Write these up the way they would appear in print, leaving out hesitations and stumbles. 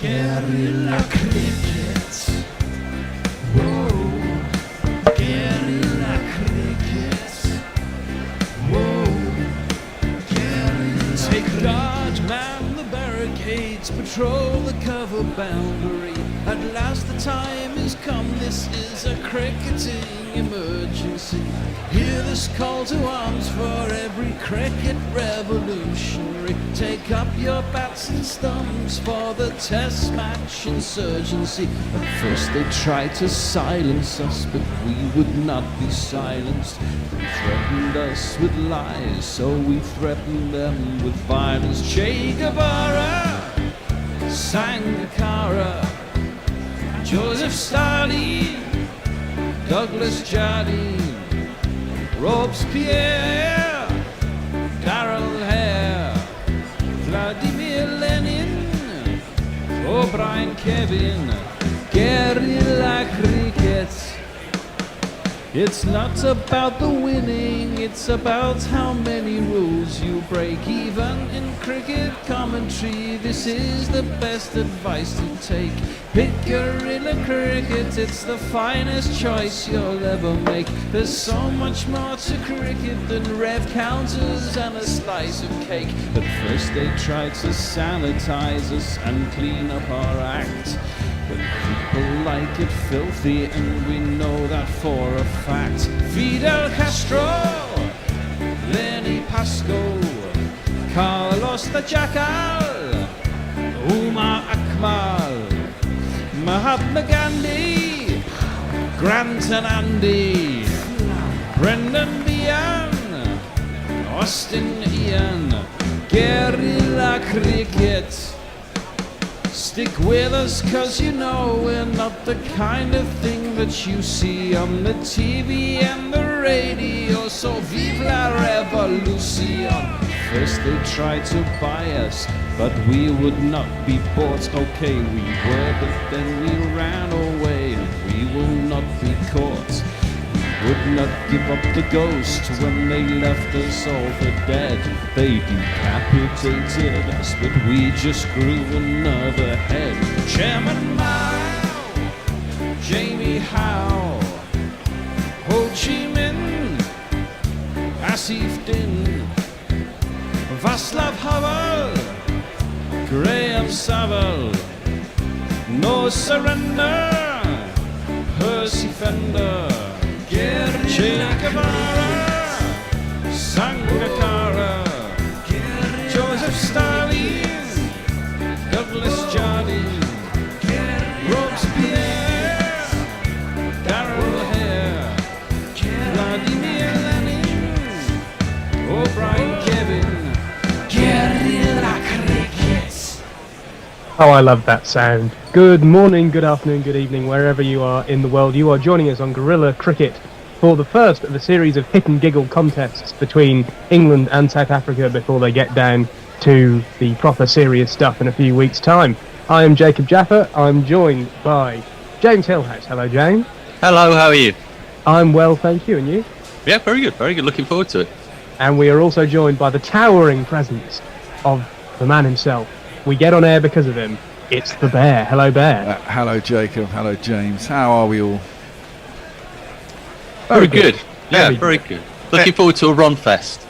Guerrilla cricket. Whoa. Guerrilla cricket. Whoa. Guerrilla. Take guard, man the barricades, patrol the cover boundary. At last the time has come, this is a cricketing emergency. Hear this call to arms for every cricket revolutionary. Take up your bats and stumps for the test match insurgency. At first they tried to silence us, but we would not be silenced. They threatened us with lies, so we threatened them with violence. Che Guevara, Sangakkara, Joseph Stalin, Douglas Jardine, Robespierre, Darrell Hare, Vladimir Lenin, O'Brien Kevin, guerrilla cricket. It's not about the winning, it's about how many rules you break. Even in cricket commentary, this is the best advice to take. Pick guerrilla cricket, it's the finest choice you'll ever make. There's so much more to cricket than rev counters and a slice of cake. But first they tried to sanitize us and clean up our act. But people like it filthy, and we know that for a fact. Fidel Castro, Lenny Pascoe, Carlos the Jackal, Umar Akmal, Mahatma Gandhi, Grant and Andy, Brendan Behan, Austin Ian, guerrilla cricket. Stick with us, cause you know we're not the kind of thing that you see on the TV and the radio. So vive la revolution. First they tried to buy us, but we would not be bought. Okay, we were, but then we ran away, and we will not be caught. We would not give up the ghost when they left us all for dead. They decapitated us, but we just grew another head. Chairman Mao, Jamie Howe, Ho Chi Minh, Asif Din, Václav Havel, Graham Saville, No Surrender, Percy Fender, Che Guevara, Sangakkara, Joseph Stalin, Douglas Jardine, Robespierre, Darrell Hare, Vladimir Lenin, O'Brien Kevin, guerrilla cricket. Oh, I love that sound. Good morning, good afternoon, good evening, wherever you are in the world. You are joining us on Guerrilla Cricket for the first of a series of hit and giggle contests between England and South Africa before they get down to the proper serious stuff in a few weeks' time. I am Jacob Jaffa. I'm joined by James Hillhouse. Hello, James. Hello, how are you? I'm well, thank you. And you? Yeah, very good, very good. Looking forward to it. And we are also joined by the towering presence of the man himself. We get on air because of him. It's the Bear. Hello, Bear. Hello, Jacob. Hello, James. How are we all? Very good. Yeah, very good. Looking forward to a Ron Fest.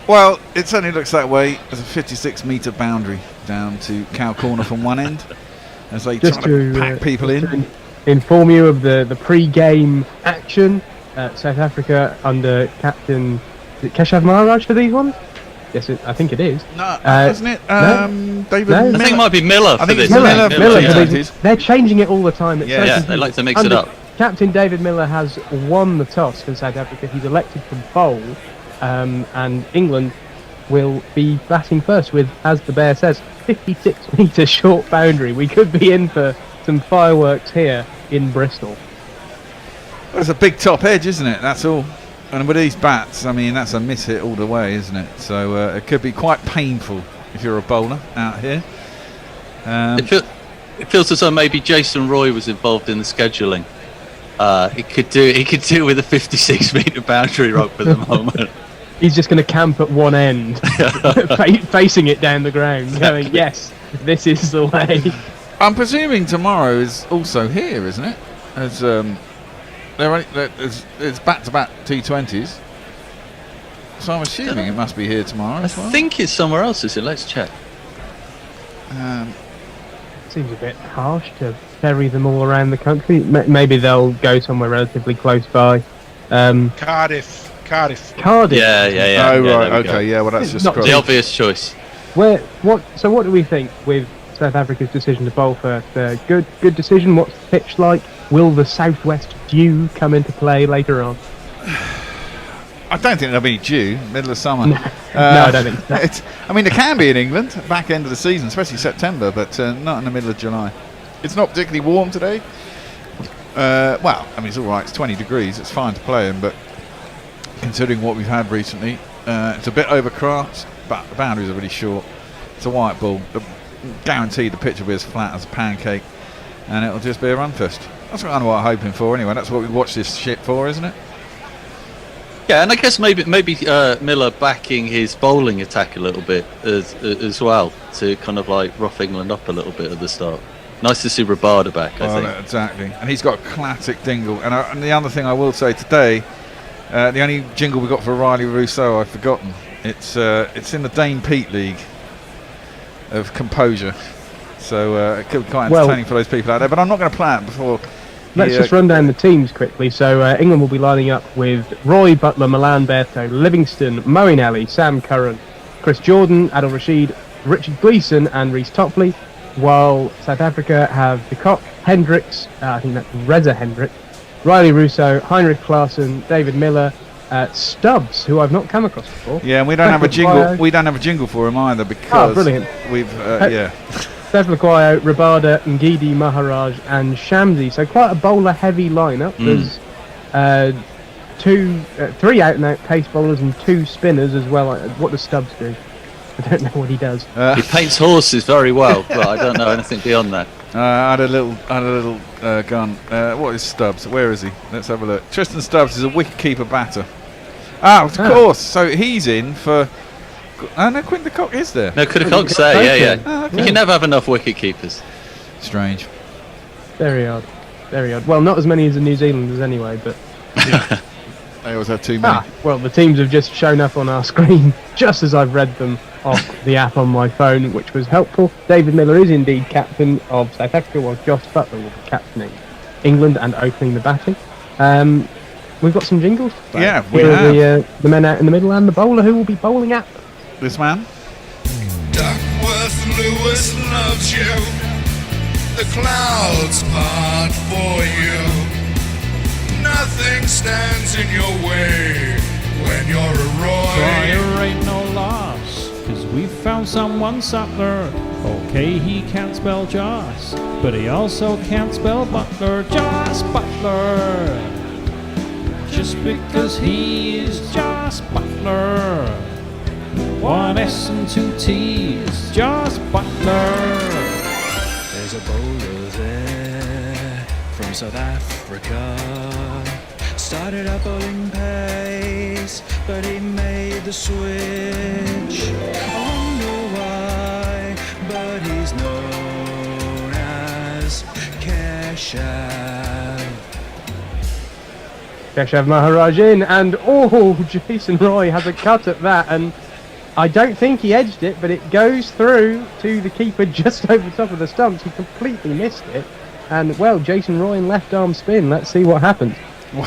Well, it certainly looks that way. There's a 56-metre boundary down to Cow Corner from one end as they try to pack people in. To inform you of the pre-game action. South Africa under captain Keshav Maharaj for these ones? Yes, I think it is. No, isn't it? No? David Miller? I think it might be Miller for this. Miller Yeah. they're changing it all the time. It's Yeah, they like to mix it up. Captain David Miller has won the toss for South Africa. He's elected to bowl, and England will be batting first with, as the Bear says, 56-metre short boundary. We could be in for some fireworks here in Bristol. Well, it's a big top edge, isn't it? That's all. And with these bats, I mean, that's a miss hit all the way, isn't it? So it could be quite painful if you're a bowler out here. It feels as though maybe Jason Roy was involved in the scheduling. He could do with a 56-metre boundary rope at the moment. He's just going to camp at one end, facing it down the ground, going, yes, this is the way. I'm presuming tomorrow is also here, isn't it? As it's back-to-back T20s. So I'm assuming it must be here tomorrow I as well. think it's somewhere else, is it? Let's check. Seems a bit harsh to ferry them all around the country. Maybe they'll go somewhere relatively close by. Cardiff. Cardiff. Yeah. Oh, Yeah, right, there we okay, go. yeah, well, that's just Not The cross. obvious choice. So what do we think with South Africa's decision to bowl first? Good decision. What's the pitch like? Will the southwest dew come into play later on? I don't think there'll be dew, middle of summer. No, I don't think so. I mean, there can be in England, back end of the season, especially September, but not in the middle of July. It's not particularly warm today. Well, I mean, it's all right. It's 20 degrees. It's fine to play in, but considering what we've had recently, it's a bit overcast, but the boundaries are really short. It's a white ball. Guaranteed the pitch will be as flat as a pancake, and it'll just be a run fest. That's kind of what I'm hoping for anyway. That's what we watch this shit for, isn't it? Yeah, and I guess maybe Miller backing his bowling attack a little bit as well to kind of like rough England up a little bit at the start. Nice to see Rabada back, I think. Exactly. And he's got a classic dingle. And the other thing I will say today, the only jingle we got for Riley Rousseau, I've forgotten. It's in the Dane Pete League of composure. So it could be quite entertaining for those people out there. But I'm not going to play it before. Let's just run down the teams quickly. So England will be lining up with Roy, Butler, Milan, Berto, Livingston, Moeen Ali, Sam Curran, Chris Jordan, Adil Rashid, Richard Gleeson and Reece Topley, while South Africa have De Kock, Hendricks, I think that's Reza Hendricks, Riley Rousseau, Heinrich Klaassen, David Miller, Stubbs, who I've not come across before. Yeah, and we don't have a jingle. We don't have a jingle for him either because brilliant. We've Steph Laquayo, Rabada, Ngidi, Maharaj and Shamsi. So quite a bowler-heavy lineup. There's 3 out-and-out pace bowlers and 2 spinners as well. What does Stubbs do? I don't know what he does. He paints horses very well, but I don't know anything beyond that. I had a little gun. What is Stubbs? Where is he? Let's have a look. Tristan Stubbs is a wicket-keeper batter. Of course. So he's in for... no, Quinton de Kock is there. No, could have Cox there, yeah. Oh, okay. You can never have enough wicket keepers. Strange. Very odd. Well, not as many as the New Zealanders anyway, but... They always have too many. Well, the teams have just shown up on our screen just as I've read them off the app on my phone, which was helpful. David Miller is indeed captain of South Africa, while Josh Butler will be captaining England and opening the batting. We've got some jingles. Yeah, we Here have. are the men out in the middle and the bowler who will be bowling at. This man. Duckworth Lewis loves you. The clouds part for you. Nothing stands in your way when you're a Roy. Fryer ain't no loss, 'cause we found someone Sutler. Okay, he can't spell Joss, but he also can't spell Butler. Joss Butler. Just because he is Joss Butler. 1 S and 2 T's, Joss Butler. There's a bowler there from South Africa. Started out bowling pace, but he made the switch. I wonder why, but he's known as Keshav. Keshav Maharaj in, and Jason Roy has a cut at that, and I don't think he edged it, but it goes through to the keeper just over the top of the stumps. He completely missed it, and well, Jason Roy in left arm spin. Let's see what happens.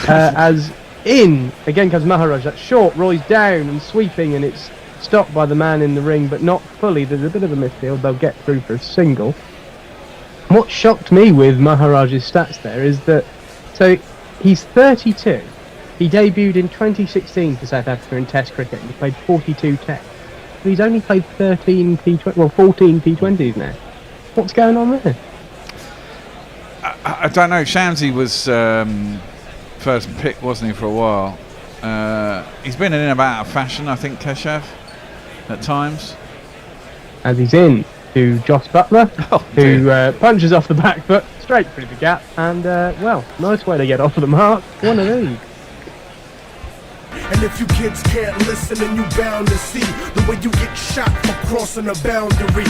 As in again comes Maharaj. That's short. Roy's down and sweeping, and it's stopped by the man in the ring, but not fully. There's a bit of a misfield. They'll get through for a single. What shocked me with Maharaj's stats there is that he's 32. He debuted in 2016 for South Africa in Test cricket and he played 42 Tests. But he's only played 14 T20s now. What's going on there? I don't know. Shamsi was first pick, wasn't he, for a while? He's been in and out of fashion, I think, Keshav, at times. As he's in to Joss Butler, who punches off the back foot straight through the gap, and nice way to get off of the mark. One of these. And if you kids can't listen, then you bound to see the way you get shot for crossing a boundary,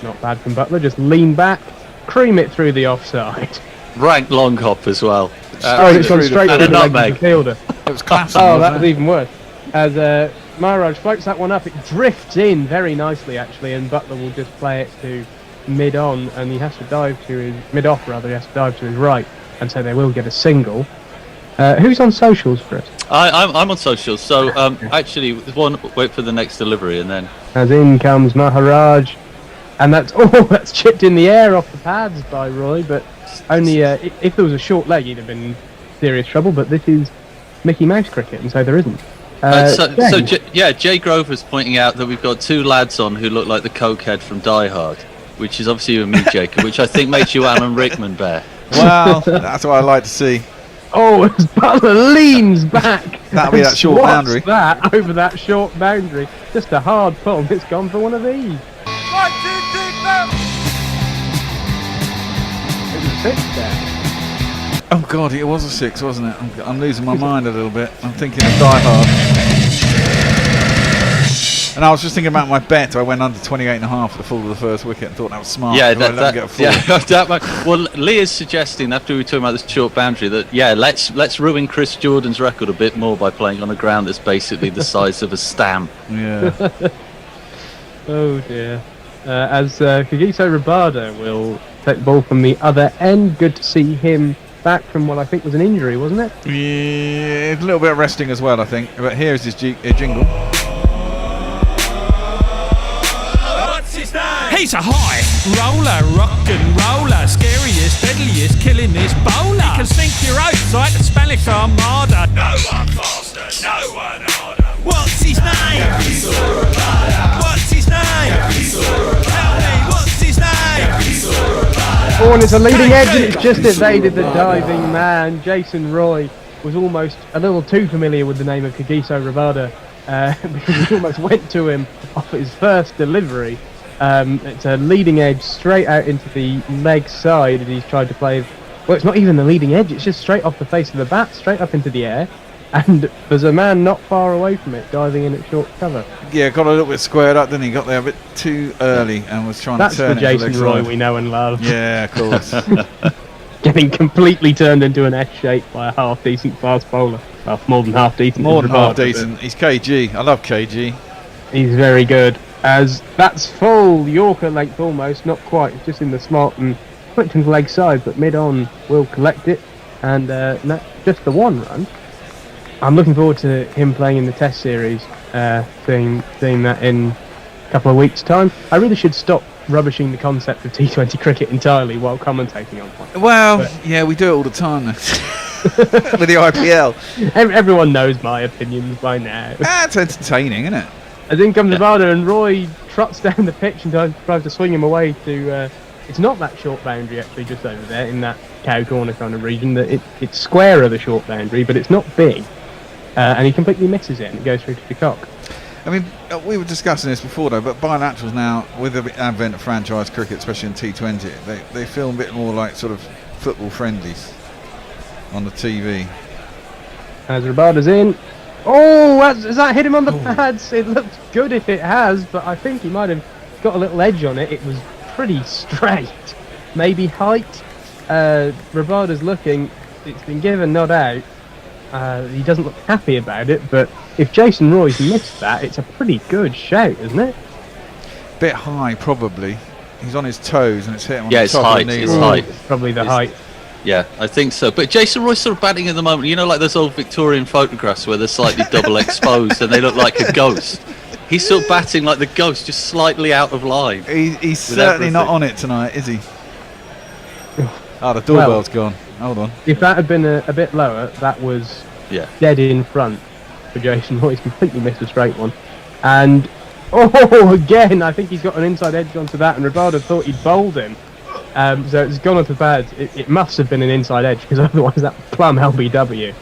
Not bad from Butler. Just lean back, cream it through the offside. Rank long hop as well. It's gone straight and through a the legs of the nutmeg. fielder. It was classic. Oh, that was even worse. As Maharaj floats that one up, it drifts in very nicely actually, and Butler will just play it to mid-on, and he has to dive to his mid-off rather. He has to dive to his right, and so they will get a single. Who's on socials for us? I'm on socials, so actually, wait for the next delivery, and then. As in comes Maharaj, and that's chipped in the air off the pads by Roy, but only if there was a short leg, he'd have been in serious trouble. But this is Mickey Mouse cricket, and so there isn't. Jay Grover's pointing out that we've got two lads on who look like the cokehead from Die Hard, which is obviously you and me, Jacob, which I think makes you Alan Rickman, Bear. Well, that's what I like to see. Oh, as Butler leans back. That'll be that short boundary. That over that short boundary. Just a hard pull. It's gone for one of these. 1, 2, 3, 4. It was 6 there. Oh God, it was a 6, wasn't it? I'm losing my mind a little bit. I'm thinking of Die Hard. And I was just thinking about my bet. I went under 28.5 at the fall of the first wicket and thought that was smart. Well, Lee is suggesting after we were talking about this short boundary that let's ruin Chris Jordan's record a bit more by playing on a ground that's basically the size of a stamp. Yeah. Oh dear. As Kagiso Rabada will take the ball from the other end. Good to see him back from what I think was an injury, wasn't it? Yeah, a little bit of resting as well, I think. But here's his jingle. He's a high roller, rock and roller, scariest, deadliest, killing this bowler. He can sink your oats like the Spanish Armada. No one faster, no one harder. What's his name? What's his name? Tell me, what's his name? Oh, and it's a leading edge, and it's just evaded the diving man. Jason Roy was almost a little too familiar with the name of Kagiso Rabada because he almost went to him off his first delivery. It's a leading edge straight out into the leg side, and he's tried to play. Well, it's not even the leading edge; it's just straight off the face of the bat, straight up into the air. And there's a man not far away from it, diving in at short cover. Yeah, got a little bit squared up, didn't he? Got there a bit too early and was trying to turn it. That's the Jason Roy we know and love. Yeah, of course. Getting completely turned into an S shape by a half decent fast bowler. Well, more than half decent. More than half decent. He's KG. I love KG. He's very good. As that's full Yorker length almost, not quite, it's just in the slot and Switching's leg side, but mid-on will collect it, and that's just the one run. I'm looking forward to him playing in the Test series, seeing that in a couple of weeks' time. I really should stop rubbishing the concept of T20 cricket entirely while commentating on one. Well, yeah, we do it all the time with the IPL. Everyone knows my opinions by now. That's entertaining, isn't it? As in comes Nevada, and Roy trots down the pitch and tries to swing him away to. It's not that short boundary actually, just over there in that cow corner kind of region. That it's square of the short boundary, but it's not big, and he completely misses it and it goes through to the cock. I mean, we were discussing this before though, but bilaterals now, with the advent of franchise cricket, especially in T20, they feel a bit more like sort of football friendlies on the TV. As Rabada's in. Oh, has that hit him on the pads? It looks good if it has, but I think he might have got a little edge on it. It was pretty straight. Maybe height. Rabada's looking. It's been given, not out. He doesn't look happy about it, but if Jason Roy's missed that, it's a pretty good shout, isn't it? Bit high, probably. He's on his toes and it's hit him on the it's top height, of the knee. it's height. It's probably the height. Yeah, I think so. But Jason Roy's sort of batting at the moment. You know, like those old Victorian photographs where they're slightly double exposed and they look like a ghost. He's sort of batting like the ghost, just slightly out of line. He's certainly not on it tonight, is he? The doorbell's gone. Hold on. If that had been a bit lower, that was dead in front for Jason Roy. He's completely missed a straight one. And, again, I think he's got an inside edge onto that, and Rabada thought he'd bowled him. So it's gone off the pads. It must have been an inside edge, because otherwise that plumb LBW.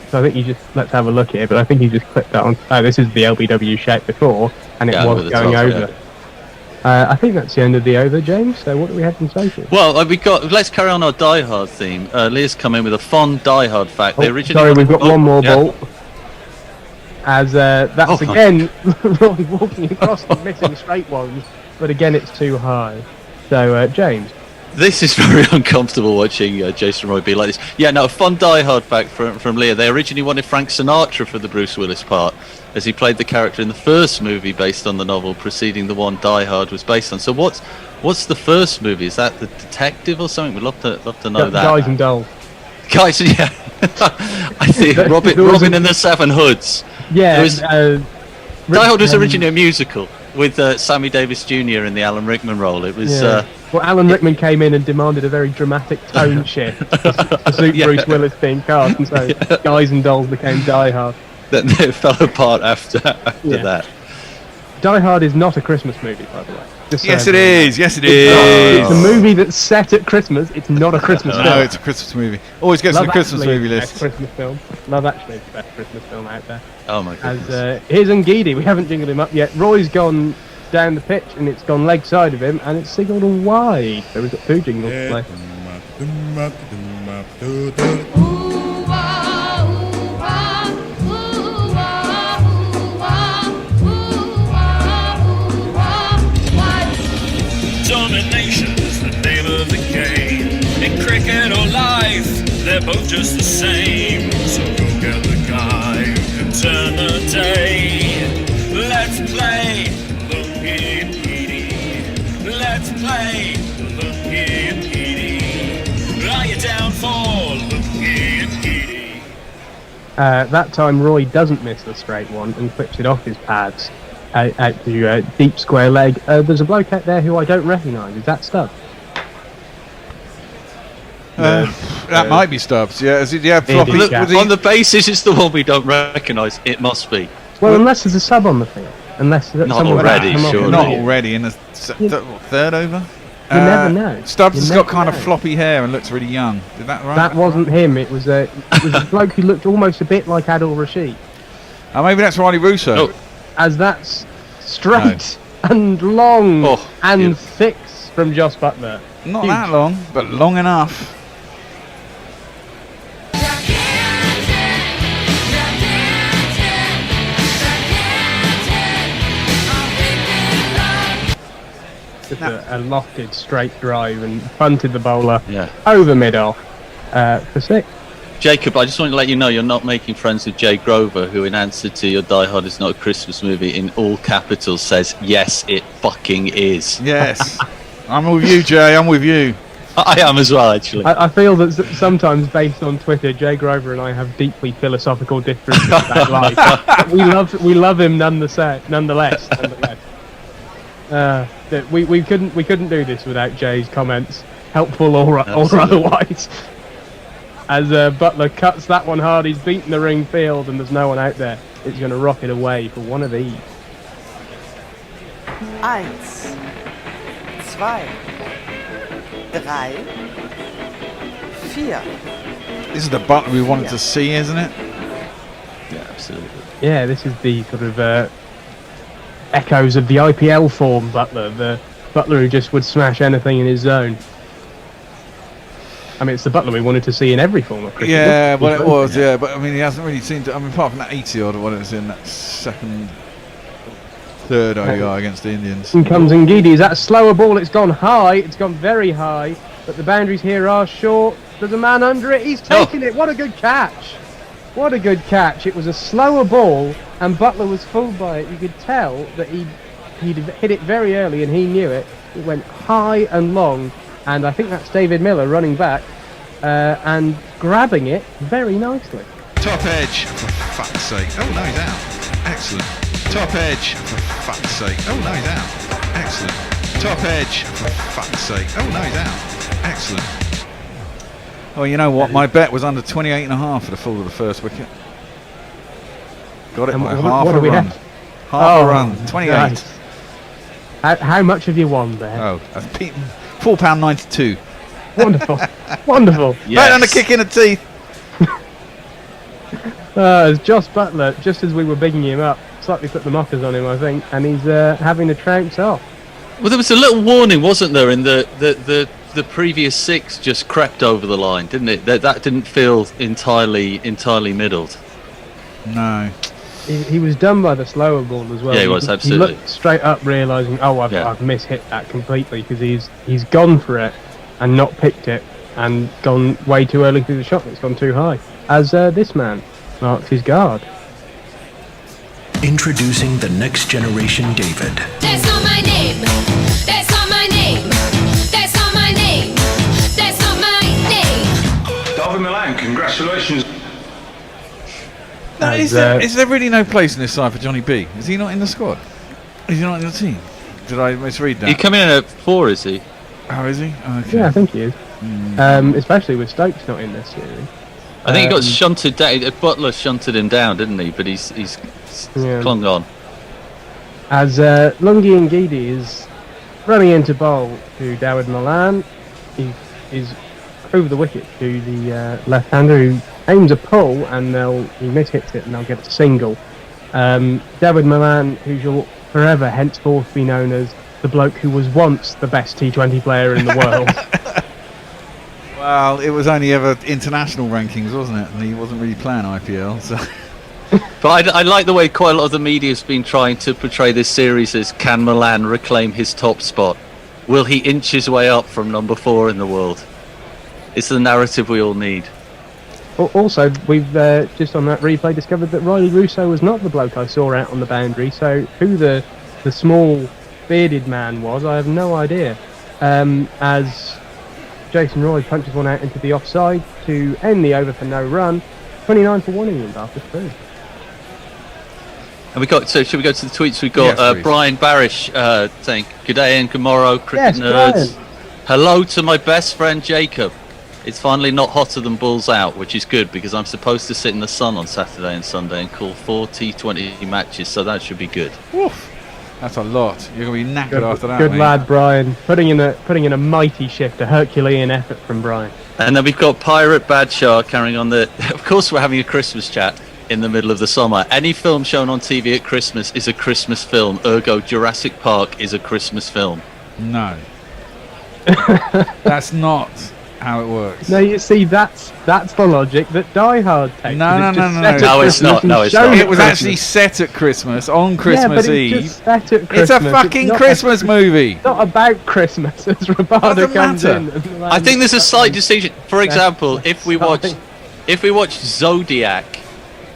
So I think let's have a look at it, but I think he just clipped that on. Oh, this is the LBW shape before, and it was going over. I think that's the end of the over, James. So what do we have from social? Well, let's carry on our Die Hard theme. Leah's come in with a fun Die Hard fact. They originally we've got one more ball. As that's again Roy walking across and missing straight ones. but again, it's too high. So, James. This is very uncomfortable watching Jason Roy be like this. Yeah, no, a fun Die Hard fact from Leah. They originally wanted Frank Sinatra for the Bruce Willis part, as he played the character in the first movie based on the novel preceding the one Die Hard was based on. So what's the first movie? Is that The Detective or something? We'd love to know that. Guys and Dolls. Guys, yeah. I think Robin and the Seven Hoods. Yeah. Die Hard was originally a musical with Sammy Davis Jr. in the Alan Rickman role. It was. Well, Alan Rickman came in and demanded a very dramatic tone shift to suit Bruce Willis being cast, and so Guys and Dolls became Die Hard. Then it fell apart after that. Die Hard is not a Christmas movie, by the way. Yes, it is. Yes, it is. is. It's a movie that's set at Christmas. It's not a Christmas film. No, it's a Christmas movie. Always gets on the Christmas movie list. Christmas film. Love Actually is the best Christmas film out there. Oh my goodness. Here's Ngidi. We haven't jingled him up yet. Roy's gone down the pitch and it's gone leg side of him and it's signalled wide. So we've got 2 jingles to play. Domination is the name of the game. In cricket or life, they're both just the same. So go get the guy who can turn the day. Let's play Lungi and Edie. Let's play Lungi and Edie. Are you down for Lungi and Edie? That time Roy doesn't miss the straight one and flips it off his pads. Out to deep square leg. There's a bloke out there who I don't recognise. Is that Stubbs? That might be Stubbs. Yeah, floppy. Look, on the basis it's the one we don't recognise, it must be. Well, unless there's a sub on the field. Unless not already, sure. Not already in the third over. You never know. Stubbs has got kind of floppy hair and looks really young. Is that right? That wasn't him. It was a bloke who looked almost a bit like Adil Rashid. Oh, maybe that's Riley Russo. Oh. As that's straight and long and thick from Joss Butler. Not huge. That long, but long enough. Just a lofted straight drive and punted the bowler over mid-off for 6. Jacob, I just want to let you know you're not making friends with Jay Grover, who in answer to your Die Hard is not a Christmas movie in all capitals says, yes, it fucking is. Yes. I'm with you, Jay, I'm with you. I am as well, actually. I feel that sometimes, based on Twitter, Jay Grover and I have deeply philosophical differences about life. we love him nonetheless. We couldn't do this without Jay's comments, helpful or otherwise. As Butler cuts that one hard, he's beaten the ring field and there's no one out there. It's going to rocket away for one of these. 1, 2, 3, 4. This is the Butler we wanted to see, isn't it? Yeah, absolutely. Yeah, this is the sort of echoes of the IPL form Butler, the Butler who just would smash anything in his zone. I mean, it's the Butler we wanted to see in every form of cricket. Yeah, well, it was, yeah. But, I mean, he hasn't really seemed to... I mean, apart from that 80-odd or what it was in that third ODI against the Indians. In comes Ngidi. Is that a slower ball? It's gone high. It's gone very high. But the boundaries here are short. There's a man under it. He's taken it. What a good catch. What a good catch. It was a slower ball, and Butler was fooled by it. You could tell that he'd hit it very early, and he knew it. It went high and long. And I think that's David Miller running back and grabbing it very nicely. Top edge, for fuck's sake. Oh, no, he's out. Excellent. Top edge, for fuck's sake. Oh, no, he's out. Excellent. Top edge, for fuck's sake. Oh, no, he's out. Excellent. Oh, you know what? My bet was under 28.5 for the fall of the first wicket. Got it by half a run. Half a run. 28. Nice. How much have you won there? Oh, that's £4.92. Wonderful. Wonderful. Yes. Right on the kick in the teeth. As Joss Butler, just as we were bigging him up, slightly put the mockers on him, I think, and he's having to trounce off. Well, there was a little warning, wasn't there, in the previous 6 just crept over the line, didn't it? That didn't feel entirely middled. No. he was done by the slower ball as well. Yeah, he was, absolutely. He looked straight up, realising, I've mishit that completely, because he's gone for it and not picked it and gone way too early through the shot. It's gone too high. As this man marks his guard. Introducing the next generation David. That's not my name. That's not my name. That's not my name. That's not my name. David Milan, congratulations. Now, is there really no place in this side for Johnny B? Is he not in the squad? Is he not in the team? Did I misread that? He coming in at 4, is he? Oh, is he? Okay. Yeah, I think he is. Especially with Stokes not in this series. I think he got shunted down. Butler shunted him down, didn't he? But he's clung on. As Lungi Ngidi is running into bowl to David Milan, he is over the wicket to the left-hander who aims a pull, and he mishits it and they'll get a single. David Milan, who shall forever henceforth be known as the bloke who was once the best T20 player in the world. Well, it was only ever international rankings, wasn't it? And he wasn't really playing IPL, so... But I like the way quite a lot of the media's been trying to portray this series as, can Milan reclaim his top spot? Will he inch his way up from number 4 in the world? It's the narrative we all need. Also, we've just on that replay discovered that Riley Russo was not the bloke I saw out on the boundary, so who the small bearded man was, I have no idea. As Jason Roy punches one out into the offside to end the over for no run. 29 for 1 England after 3. And should we go to the tweets? We've got Brian Barish saying, good day and good morrow, cricket nerds. Brian. Hello to my best friend Jacob. It's finally not hotter than balls out, which is good because I'm supposed to sit in the sun on Saturday and Sunday and call 4 T20 matches, so that should be good. Oof. That's a lot. You're going to be knackered after that. Good mate. lad, Brian. Putting in a mighty shift, a Herculean effort from Brian. And then we've got Pirate Badshaw carrying on of course we're having a Christmas chat in the middle of the summer. Any film shown on TV at Christmas is a Christmas film, ergo Jurassic Park is a Christmas film. No. That's not how it works. No, you see, that's the logic that Die Hard takes. No, it's not. No, it's not. It was actually set at Christmas, on Christmas Eve. Just set at Christmas. It's a fucking Christmas movie. It's not about Christmas, as Rabada comes in. I think there's a slight distinction. For example, if we watch Zodiac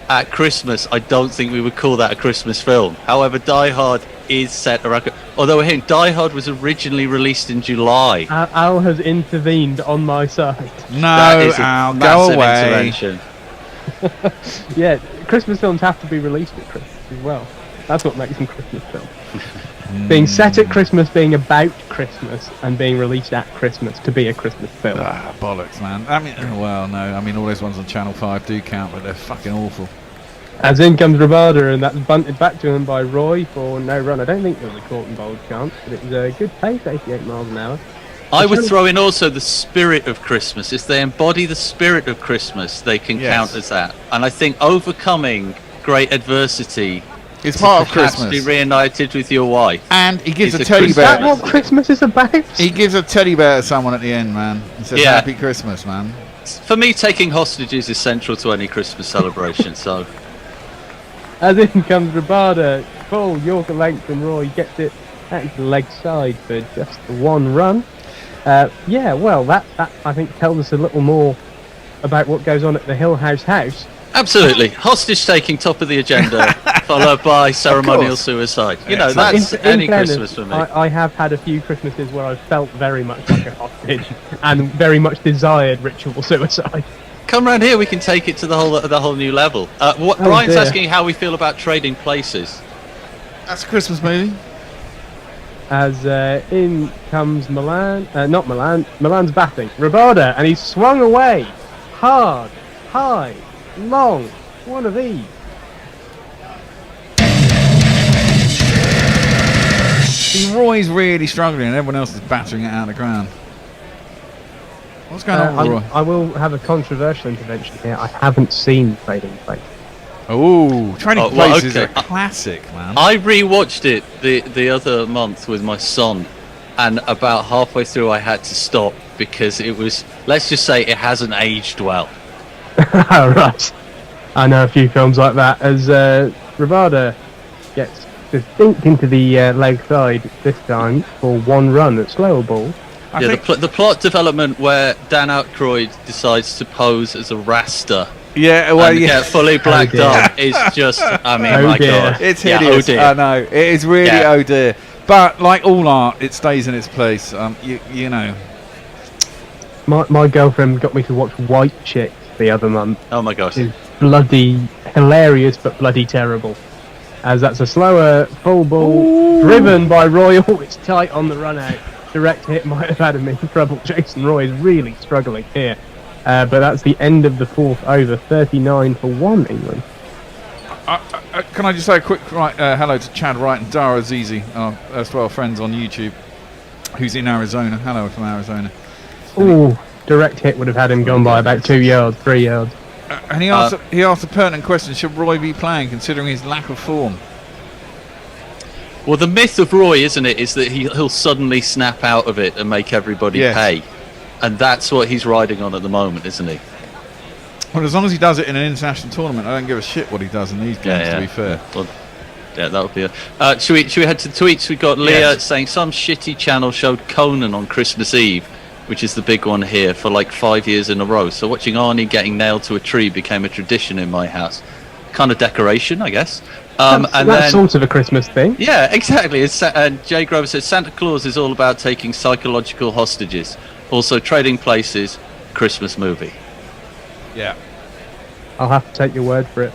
at Christmas, I don't think we would call that a Christmas film. However, Die Hard is set around. Although we're hearing Die Hard was originally released in July. Al has intervened on my side. No, Al, go away. Yeah, Christmas films have to be released at Christmas as well. That's what makes them Christmas films. Being set at Christmas, being about Christmas, and being released at Christmas to be a Christmas film. Bollocks, man. I mean, well, no. I mean, all those ones on Channel 5 do count, but they're fucking awful. As in comes Rabada, and that's bunted back to him by Roy for no run. I don't think there was a caught and bowled chance, but it was a good pace, 88 miles an hour. I would throw in also the spirit of Christmas. If they embody the spirit of Christmas, they can count as that. And I think overcoming great adversity is part of Christmas. Be reunited with your wife. And he gives a teddy bear. Is that what Christmas is about? He gives a teddy bear to someone at the end, man. He says, Happy Christmas, man. For me, taking hostages is central to any Christmas celebration, so... As in comes Rabada, ball, Yorker length, and Roy gets it at the leg side for just the 1 run. Well, that I think tells us a little more about what goes on at the Hill House house. Absolutely. Hostage taking top of the agenda, followed by ceremonial suicide. You know, that's any Christmas for me. I have had a few Christmases where I've felt very much like a hostage and very much desired ritual suicide. Come round here, we can take it to the whole new level. Brian's asking how we feel about trading places. That's a Christmas movie. As in comes Milan, not Milan, Milan's batting. Rabada, and he's swung away. Hard, high, long, one of these. See, Roy's really struggling and everyone else is battering it out of the ground. What's going on, Roy? I will have a controversial intervention here. I haven't seen Trading Places. Oh, Trading Places is a classic, man. I rewatched it the other month with my son, and about halfway through I had to stop because it was, let's just say, it hasn't aged well. Right. I know a few films like that. As Ravada gets distinct into the leg side this time for one run at slower ball. The plot development where Dan Aykroyd decides to pose as a Rasta and get fully blacked up is just, I mean, my God. It's hideous. Oh dear. I know. It is really oh dear. But like all art, it stays in its place. You know. My girlfriend got me to watch White Chicks the other month. Oh my gosh. It's bloody hilarious but bloody terrible. As that's a slower full ball driven by Royal. It's tight on the run out. Direct hit might have had him in trouble. Jason Roy is really struggling here. But that's the end of the fourth over. 39-1 England. Can I just say a quick hello to Chad Wright and Dara Zizi, our erstwhile friends on YouTube, who's in Arizona. Hello from Arizona. Ooh, direct hit would have had him gone by about 2 yards, 3 yards. And he asked a pertinent question: should Roy be playing, considering his lack of form? Well, the myth of Roy, isn't it, is that he'll suddenly snap out of it and make everybody pay. And that's what he's riding on at the moment, isn't he? Well, as long as he does it in an international tournament, I don't give a shit what he does in these games, to be fair. Well, that would be it. Should we head to the tweets? We got Leah saying some shitty channel showed Conan on Christmas Eve, which is the big one here, for like 5 years in a row. So watching Arnie getting nailed to a tree became a tradition in my house. Kind of decoration, I guess. That's sort of a Christmas thing. Yeah, exactly. And Jay Grover says Santa Claus is all about taking psychological hostages. Also, Trading Places, Christmas movie. Yeah. I'll have to take your word for it.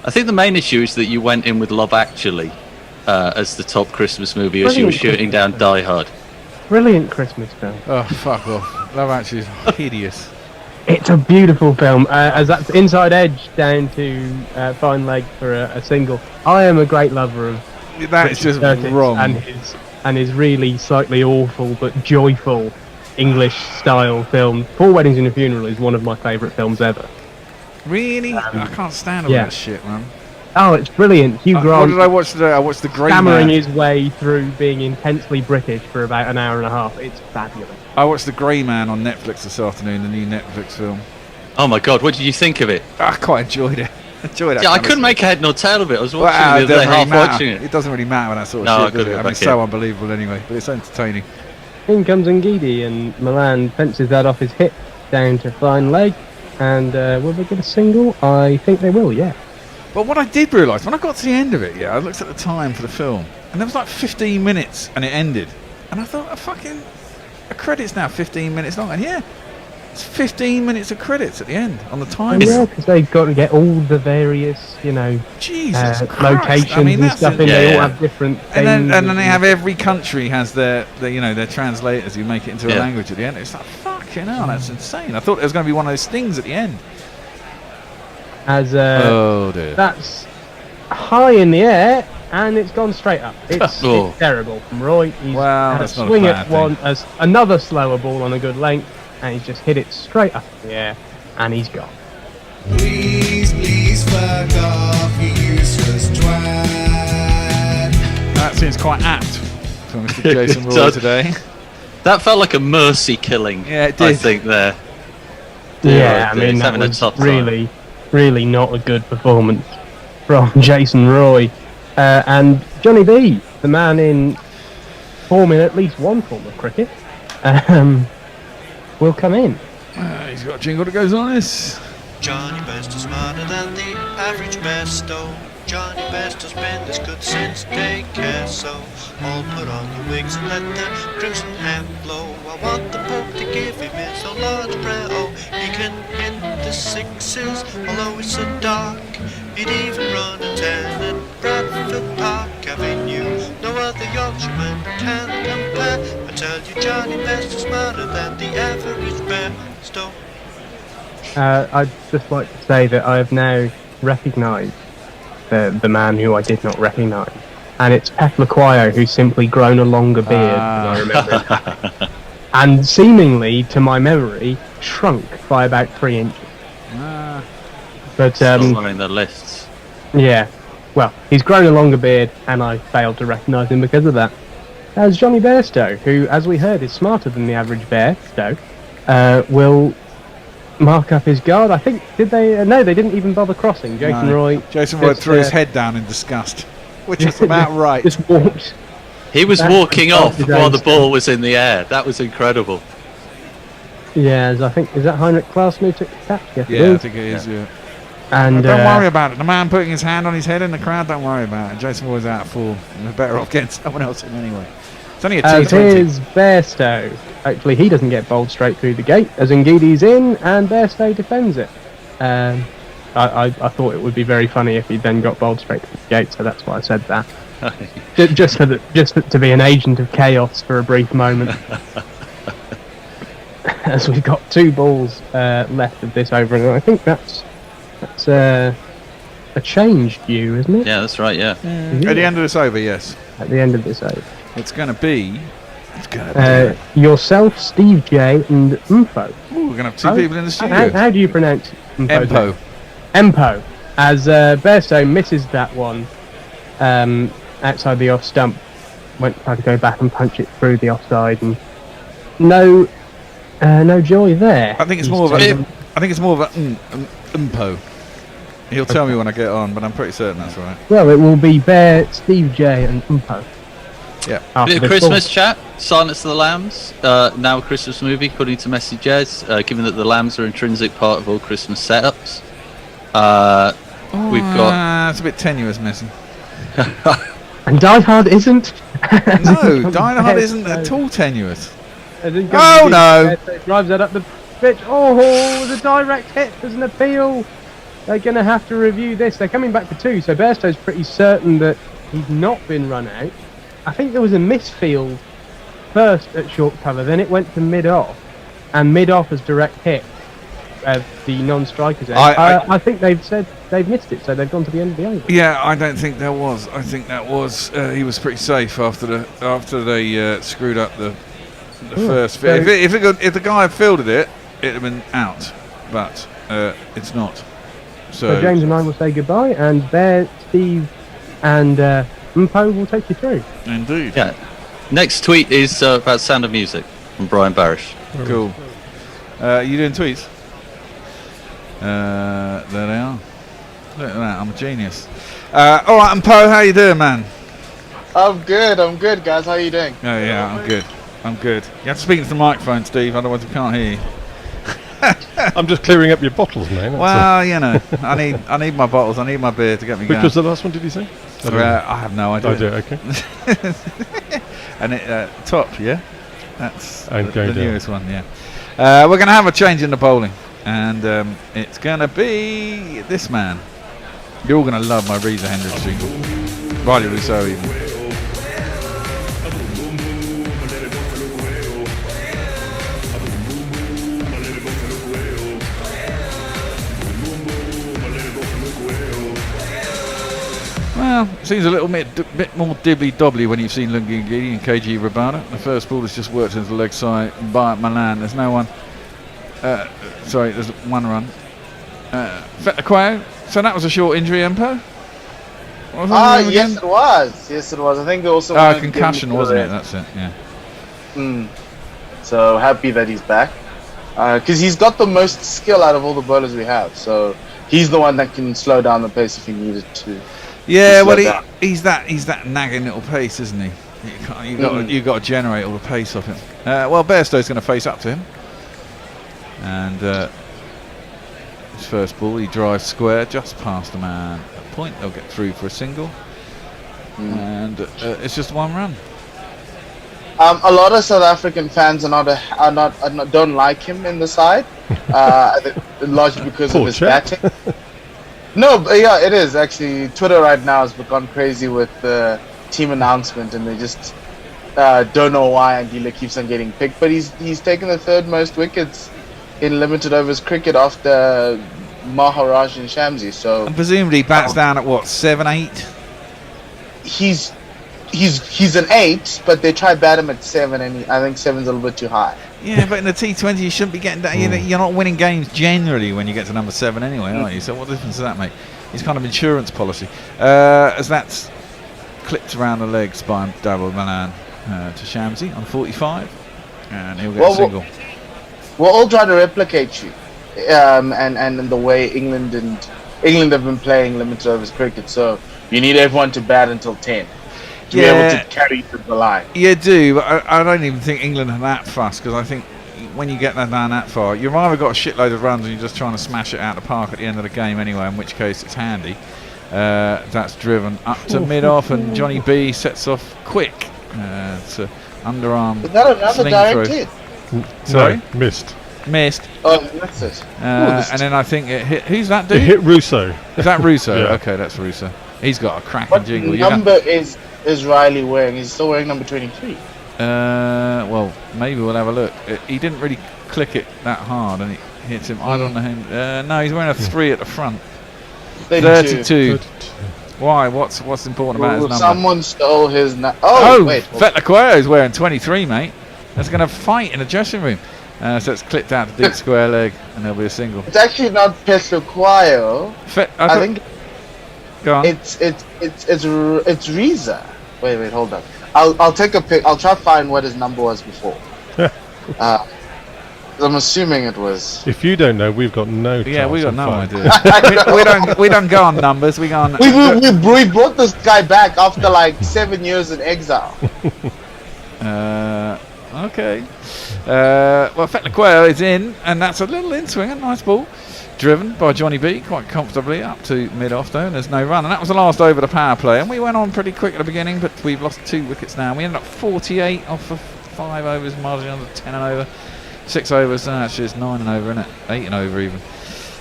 I think the main issue is that you went in with Love Actually as the top Christmas movie as you were shooting down Die Hard. Brilliant Christmas film. Oh, fuck off. Love Actually is hideous. It's a beautiful film, as that's inside edge down to fine leg for a single. I am a great lover of that's just Curtis wrong. And his really slightly awful but joyful English style film. Four Weddings and a Funeral is one of my favourite films ever. Really? I can't stand all that shit, man. Oh, it's brilliant. Hugh Grant. What did I watch today? I watched The Grey Man. Stammering his way through being intensely British for about an hour and a half. It's fabulous. I watched The Grey Man on Netflix this afternoon, the new Netflix film. Oh my God, what did you think of it? I quite enjoyed it. Yeah, I couldn't make a head nor tail of it. I was watching it the other day, half watching it. It doesn't really matter when that sort of shit, does it? I mean, it's so unbelievable anyway, but it's entertaining. In comes Ngidi, and Milan fences that off his hip down to fine leg. And will they get a single? I think they will, yeah. Well, what I did realise, when I got to the end of it, I looked at the time for the film, and there was like 15 minutes, and it ended. And I thought, a credit's now 15 minutes long, and it's 15 minutes of credits at the end on the time. Yeah, because they've got to get all the various, Jesus locations and stuff in. They all have different things. And then they have every country has their translators who make it into a language at the end. It's like, fucking hell, that's insane. I thought there was going to be one of those things at the end. Oh dear. That's high in the air, and it's gone straight up. It's terrible from Roy. He's had a swing at one, as another slower ball on a good length, and he's just hit it straight up in the air, and he's gone. Please fuck off, you useless twat. That seems quite apt for Mr. Jason Roy today. That felt like a mercy killing. Yeah, it did. I think there. Yeah, I mean, that was really not a good performance from Jason Roy. And Johnny B, the man in form in at least one form of cricket, will come in. He's got a jingle that goes on this. Johnny Best is smarter than the average besto. Johnny Best has been this good since daycare, so all put on your wigs and let the crimson hand blow. I want the Pope to give him his own Lord's Prayer. Oh, he can hit the sixes, although it's so dark. He'd even run a 10 at Bradford Park Avenue. No other Yorkshireman can compare. I tell you, Johnny Best is smarter than the average besto. I'd just like to say that I have now recognised the man who I did not recognise, and it's Pep Laquire, who's simply grown a longer beard than I remember, and seemingly, to my memory, shrunk by about 3 inches. But not in the lists. Yeah, well, he's grown a longer beard, and I failed to recognise him because of that. As Johnny Bairstow, who, as we heard, is smarter than the average Bairstow, will mark up his guard. I think, did they? No, they didn't even bother crossing. Jason Roy threw his head down in disgust, which is about right. Just walked. He was walking off while the ball was in the air. That was incredible. Yeah, I think, is that Heinrich Klausner who took the catch? Yes, Yeah, I think it is, yeah. And don't worry about it. The man putting his hand on his head in the crowd, don't worry about it. Jason Roy's out full. We're better off getting someone else in anyway. It's only a T20. Here's Bairstow. Hopefully he doesn't get bowled straight through the gate, as Ngidi's in, and Bairstow defends it. I thought it would be very funny if he then got bowled straight through the gate, so that's why I said that. just to be an agent of chaos for a brief moment. As we've got 2 balls left of this over, and I think that's a changed view, isn't it? Yeah, that's right. Yeah. At the end of this over, yes. At the end of this over, it's going to be. Yourself, Steve J, and Mpo. Ooh, we're going to have 2 people in the studio. How do you pronounce Mpo? Mpo. As Bairstow misses that one outside the off stump, tried to go back and punch it through the offside, and no joy there. I think it's more of a Mpo. He'll tell me when I get on, but I'm pretty certain that's right. Well, it will be Bear, Steve J, and Mpo. Yeah. Bit of Christmas chat. Silence of the Lambs. Now a Christmas movie, according to Messy Jez. Given that the lambs are an intrinsic part of all Christmas setups. We've got. It's a bit tenuous, Messy. And Die Hard isn't. No, Die Hard isn't at all tenuous. Oh no! Drives that up the pitch. Oh, the direct hit. There's an appeal. They're going to have to review this. They're coming back for 2, so Bairstow's pretty certain that he's not been run out. I think there was a misfield first at short cover, then it went to mid-off, and mid-off as direct hit the non-strikers. I think they've said they've missed it, so they've gone to the end of the over. Yeah, I don't think there was. I think that was he was pretty safe after they screwed up the first. So if the guy had fielded it, it'd have been out, but it's not. So James and I will say goodbye, and Bear, Steve, and Mpo will take you through. Indeed. Yeah. Next tweet is about Sound of Music from Brian Barish. Cool. You doing tweets? There they are. Look at that. I'm a genius. All right, Mpo, how you doing, man? I'm good, guys. How are you doing? Oh yeah, I'm good. You have to speak into the microphone, Steve, otherwise we can't hear you. I'm just clearing up your bottles, man. Well, you know, I need my bottles. I need my beer to get me going. Which was the last one? Did you say? I have no idea. I do. Okay. And it top, yeah. That's the newest one, yeah. We're going to have a change in the bowling, and it's going to be this man. You're all going to love my Reza Hendricks jingle. Rightly so, even. Well, seems a little bit more dibbly-dobbly when you've seen Lungi Ngidi and KG Rabada. The first ball has just worked into the leg side by Milan. There's no one. Sorry, there's 1 run. Fetaquao. So that was a short injury, Mpo? Yes, it was. Yes, it was. I think they also. Concussion, wasn't it? That's it. Yeah. So happy that he's back, because he's got the most skill out of all the bowlers we have. So he's the one that can slow down the pace if he needed to. Yeah, well, he's that nagging little pace, isn't he? You've got to generate all the pace off him. Well, Bairstow's going to face up to him, and his first ball, he drives square just past the man at point. They'll get through for a single, and it's just 1 run. A lot of South African fans don't like him in the side, largely because of his batting. No, but yeah, it is actually. Twitter right now has become crazy with the team announcement, and they just don't know why Andila keeps on getting picked. But he's taken the 3rd most wickets in limited overs cricket after Maharaj and Shamsi. So and presumably he bats down at what, 7, 8? He's an 8, but they try bat him at 7, and I think 7's a little bit too high. Yeah, but in the T20 you shouldn't be getting that. You're not winning games generally when you get to number 7 anyway, are you? So what difference does that make? It's kind of insurance policy. As that's clipped around the legs by Darryl Malan to Shamsi on 45, and he'll get a single. We're all trying to replicate you. and the way England have been playing limited overs cricket. So you need everyone to bat until 10 to be able to carry through the line. You do, but I don't even think England are that fussed, because I think when you get down that far, you've either got a shitload of runs and you're just trying to smash it out of the park at the end of the game anyway, in which case it's handy. That's driven up to mid-off, and Johnny B sets off quick to underarm. Is that another direct hit? Sorry? No, missed. Oh, that's it. And then I think it hit. Who's that dude? It hit Russo. Is that Russo? Yeah. Okay, that's Russo. He's got a cracking What jingle. number is Riley wearing? He's still wearing number 23. Well, maybe we'll have a look. He didn't really click it that hard, and it hits him. I don't know him. No, he's wearing a 3 at the front. 32. Why? What's important about his number? Someone stole his. Wait. Vetlaqueo is wearing 23, mate. That's going to fight in the dressing room. So it's clipped out to deep square leg, and there'll be a single. It's actually not Petlaqueo. I think. Go on. It's Reza. Wait, hold on. I'll take a pic. I'll try to find what his number was before. I'm assuming it was. If you don't know, we've got no. Yeah, we got no idea. we don't go on numbers. We go on. We brought this guy back after like 7 years in exile. Okay. Well, Fetlaqueo is in, and that's a little in swing, a nice ball. Driven by Johnny B quite comfortably up to mid-off though, and there's no run. And that was the last over the power play, and we went on pretty quick at the beginning, but we've lost 2 wickets now. We ended up 48 off of 5 overs, margin under 10 and over. 6 overs, actually it's 9 and over, isn't it? 8 and over even.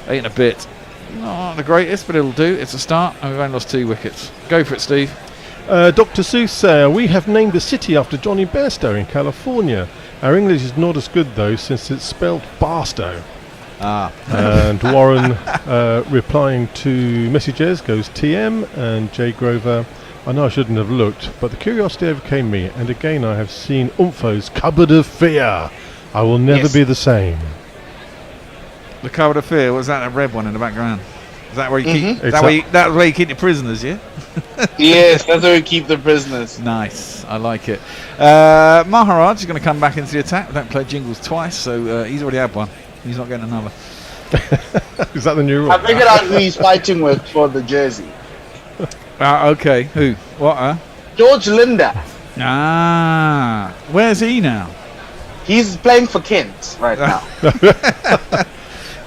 8 and a bit. Not the greatest, but it'll do. It's a start, and we've only lost 2 wickets. Go for it, Steve. Dr. Soothsayer, we have named the city after Johnny Bairstow in California. Our English is not as good though, since it's spelled Barstow. And Warren replying to messages goes TM, and Jay Grover, I know I shouldn't have looked, but the curiosity overcame me, and again I have seen Umfo's Cupboard of Fear. I will never be the same. The Cupboard of Fear, was that a red one in the background? Is that where you keep? Mm-hmm. That's where you keep the prisoners, yeah? Yes, that's where we keep the prisoners. Nice, I like it. Maharaj is going to come back into the attack. We don't play jingles twice, so he's already had one. He's not getting another. Is that the new rule? I figured out who he's fighting with for the jersey. Okay, who? What? George Linda. Where's he now? He's playing for Kent right now.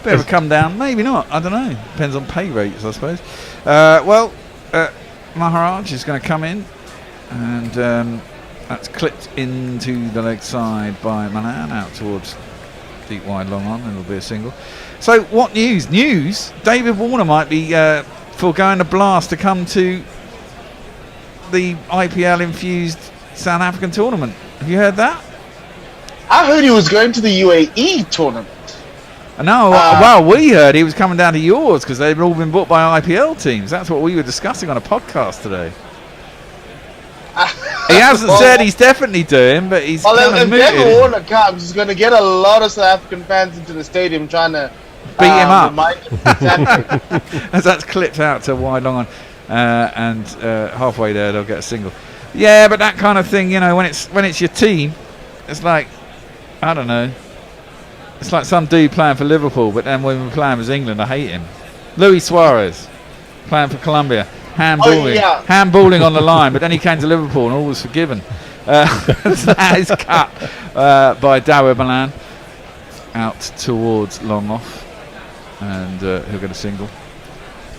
Bit of a come down, maybe not. I don't know. Depends on pay rates, I suppose. Maharaj is going to come in, and that's clipped into the leg side by Manan out towards deep wide long on, and it'll be a single. So what news? David Warner might be foregoing a blast to come to the IPL infused South African tournament. Have you heard that? I heard he was going to the UAE tournament. No, well, we heard he was coming down to yours because they've all been bought by IPL teams. That's what we were discussing on a podcast today. He hasn't said he's definitely doing, but he's kind of if mooted. David Warner comes, he's going to get a lot of South African fans into the stadium trying to beat him up. Exactly. As that's clipped out to wide long on, and halfway there they'll get a single. Yeah, but that kind of thing, when it's your team, it's like, I don't know. It's like some dude playing for Liverpool, but then when we're playing as England, I hate him. Luis Suarez playing for Colombia. Handballing on the line, but then he came to Liverpool and all was forgiven. That is cut by Dawa Malan out towards long off, and he'll get a single.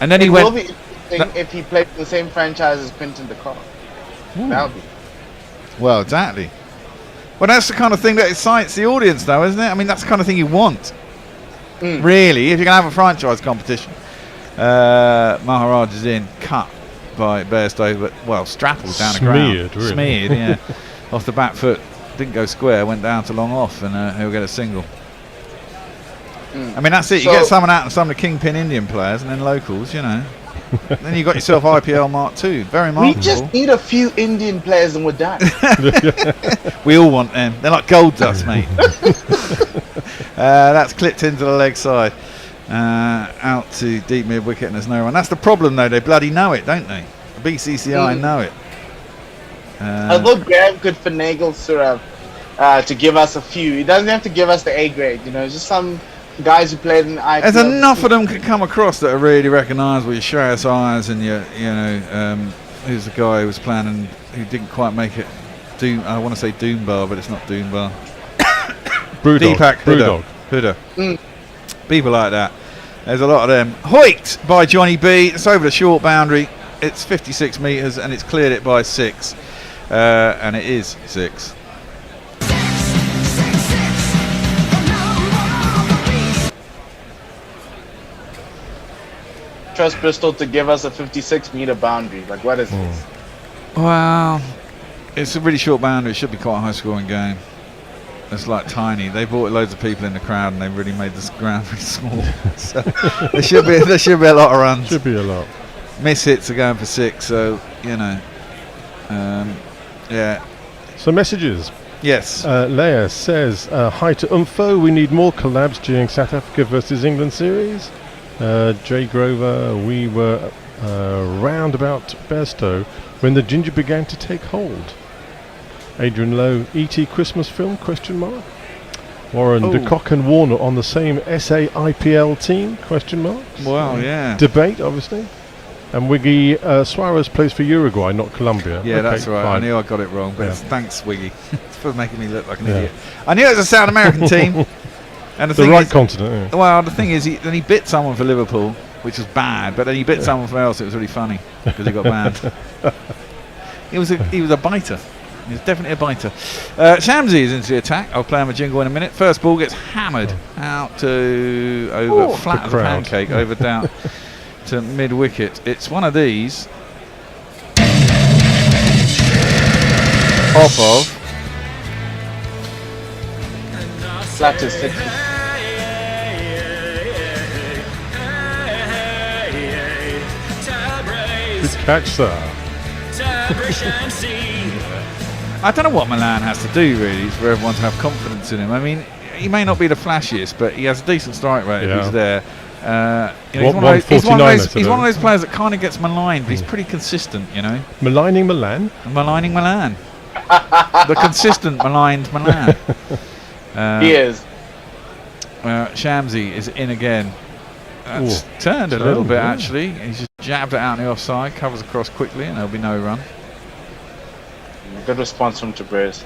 And then he went. It will be interesting if he played for the same franchise as Quinton de Kock. That would be. Well, exactly. Well, that's the kind of thing that excites the audience, though, isn't it? I mean, that's the kind of thing you want, really, if you're going to have a franchise competition. Maharaj is in, cut by Bairstow, but strapped down the ground. Really. Smeared, yeah. Off the back foot. Didn't go square, went down to long off, and he'll get a single. I mean, that's it. You get someone out and some of the kingpin Indian players and then locals, Then you got yourself IPL Mark II. Very marketable. We just need a few Indian players and we're done. We all want them. They're like gold dust, mate. That's clipped into the leg side. Out to deep mid wicket, and there's no run. That's the problem, though. They bloody know it, don't they? The BCCI know it. I thought Graham could finagle Surav to give us a few. He doesn't have to give us the A grade, just some guys who played in IPL. There's enough of them can come across that are really recognisable. Your Shreyas Ayers and who's the guy who was playing and who didn't quite make it. I want to say Doombar, but it's not Doombar. Deepak Huda. People like that. There's a lot of them. Hoiked by Johnny B. It's over the short boundary. It's 56 metres and it's cleared it by 6. And it is 6. Trust Bristol to give us a 56-metre boundary. Like, what is this? Well, it's a really short boundary. It should be quite a high-scoring game. It's like tiny. They brought loads of people in the crowd, and they really made this ground really small. So there should be a lot of runs. Should be a lot. Miss hits are going for 6, so yeah. So messages. Yes. Leia says, "Hi to Umfo. We need more collabs during South Africa versus England series." Jay Grover, we were round about Bairstow when the ginger began to take hold. Adrian Lowe, E.T. Christmas film, ? Warren, De Kock and Warner on the same SAIPL team, ? Wow, yeah. Debate, obviously. And Wiggy, Suarez plays for Uruguay, not Colombia. Yeah, Okay, that's right. fine. I knew I got it wrong, but thanks, Wiggy, for making me look like an idiot. I knew it was a South American team. And the right continent. Yeah. Well, the thing is, he bit someone for Liverpool, which was bad, but then he bit someone for else. It was really funny because he got banned. He was a biter. He was definitely a biter. Shamsi is into the attack. I'll play him a jingle in a minute. First ball gets hammered out to over flat of the pancake, over down to mid wicket. It's one of these off of Flat to 60. Good catch, sir. I don't know what Milan has to do really for everyone to have confidence in him. I mean, he may not be the flashiest, but he has a decent strike rate if he's there. He's one of those players that kind of gets maligned, but he's pretty consistent, Maligning Milan? Maligning Milan. The consistent maligned Milan. He is. Shamsi is in again. That's turned a little bit, actually. He's just jabbed it out in the offside, covers across quickly, and there'll be no run. Good response from Tabriz.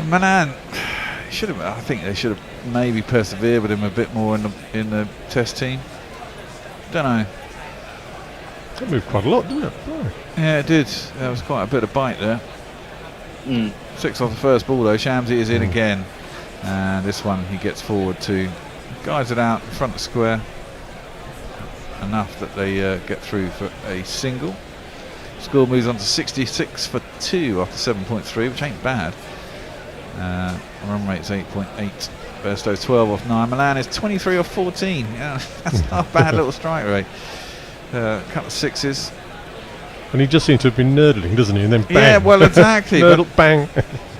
Milan should have. I think they should have maybe persevered with him a bit more in the Test team. Don't know. That moved quite a lot, didn't it? Oh. Yeah, it did. There was quite a bit of bite there. 6 off the first ball though. Shamsi is in again, and this one he gets forward to, guides it out in front of square enough that they get through for a single. Score moves on to 66 for 2 after 7.3, which ain't bad. Run rate's 8.8. Bairstow's 12 off 9. Milan is 23 off 14. Yeah, that's not a bad little strike rate. A couple of sixes. And he just seemed to have been nerdling, doesn't he? And then bang. Yeah, well, exactly. Nerdle, bang.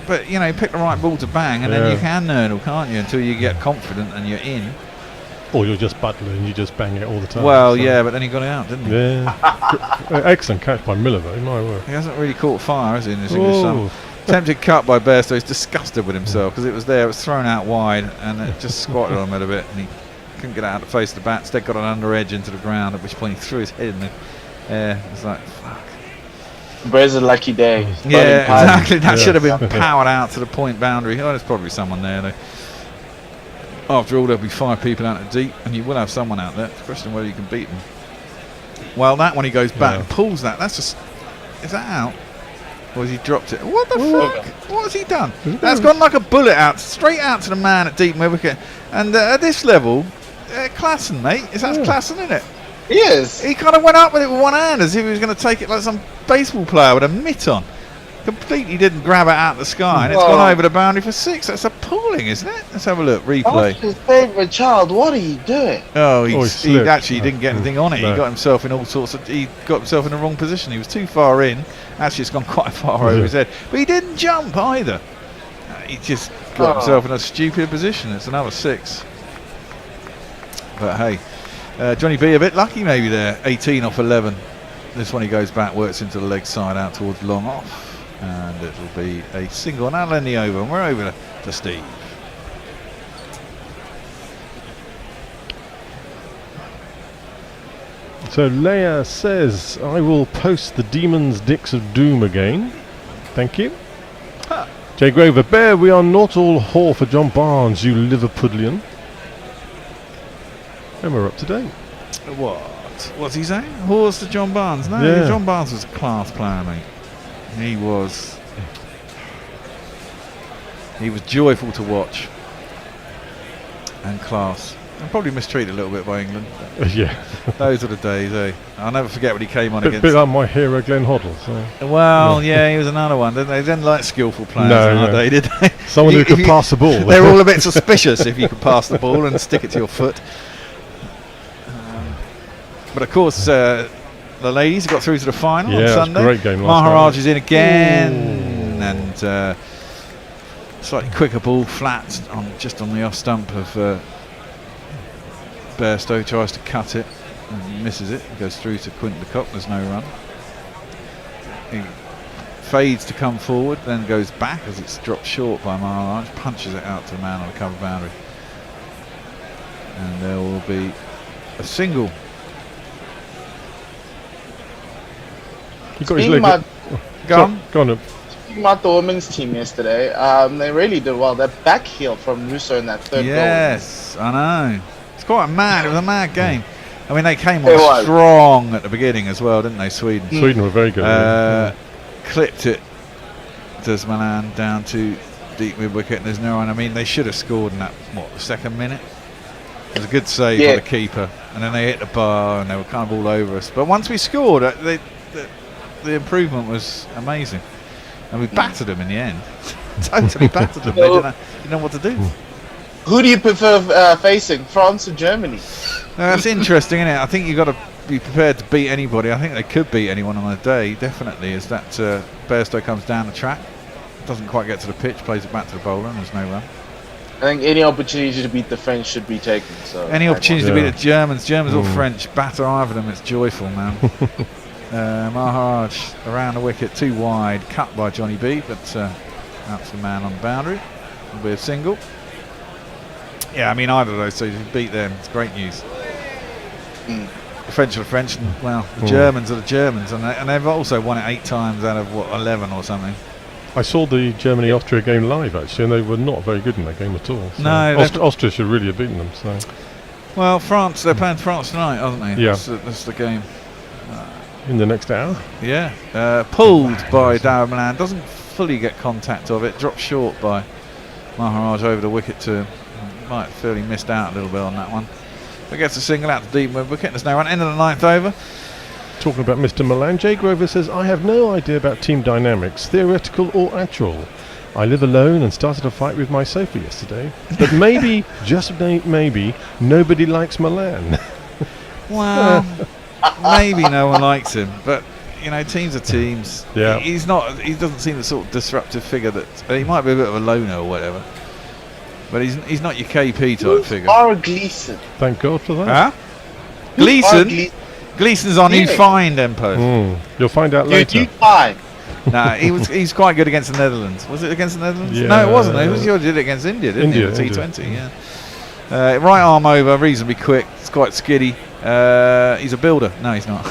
But, pick the right ball to bang, and then you can nerdle, can't you? Until you get confident and you're in. Or you're just Butler and you just bang it all the time. Well, yeah, but then he got it out, didn't he? Yeah. Excellent catch by Miller, though, my word. He hasn't really caught fire, has he, in this English summer? Attempted cut by Bairstow. He's disgusted with himself because it was there, it was thrown out wide, and it just squatted on him a bit, and he couldn't get out to face the bat. Instead, got an under edge into the ground, at which point he threw his head in the air. It's like, fuck. Bray's a lucky day. Yeah, exactly. That should have been powered out to the point boundary. Oh, there's probably someone there, though. After all, there'll be 5 people out at deep, and you will have someone out there. It's a question of whether you can beat them. Well, that one he goes back and pulls that. That's just. Is that out? Or has he dropped it? What the fuck? What has he done? That's gone like a bullet out, straight out to the man at deep mid wicket. And at this level, Klassen, mate. That's Klassen, isn't it? He is. He kind of went up with it with one hand as if he was going to take it like some baseball player with a mitt on. Completely didn't grab it out of the sky, and it's gone over the boundary for 6. That's appalling, isn't it? Let's have a look. Replay. His favourite child. What are you doing? Oh, he actually didn't get anything on it. No. He got himself in all sorts of. He got himself in the wrong position. He was too far in. Actually, it's gone quite far over his head. But he didn't jump either. He just got himself in a stupid position. It's another 6. But hey, Johnny B a bit lucky maybe there. 18 off 11. This one he goes back, works into the leg side out towards long off. And it'll be a single, and that'll end the over, and we're over to Steve. So Leia says, I will post the Demons Dicks of Doom again. Thank you. Jay Grover, Bear, we are not all whore for John Barnes, you Liverpudlian. And we're up to date. What? What's he saying? Horse to John Barnes? No, Yeah. John Barnes was a class player, mate. He was joyful to watch. And class. And probably mistreated a little bit by England. Yeah. Those are the days, eh? I'll never forget when he came on Bit against... like my hero Glenn Hoddle. So. Well, yeah, he was another one, didn't they? They didn't like skillful players nowadays, did they? Someone who could pass the ball. They're all a bit suspicious if you could pass the ball and stick it to your foot. But of course, the ladies got through to the final on Sunday. Great game last Maharaj night. is in again, and slightly quicker ball, flat just on the off stump of Bairstow. Tries to cut it and misses it. Goes through to Quinton de Kock. There's no run. He fades to come forward, then goes back as it's dropped short by Maharaj. Punches it out to the man on the cover boundary, and there will be a single. He got his leg. Go on. Go on. Speaking about the women's team yesterday, they really did well. They're back heel from Russo in that third goal. Yes, I know. It was a mad game. I mean, they came on strong at the beginning as well, didn't they, Sweden? Sweden were very good. Clipped it, does Milan down to deep mid wicket, and there's no one. I mean, they should have scored in that, the second minute? It was a good save by the keeper, and then they hit the bar, and they were kind of all over us. But once we scored, the improvement was amazing, and we battered them in the end. Totally battered them. They didn't know what to do. Who do you prefer facing, France or Germany? That's interesting, isn't it? I think you've got to be prepared to beat anybody. I think they could beat anyone on the day, definitely, as that Bairstow comes down the track, doesn't quite get to the pitch, plays it back to the bowler, and there's no run. I think any opportunity to beat the French should be taken. So any opportunity to beat the Germans or French, batter either of them, it's joyful, man. Maharaj around the wicket, too wide, cut by Johnny B, but that's the man on the boundary. It'll be a single. Yeah, I mean, either of those two, if you beat them, it's great news. The French are the French, and the Germans are the Germans, and they've also won it 8 times out of 11 or something. I saw the Germany-Austria game live actually, and they were not very good in that game at all. So No, Austria should really have beaten them. So. Well, France, they're playing France tonight, aren't they? Yeah, that's the game. In the next hour. Yeah, pulled by Darren Milan, doesn't fully get contact of it, dropped short by Maharaj over the wicket to him. Might have fairly missed out a little bit on that one. But gets a single out to deep mid wicket. There's no run. End of the 9th over. Talking about Mr. Milan, Jay Grover says, I have no idea about team dynamics, theoretical or actual. I live alone and started a fight with my sofa yesterday. But maybe, just maybe, nobody likes Milan. Well, maybe no one likes him. But, teams are teams. Yeah. He doesn't seem the sort of disruptive figure that... He might be a bit of a loner or whatever. But he's not your KP type figure. Or Gleeson. Thank God for that. Huh? Gleeson's on Who Find Empo. You'll find out later. You find. No, he's quite good against the Netherlands. Was it against the Netherlands? Yeah. No, it wasn't. It was did it against India, didn't he? The T20, yeah. Right arm over, reasonably quick. It's quite skiddy. He's a builder. No, he's not.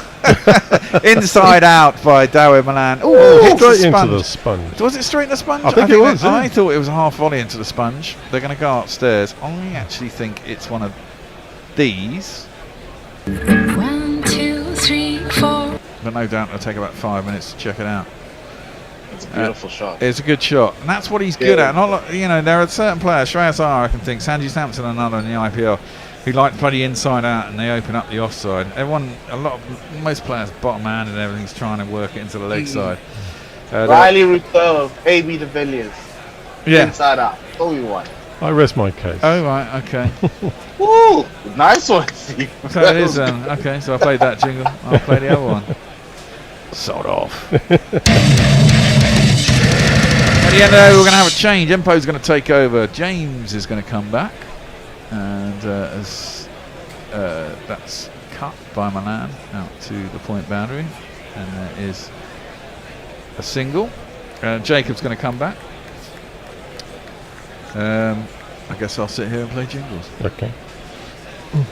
Inside out by Dawood Milan. Ooh, straight into the sponge. Was it straight in the sponge? I think it was. I thought it was a half volley into the sponge. They're going to go upstairs. I actually think it's one of these. 1, 2, 3, 4. But no doubt it'll take about 5 minutes to check it out. It's a beautiful shot. It's a good shot, and that's what he's good at. Not there are certain players, Shreyas Iyer, I can think, Sanju Samson, another in the IPL, who like to play the inside out and they open up the offside. Most players bottom hand and everything's trying to work it into the leg side. Riley Russo, AB de Villiers. Yeah. Inside out. That's all we want. I rest my case. Oh, right, okay. Woo! Nice one, Steve. So it is, okay, so I played that jingle. I'll play the other one. Sod off. At the end of the day, we're going to have a change. Empo's going to take over. James is going to come back. And that's cut by Milan out to the point boundary. And there is a single. Jacob's going to come back. I guess I'll sit here and play jingles. Okay.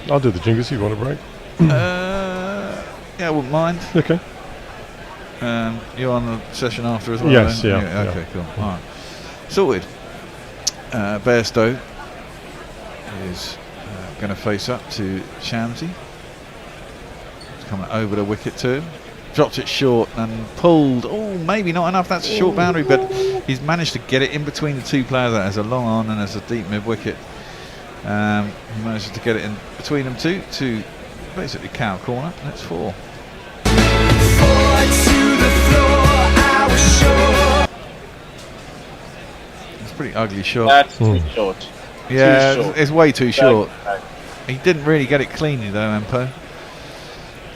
I'll do the jingles if you want a break. Yeah, I wouldn't mind. Okay. You're on the session after as well? Yes, then? yeah. Okay, cool. All right. Sorted. Bairstow is going to face up to Shamsi. He's coming over the wicket to him. Dropped it short and pulled. Oh, maybe not enough. That's a short boundary, but he's managed to get it in between the two players. That has a long on and has a deep mid wicket. He manages to get it in between them two to basically cow corner. That's 4. It's a pretty ugly shot. That's too short. Yeah, Too short. it's way too short. He didn't really get it cleanly though, Empo.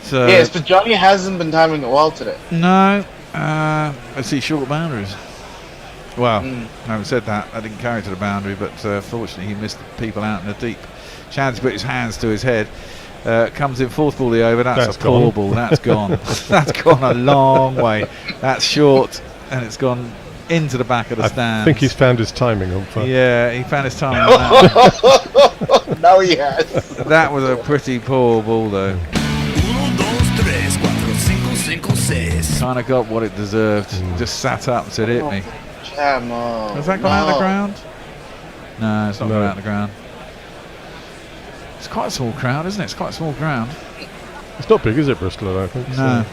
So Yes, but Johnny hasn't been timing it well today. no, let's see short boundaries. Well, having said that, I didn't carry to the boundary, but fortunately he missed the people out in the deep. Chance put his hands to his head. Comes in 4th ball the over. That's a poor ball. That's gone. That's gone a long way. That's short, and it's gone into the back of the stands. I think he's found his timing on fire. Yeah, he found his timing. On that. Now he has. That was a pretty poor ball, though. Kind of got what it deserved. Just sat up and said, "Hit me." Come on. Has that gone out of the ground? No, it's not gone out of the ground. It's quite a small crowd, isn't it? It's quite a small ground. It's not big, is it, Bristol? I don't think. No.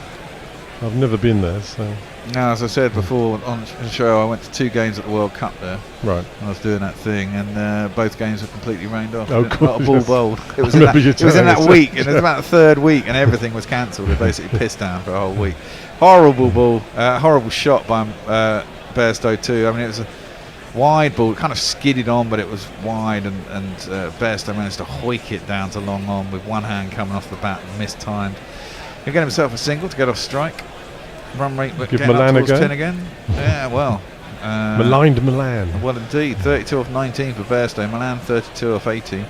So I've never been there, so. No, as I said before on the show, I went to 2 games at the World Cup there. Right. I was doing that thing, and both games were completely rained off. Oh, Not a ball yes. bowled. It was in that week, and it was about the 3rd week, and everything was cancelled. It basically pissed down for a whole week. Horrible ball, horrible shot by Bairstow too. I mean, it was a wide ball, kind of skidded on, but it was wide, and Bairstow managed to hoik it down to long on with one hand coming off the bat and mistimed. He'll get himself a single to get off strike. Run rate Give getting Milan up towards a go. 10 again. Yeah, well. Maligned Milan. Well, indeed. 32 off 19 for Bairstow. Milan 32 off 18.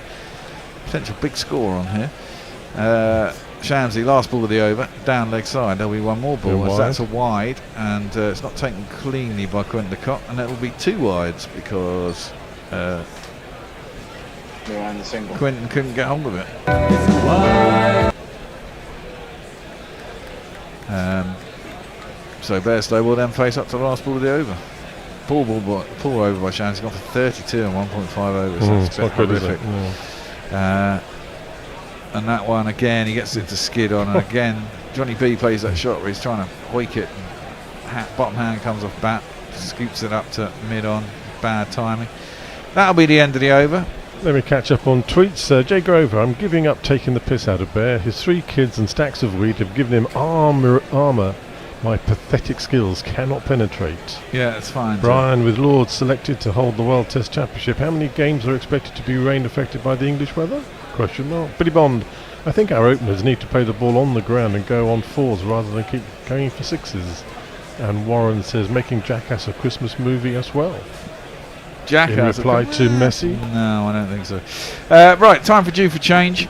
Potential big score on here. Shamsi, last ball of the over, down leg side. There'll be one more ball. As that's a wide, and it's not taken cleanly by Quentin de Kock, and that'll be 2 wides because Quentin couldn't get hold of it. So Bairstow will then face up to the last ball of the over. Poor over by Shamsi, gone for 32 and 1.5 overs. That's a bit horrific. And that one again, he gets it to skid on, and again Johnny B plays that shot where he's trying to hoik it, and bottom hand comes off bat, scoops it up to mid on. Bad timing. That'll be the end of the over. Let me catch up on tweets. Jay Grover, I'm giving up taking the piss out of Bear. His 3 kids and stacks of weed have given him armour my pathetic skills cannot penetrate. Yeah, it's fine. Brian, with Lords selected to hold the World Test Championship, how many games are expected to be rain affected by the English weather? Question mark. Billy Bond, I think our openers need to play the ball on the ground and go on 4s rather than keep going for 6s. And Warren says making Jackass a Christmas movie as well. Jackass. In reply to Messi? No, I don't think so. Right, time for Due for Change. You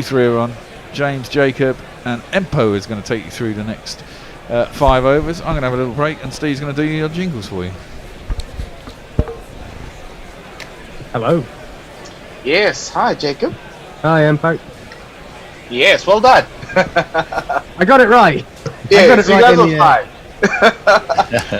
3 are on. James, Jacob and Empo is going to take you through the next 5 overs. I'm going to have a little break and Steve's going to do your jingles for you. Hello. Yes, hi Jacob. Hi, Empo. Yes, well done. I got it right. Yes, you guys are fine.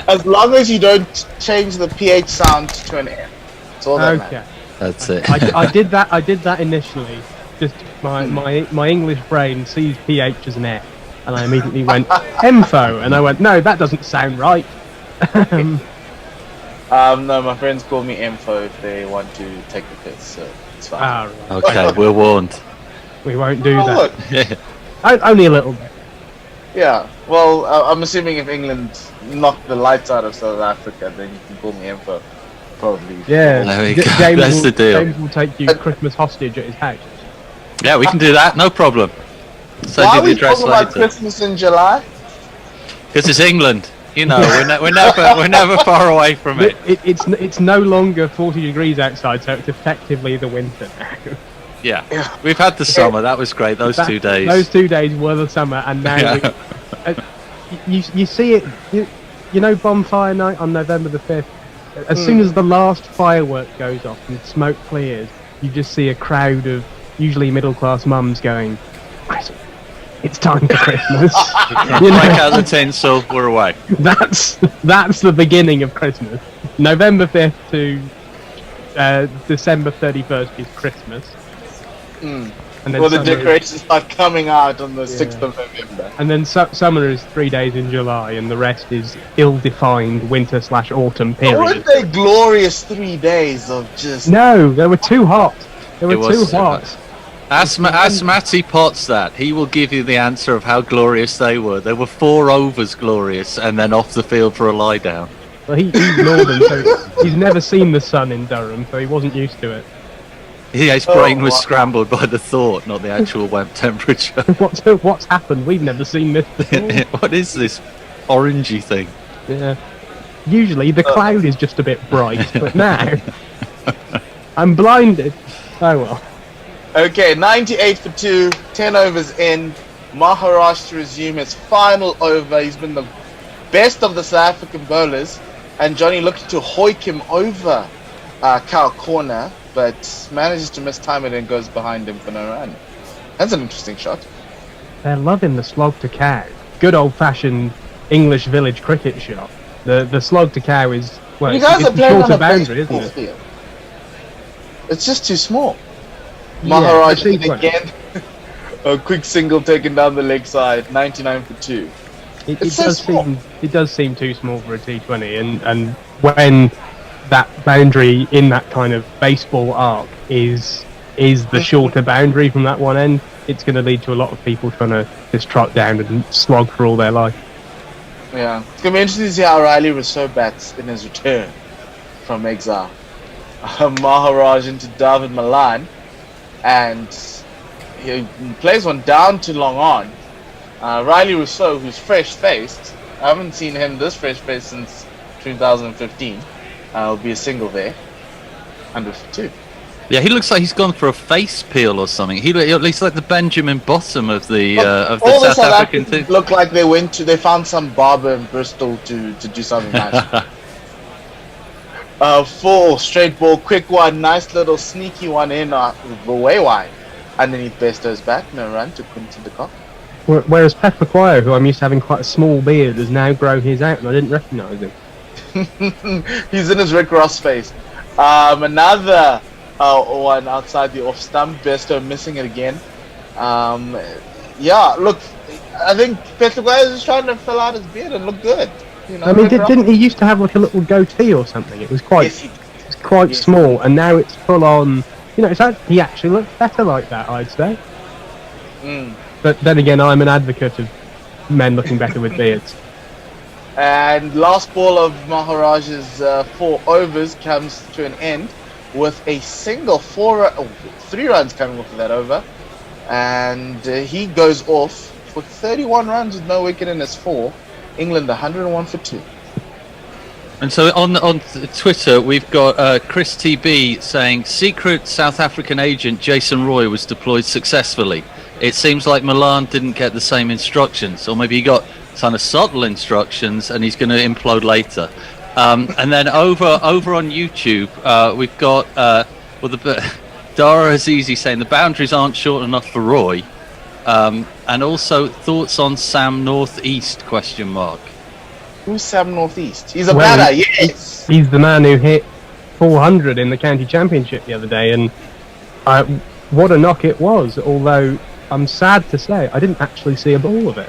As long as you don't change the PH sound to an M. That's all that matters. That's it. I did that initially. Just my English brain sees PH as an F, and I immediately went Emfo, and I went, no, that doesn't sound right. No, my friends call me Emfo if they want to take the piss, so it's fine. Right. Okay, we're warned. We won't do that. Look. Only a little bit. Yeah, well, I'm assuming if England knocked the lights out of South Africa, then you can call me Emfo. Probably. Yeah, There we go. James That's the deal. James will take you Christmas hostage at his house. Yeah, we can do that. No problem. Send Why you are the we address talking about later. Christmas in July? Because it's England. You know, we're never far away from it. It's no longer 40 degrees outside, so it's effectively the winter now. Yeah, we've had the summer. That was great. Those 2 days. Those 2 days were the summer, and now you see it. You know, bonfire night on November the 5th. As soon as the last firework goes off and smoke clears, you just see a crowd of usually middle-class mums going, It's time for Christmas. Break out the tinsel, we're away. That's the beginning of Christmas. November 5th to December 31st is Christmas. And then well, the decorations start coming out on the 6th of November. And then summer is 3 days in July, and the rest is ill-defined winter/autumn period. Weren't they glorious 3 days of just... No, they were too hot. They were too hot. Ask Matty Potts that. He will give you the answer of how glorious they were. They were 4 overs glorious, and then off the field for a lie-down. Well, he's northern, so he's never seen the sun in Durham, so he wasn't used to it. Yeah, his brain was scrambled by the thought, not the actual web temperature. What's happened? We've never seen this before. What is this orangey thing? Yeah. Usually the cloud is just a bit bright, but now I'm blinded. Oh well. Okay, 98 for 2, 10 overs in. Maharaj to resume his final over. He's been the best of the South African bowlers, and Johnny looked to hoik him over cow corner, but manages to mistime it and goes behind him for no run. That's an interesting shot. They're loving the slog to cow. Good old-fashioned English village cricket shot. The slog to cow is you guys are it's playing on a boundary, isn't it? field. It's just too small. Yeah, Maharaj I think again. A quick single taken down the leg side. 99 for 2. It does seem too small for a T20, and when that boundary in that kind of baseball arc is the shorter boundary from that one end, it's going to lead to a lot of people trying to just trot down and slog for all their life. Yeah, it's going to be interesting to see how Riley Rousseau bats in his return from exile. Maharaj into David Malan, and he plays one down to long on. Riley Rousseau, who's fresh-faced, I haven't seen him this fresh-faced since 2015. Will be a single there, 102. Yeah, he looks like he's gone for a face peel or something. He looks like the Benjamin Bottom of the South African team. Look like they found some barber in Bristol to do something magical. 4 straight ball, quick one, nice little sneaky one in, way wide. Underneath Besto's bat, no run to Quinton de Kock. Whereas Pep McGuire, who I'm used to having quite a small beard, has now grown his out, and I didn't recognise him. He's in his Rick Ross face. Another one outside the off stump. Besto missing it again. Yeah, look, I think Petroguay is just trying to fill out his beard and look good. You know, I mean, didn't he used to have like a little goatee or something? It was quite small, and now it's full on. You know, he actually looks better like that, I'd say. But then again, I'm an advocate of men looking better with beards. And last ball of Maharaj's 4 overs comes to an end with a single 3 runs coming off of that over, and he goes off for 31 runs with no wicket in his 4. England 101 for 2. And so on Twitter, we've got Chris TB saying secret South African agent Jason Roy was deployed successfully. It seems like Milan didn't get the same instructions, or maybe he got kind of subtle instructions and he's going to implode later. And then over on YouTube, we've got Dara Azizi saying the boundaries aren't short enough for Roy, and also thoughts on Sam Northeast ? Who's Sam Northeast? He's a batter, yes. He's the man who hit 400 in the county championship the other day, and what a knock it was. Although I'm sad to say I didn't actually see a ball of it.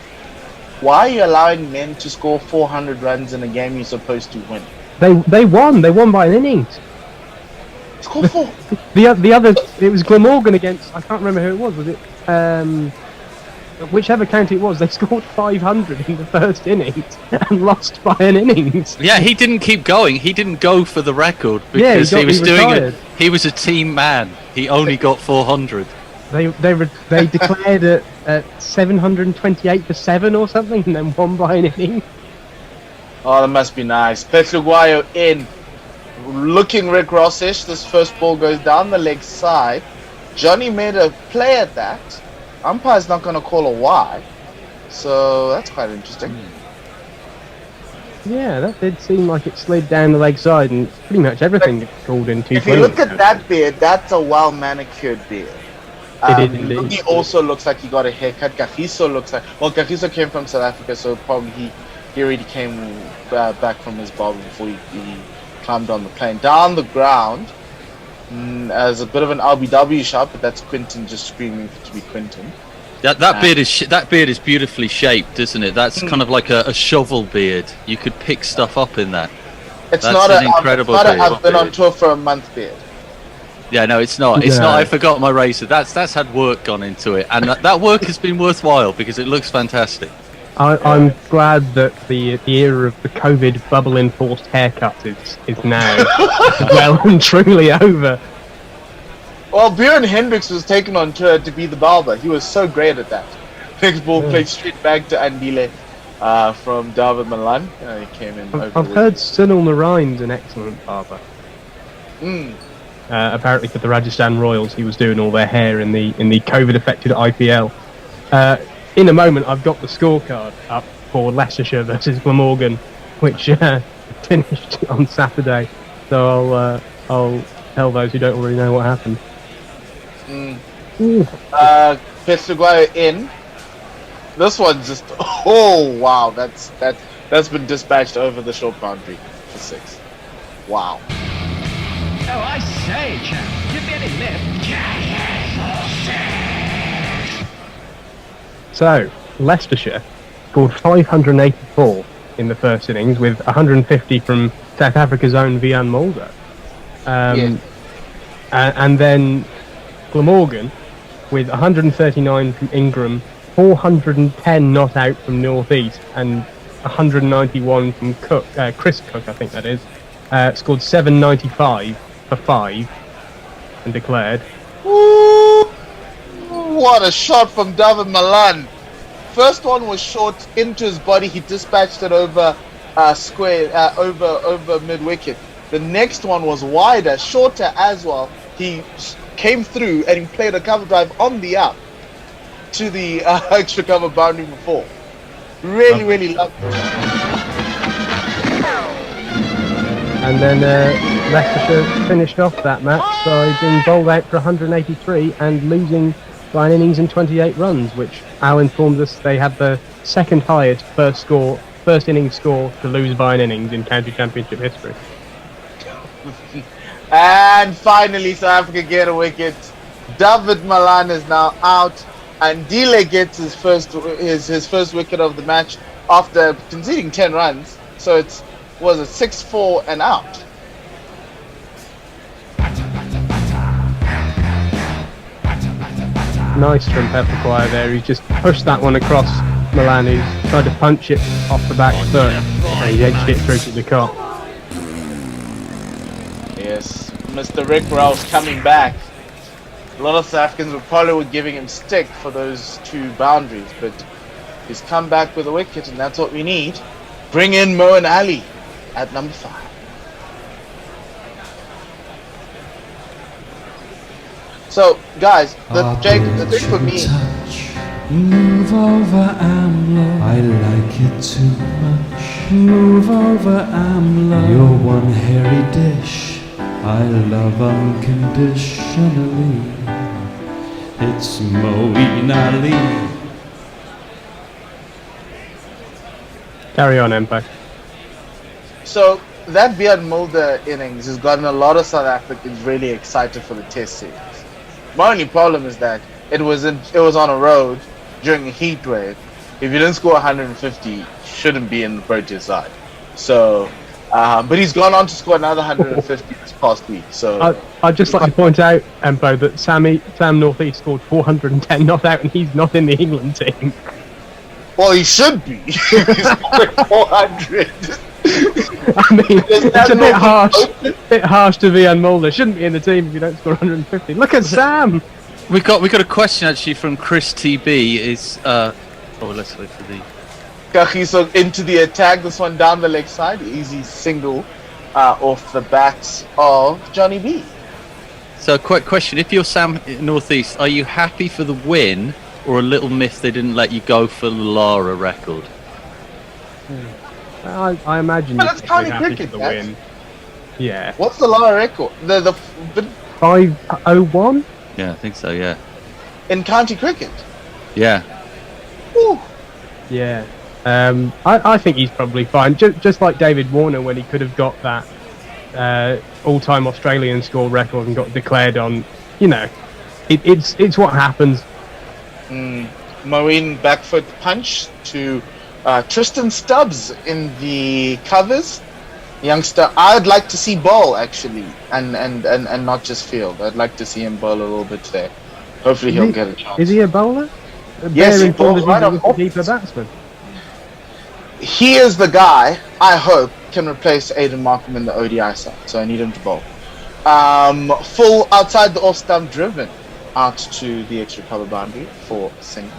Why are you allowing men to score 400 runs in a game you're supposed to win? They won. They won by an innings. Score 4. The other, it was Glamorgan against, I can't remember who it was. Was it whichever county it was? They scored 500 in the first innings and lost by an innings. Yeah, he didn't keep going. He didn't go for the record because he was doing it. He was a team man. He only got 400. They declared it at 728 for 7 or something, and then won by an inning. Oh, that must be nice. Petroguayo in, looking Rick Rossish. This first ball goes down the leg side. Johnny made a play at that. Umpire's not going to call a Y, so that's quite interesting. Yeah, that did seem like it slid down the leg side, and pretty much everything called in T20. If you look at that beard, that's a well manicured beard. It is indeed. He also looks like he got a haircut. Kagiso looks like... Well, Kagiso came from South Africa, so probably he already came back from his barber before he climbed on the plane. Down the ground, as a bit of an LBW shot, but that's Quinton just screaming to be Quinton. That beard is beautifully shaped, isn't it? That's kind of like a shovel beard. You could pick stuff up in that. It's That's not an a incredible it's not beard. I've been on tour for a month beard. Yeah, no, it's not. It's not. I forgot my razor. That's had work gone into it, and that work has been worthwhile because it looks fantastic. I'm glad that the era of the COVID bubble-enforced haircut is now well and truly over. Well, Björn Hendricks was taken on tour to be the barber. He was so great at that. Next ball played straight back to Andile from David Milan. He came in. I've heard Sunil Narayan's an excellent barber. Apparently for the Rajasthan Royals, he was doing all their hair in the COVID-affected IPL. In a moment, I've got the scorecard up for Leicestershire versus Glamorgan, which finished on Saturday. So I'll tell those who don't already know what happened. Petruguayo in. This one's just wow, that's been dispatched over the short boundary for 6. Wow. Oh, I say, champ, give me any lift. So Leicestershire scored 584 in the first innings, with 150 from South Africa's own Vian Mulder. And then Glamorgan with 139 from Ingram, 410 not out from North East, and 191 from Cook, Chris Cook, I think that is, scored 795 for 5 and declared. Ooh, what a shot from David Milan. First one was short into his body. He dispatched it over square, over mid wicket. The next one was wider, shorter as well. He came through and he played a cover drive on the up to the extra cover boundary before. Really loved it. And then Leicestershire finished off that match by being bowled out for 183 and losing by an innings and 28 runs, which Al informed us they had the second highest first innings score to lose by an innings in county championship history. And finally, South Africa get a wicket. David Milan is now out, and Dile gets his first wicket of the match after conceding 10 runs. So it was a 6-4 and out. Nice from Petruguayo there. He's just pushed that one across Milan, who's tried to punch it off the back foot, and he edged it through to the cop. Yes, Mr. Rick Rouse coming back. A lot of South Africans were giving him stick for those 2 boundaries, but he's come back with a wicket, and that's what we need. Bring in Moeen Ali at number 5. So, guys, the thing for me. Move over, AMLO. I like it too much. Move over, AMLO. You're one hairy dish I love unconditionally. It's Moeen Ali. Carry on, Empire. So, that Björn Mulder innings has gotten a lot of South Africans really excited for the Test series. My only problem is that it was on a road during a heat wave. If you didn't score 150, you shouldn't be in the Proteas side. So, but he's gone on to score another 150 this past week. So I'd just like to point out, Empo, that Sam North East scored 410 not out, and he's not in the England team. Well, he should be. He's scored 400. I mean, it's a bit harsh to Vian Mulder. Shouldn't be in the team if you don't score 150. Look at Sam. We got a question actually from Chris TB. Is let's wait for the Kagiso into the attack. This one down the leg side, easy single off the backs of Johnny B. So, quick question: if you're Sam Northeast, are you happy for the win, or a little miffed they didn't let you go for the Lara record? I imagine But you're that's county happy cricket, for the guys. win. Yeah. What's the Lara record? The 501. Yeah, I think so. Yeah. in county cricket. Yeah. Ooh. Yeah. I think he's probably fine. Just like David Warner when he could have got that all-time Australian score record and got declared on. You know, it's what happens. Marine backfoot punch to Tristan Stubbs in the covers. Youngster, I'd like to see bowl actually, and not just field. I'd like to see him bowl a little bit today. Hopefully he'll get a chance. Is he a bowler? Yes, he bowls right on a deeper batsman. He is the guy I hope can replace Aiden Markham in the ODI side. So I need him to bowl. Full outside the off stump driven out to the extra cover boundary for single.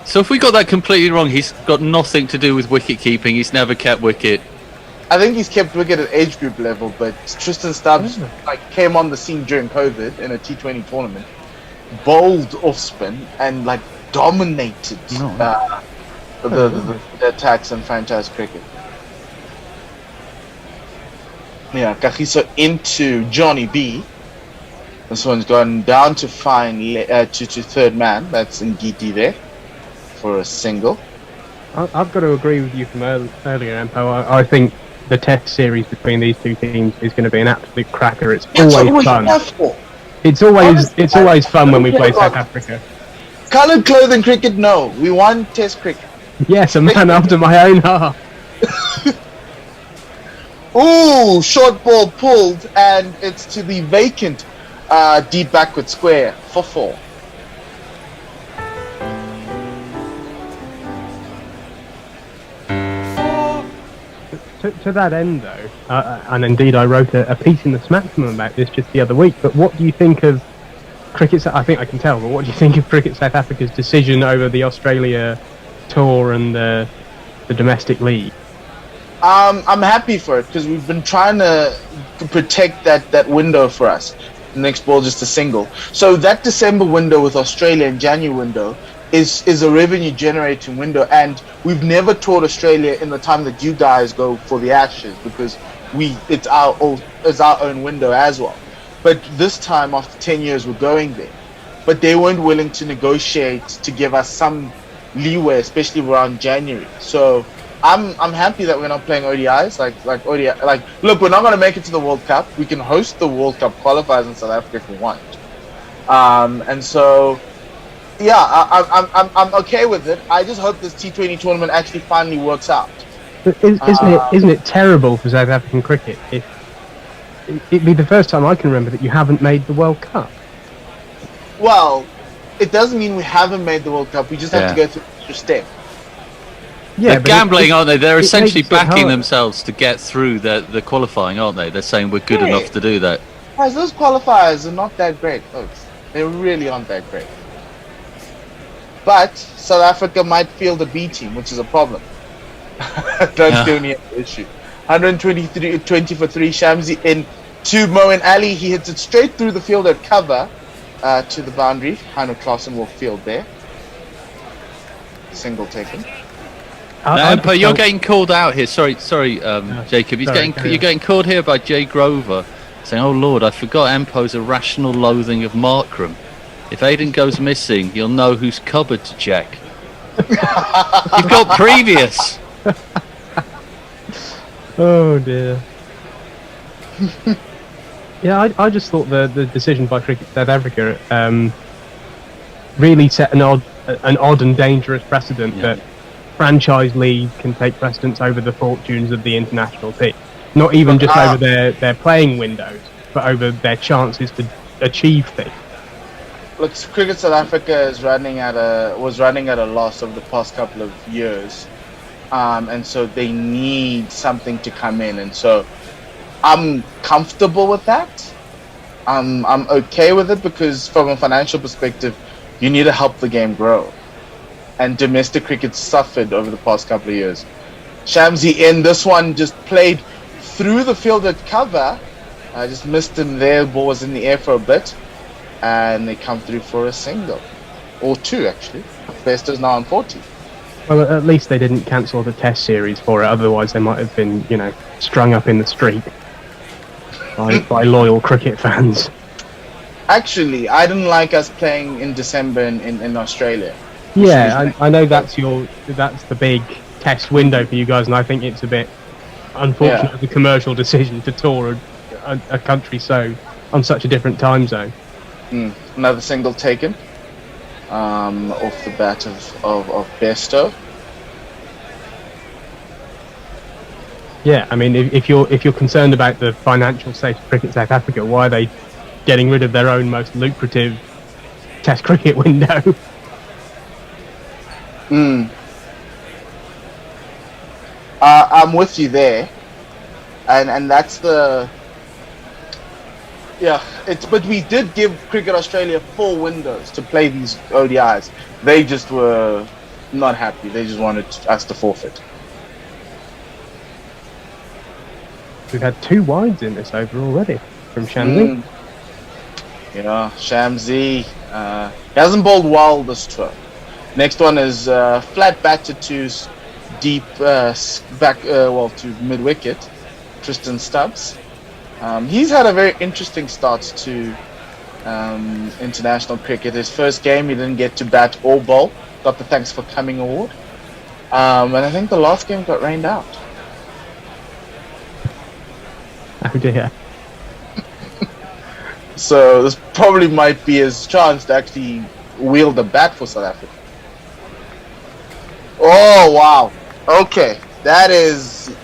So if we got that completely wrong, he's got nothing to do with wicket keeping. He's never kept wicket. I think he's kept wicket at age group level, but Tristan Stubbs came on the scene during COVID in a T20 tournament, bowled off spin and dominated the attacks in franchise cricket. Yeah, Kagiso into Johnny B. This one's gone down to to third man. That's Ngiti there for a single. I've got to agree with you from earlier, Empo. I think the test series between these two teams is going to be an absolute cracker. It's always fun. It's always fun when we play South Africa. Coloured clothing cricket, no. We want test cricket. Yes, a man after my own heart. Ooh, short ball pulled, and it's to the vacant deep backward square for 4. To that end, though, and indeed I wrote a piece in the Smacksman about this just the other week, but what do you think of cricket? I think I can tell, but what do you think of Cricket South Africa's decision over the Australia tour and the domestic league? I'm happy for it because we've been trying to protect that window for us. The next ball just a single. So that December window with Australia and January window is a revenue generating window, and we've never toured Australia in the time that you guys go for the Ashes because it's our own window as well. But this time after 10 years we're going there. But they weren't willing to negotiate to give us some leeway, especially around January. So I'm happy that we're not playing ODIs look, we're not going to make it to the World Cup. We can host the World Cup qualifiers in South Africa if we want. And so yeah, I'm okay with it. I just hope this T20 tournament actually finally works out. But isn't it terrible for South African cricket if it'd be the first time I can remember that you haven't made the World Cup? Well, it doesn't mean we haven't made the World Cup. We just have to go through the extra step. Yeah, they're gambling, aren't they? They're essentially backing themselves to get through the qualifying, aren't they? They're saying we're good enough to do that. Guys, those qualifiers are not that great, folks. They really aren't that great. But South Africa might field a B team, which is a problem. That's the only issue. 120 for 3, Shamsi in to Moeen Ali. He hits it straight through the field at cover to the boundary. Heino Klaassen will field there. Single taken. But you're getting called out here. Sorry, Jacob. You're getting called here by Jay Grover, saying, "Oh Lord, I forgot Empo's irrational loathing of Markram. If Aiden goes missing, you'll know whose cupboard to check." You've got previous. Oh dear. Yeah, I just thought the decision by Cricket South Africa really set an odd and dangerous precedent that franchise leagues can take precedence over the fortunes of the international team. Not even just over their playing windows, but over their chances to achieve things. Look, Cricket South Africa was running at a loss over the past couple of years, and so they need something to come in, and so I'm comfortable with that. I'm okay with it because from a financial perspective, you need to help the game grow, and domestic cricket suffered over the past couple of years. Shamsi in this one just played through the field at cover, just missed him there. Ball was in the air for a bit. And they come through for a single. Or 2, actually. Best is now on 40. Well, at least they didn't cancel the test series for it. Otherwise, they might have been, strung up in the street by loyal cricket fans. Actually, I didn't like us playing in December in Australia. Yeah, I know that's the big test window for you guys, and I think it's a bit unfortunate the commercial decision to tour a country on such a different time zone. Another single taken off the bat of Besto. Yeah, I mean, if you're concerned about the financial state of cricket South Africa, why are they getting rid of their own most lucrative Test cricket window? I'm with you there, and that's the but we did give Cricket Australia 4 windows to play these ODIs. They just were not happy. They just wanted us to forfeit. We've had 2 wides in this over already from Shamsi. Yeah, Shamsi. He hasn't bowled well this tour. Next one is flat batted to deep back, to mid wicket. Tristan Stubbs. He's had a very interesting start to international cricket. His first game, he didn't get to bat or bowl. Got the Thanks for Coming award. And I think the last game got rained out. Oh dear. So this probably might be his chance to actually wield the bat for South Africa. Oh, wow. Okay. That is...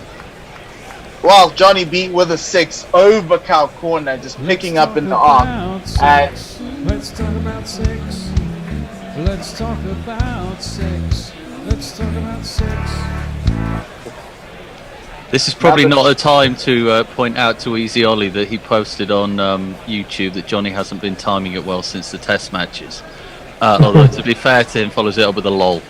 Well, Johnny B with a 6 over cow corner, just picking up in the arm. And let's talk about 6. Let's talk about 6. Let's talk about 6. This is probably not a time to point out to Easy Ollie that he posted on YouTube that Johnny hasn't been timing it well since the test matches. Although, to be fair to him, follows it up with a lol.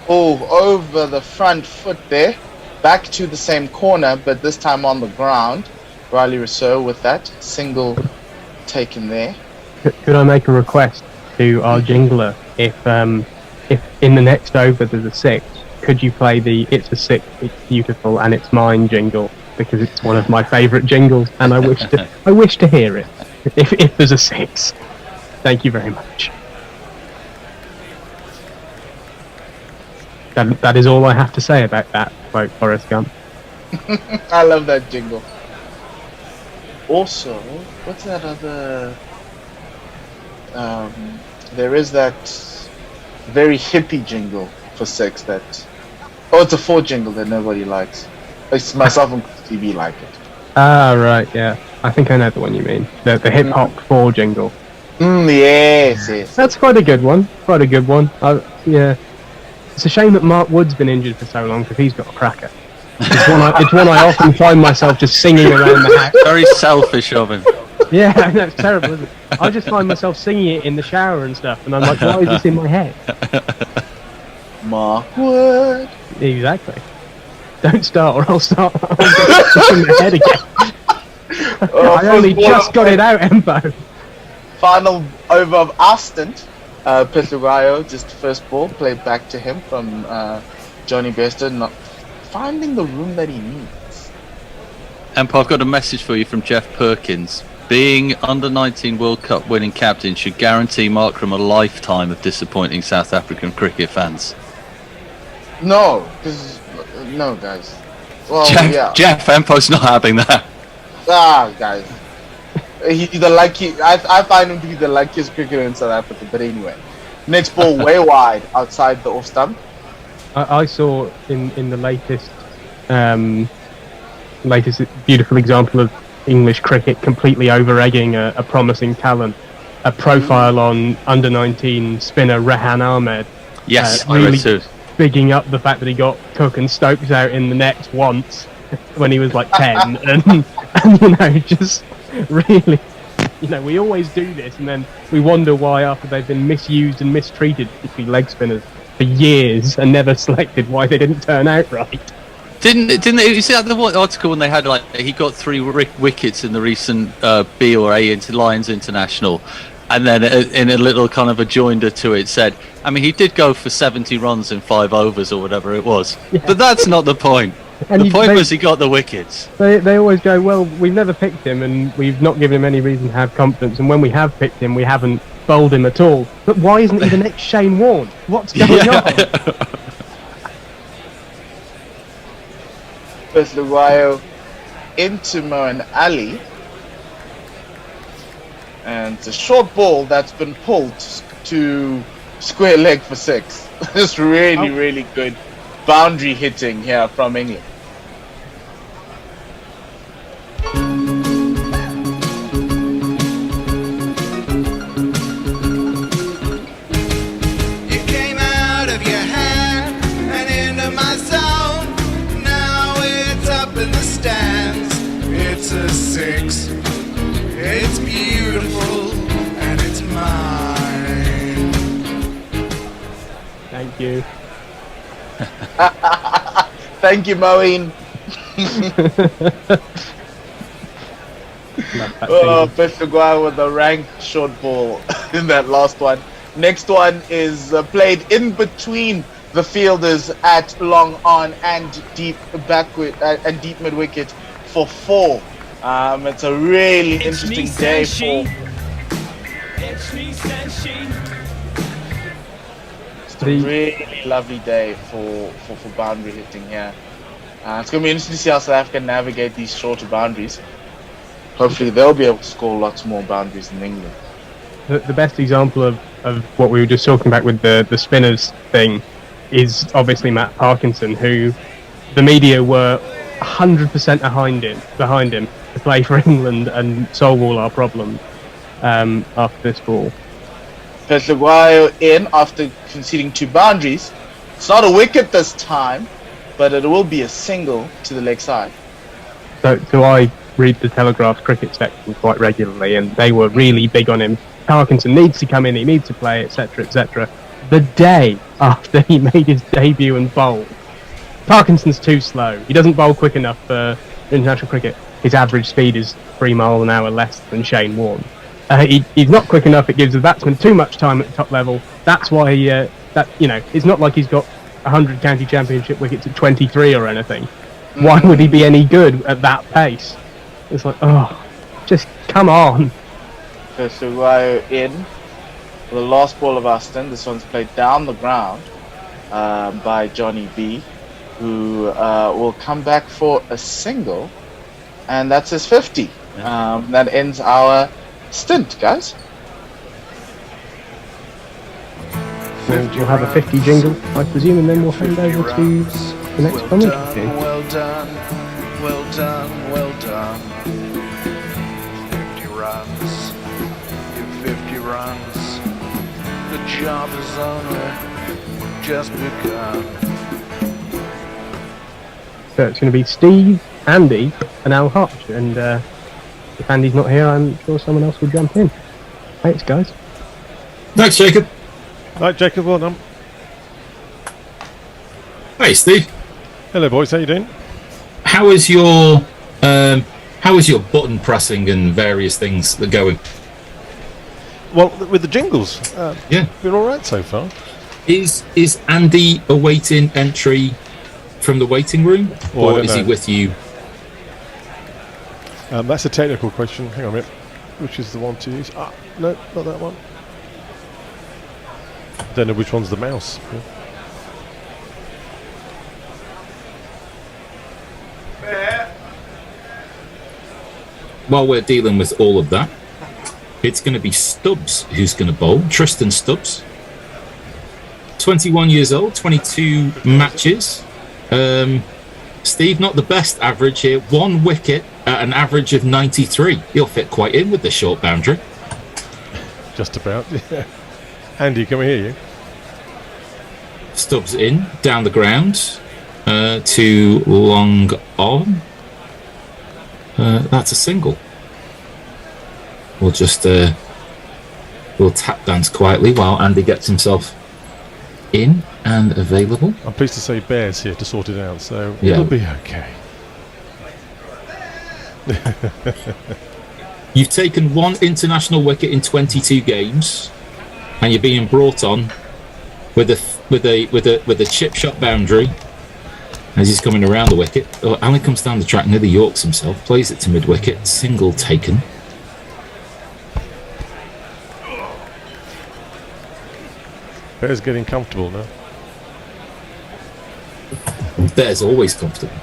Oh, over the front foot there. Back to the same corner, but this time on the ground. Riley Rousseau with that single taken there. Could I make a request to our jingler? If in the next over there's a 6, could you play the "It's a 6, it's beautiful and it's mine" jingle? Because it's one of my favourite jingles, and I wish to hear it. If there's a 6, thank you very much. That is all I have to say about that quote, Forrest Gump. I love that jingle. Also, what's that other... there is that very hippie jingle for 6 that... Oh, it's a 4 jingle that nobody likes. It's myself and TV like it. Ah, right, yeah. I think I know the one you mean. The hip-hop 4 jingle. Yes. That's quite a good one. Yeah. It's a shame that Mark Wood's been injured for so long, because he's got a cracker. It's one I often find myself just singing around the house. Very selfish of him. Yeah, that's terrible, isn't it? I just find myself singing it in the shower and stuff, and I'm like, why is this in my head? Mark Wood. Exactly. Don't start, or I'll start in my head again. I only just got it out, Embo. Final over of Aston. Petrugayo, just first ball played back to him from Johnny Bester, not finding the room that he needs. Empo, I've got a message for you from Jeff Perkins. Being under-19 World Cup winning captain should guarantee Markram a lifetime of disappointing South African cricket fans. No, guys. Well, Jeff Empo's not having that. Guys. I find him to be the luckiest cricketer in South Africa, but anyway. Next ball way wide outside the off stump. I saw in the latest beautiful example of English cricket completely over-egging a promising talent, a profile on under-19 spinner Rehan Ahmed. Yes, really I read too. Bigging up the fact that he got Cook and Stokes out in the nets once when he was like 10, and just really, we always do this, and then we wonder why, after they've been misused and mistreated, particularly leg spinners, for years and never selected, why they didn't turn out right. Didn't they? You see that the article when they had he got 3 wickets in the recent B or A into Lions International, and then in a little kind of a joinder to it said, I mean, he did go for 70 runs in 5 overs or whatever it was, but that's not the point. The point was he got the wickets. They always go, well, we've never picked him and we've not given him any reason to have confidence, and when we have picked him, we haven't bowled him at all. But why isn't he the next Shane Warne? What's going on? First Luguayo into Moeen Ali. And it's a short ball that's been pulled to square leg for 6. Just really good boundary hitting here from England. You came out of your hand and into my zone. Now it's up in the stands. It's a 6. It's beautiful and it's mine. Thank you. Thank you, Moeen. Beth Maguire with a rank short ball in that last one. Next one is played in between the fielders at long on and deep backward and deep mid wicket for 4. It's a really interesting day for. It's a really lovely day for boundary hitting here. It's going to be interesting to see how South Africa navigate these shorter boundaries. Hopefully they'll be able to score lots more boundaries than England. The best example of what we were just talking about with the spinners thing is obviously Matt Parkinson, who the media were 100% behind him to play for England and solve all our problems after this ball. Peslaguayo in after conceding 2 boundaries. It's not a wicket this time, but it will be a single to the leg side. So I read the Telegraph cricket section quite regularly, and they were really big on him. Parkinson needs to come in, he needs to play, etc., etc. The day after he made his debut and bowled, Parkinson's too slow. He doesn't bowl quick enough for international cricket. His average speed is 3 miles an hour less than Shane Warne. He's not quick enough. It gives the batsman too much time at the top level. That's why it's not like he's got 100 county championship wickets at 23 or anything. Why would he be any good at that pace? It's like, just come on. Peslaguayo in for the last ball of our stint. This one's played down the ground by Johnny B, who will come back for a single, and that's his 50. That ends our stint, guys. We'll have a 50 jingle, I presume, and then we'll hand over to the next commentary. Well done, well done, well done. 50 runs, 50 runs. The job is only just begun. So it's going to be Steve, Andy, and Al Hutch, and if Andy's not here, I'm sure someone else will jump in. Thanks, guys. Thanks, Jacob. Right, Jacob, well done. Hey, Steve. Hello, boys. How you doing? How is your button pressing and various things that going? Well, with the jingles, yeah, been all right so far. Is Andy awaiting entry from the waiting room, or is he with you? That's a technical question. Hang on a minute. Which is the one to use? No, not that one. I don't know which one's the mouse. While we're dealing with all of that, it's going to be Stubbs who's going to bowl. Tristan Stubbs, 21 years old, 22 matches. Steve, not the best average here. 1 wicket at an average of 93. He'll fit quite in with the short boundary. Just about, yeah. Andy, can we hear you? Stubbs in, down the ground, to long on. That's a single. We'll just we'll tap dance quietly while Andy gets himself in and available. I'm pleased to say Bear's here to sort it out, so yeah. It'll be okay. You've taken 1 international wicket in 22 games, and you're being brought on with a chip shot boundary as he's coming around the wicket. Allen comes down the track near the Yorks himself, plays it to mid-wicket, single taken. Bear's getting comfortable now. Bear's always comfortable.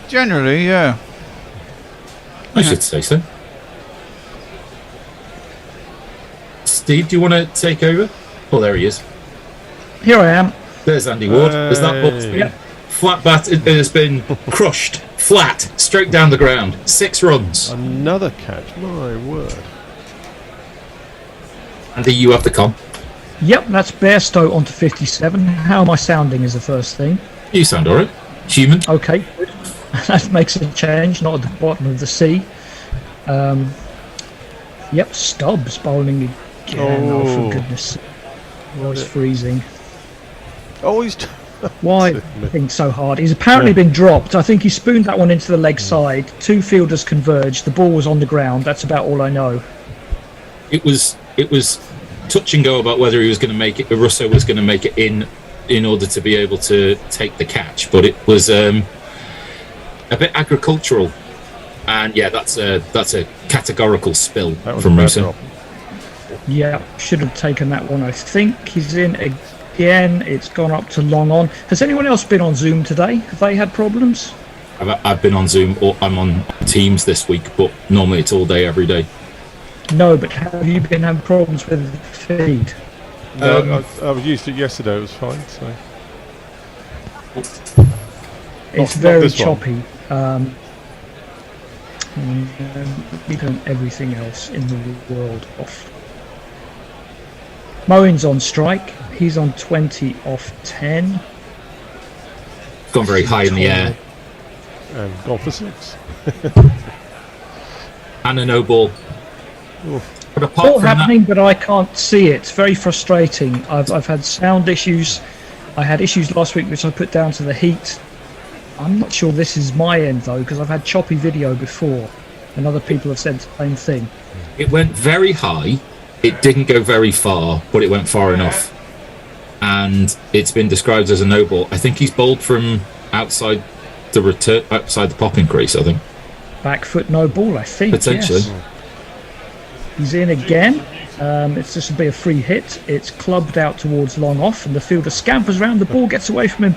Generally, yeah. I should say so. Steve, do you want to take over? Oh, there he is. Here I am. There's Andy Ward. There's that ball's been flat bat. It has been crushed, flat, straight down the ground. 6 runs. Another catch. My word. Andy, you have the com. Yep, that's Bairstow onto 57. How am I sounding is the first thing. You sound alright. Human. Okay, good. That makes a change, not at the bottom of the sea. Yep, Stubbs bowling again. Oh, for goodness sake. Oh, it's freezing. Oh, he's... Why think so hard? He's apparently been dropped. I think he spooned that one into the leg side. 2 fielders converged. The ball was on the ground. That's about all I know. It was touch and go about whether he was going to make it. Russo was going to make it in order to be able to take the catch, but it was a bit agricultural, and yeah, that's a categorical spill from Russo. Yeah, should have taken that one. I think he's in again. It's gone up to long on. Has anyone else been on Zoom today? Have they had problems? I've been on Zoom, or I'm on Teams this week, but normally it's all day, every day. No, but have you been having problems with the feed? No, I used it yesterday. It was fine. So it's very choppy. We turn everything else in the world off. Moen's on strike. He's on 20 off 10. Gone very high in the air. And gone for 6. And a no ball. But It's all happening, but I can't see it. It's very frustrating. I've had sound issues. I had issues last week, which I put down to the heat. I'm not sure this is my end though, because I've had choppy video before, and other people have said the same thing. It went very high. It didn't go very far, but it went far enough. And it's been described as a no ball. I think he's bowled from outside the popping crease, I think. Back foot no ball, I think. Potentially. Yes. He's in again. It's just to be a free hit. It's clubbed out towards long off, and the fielder scampers around. The ball gets away from him,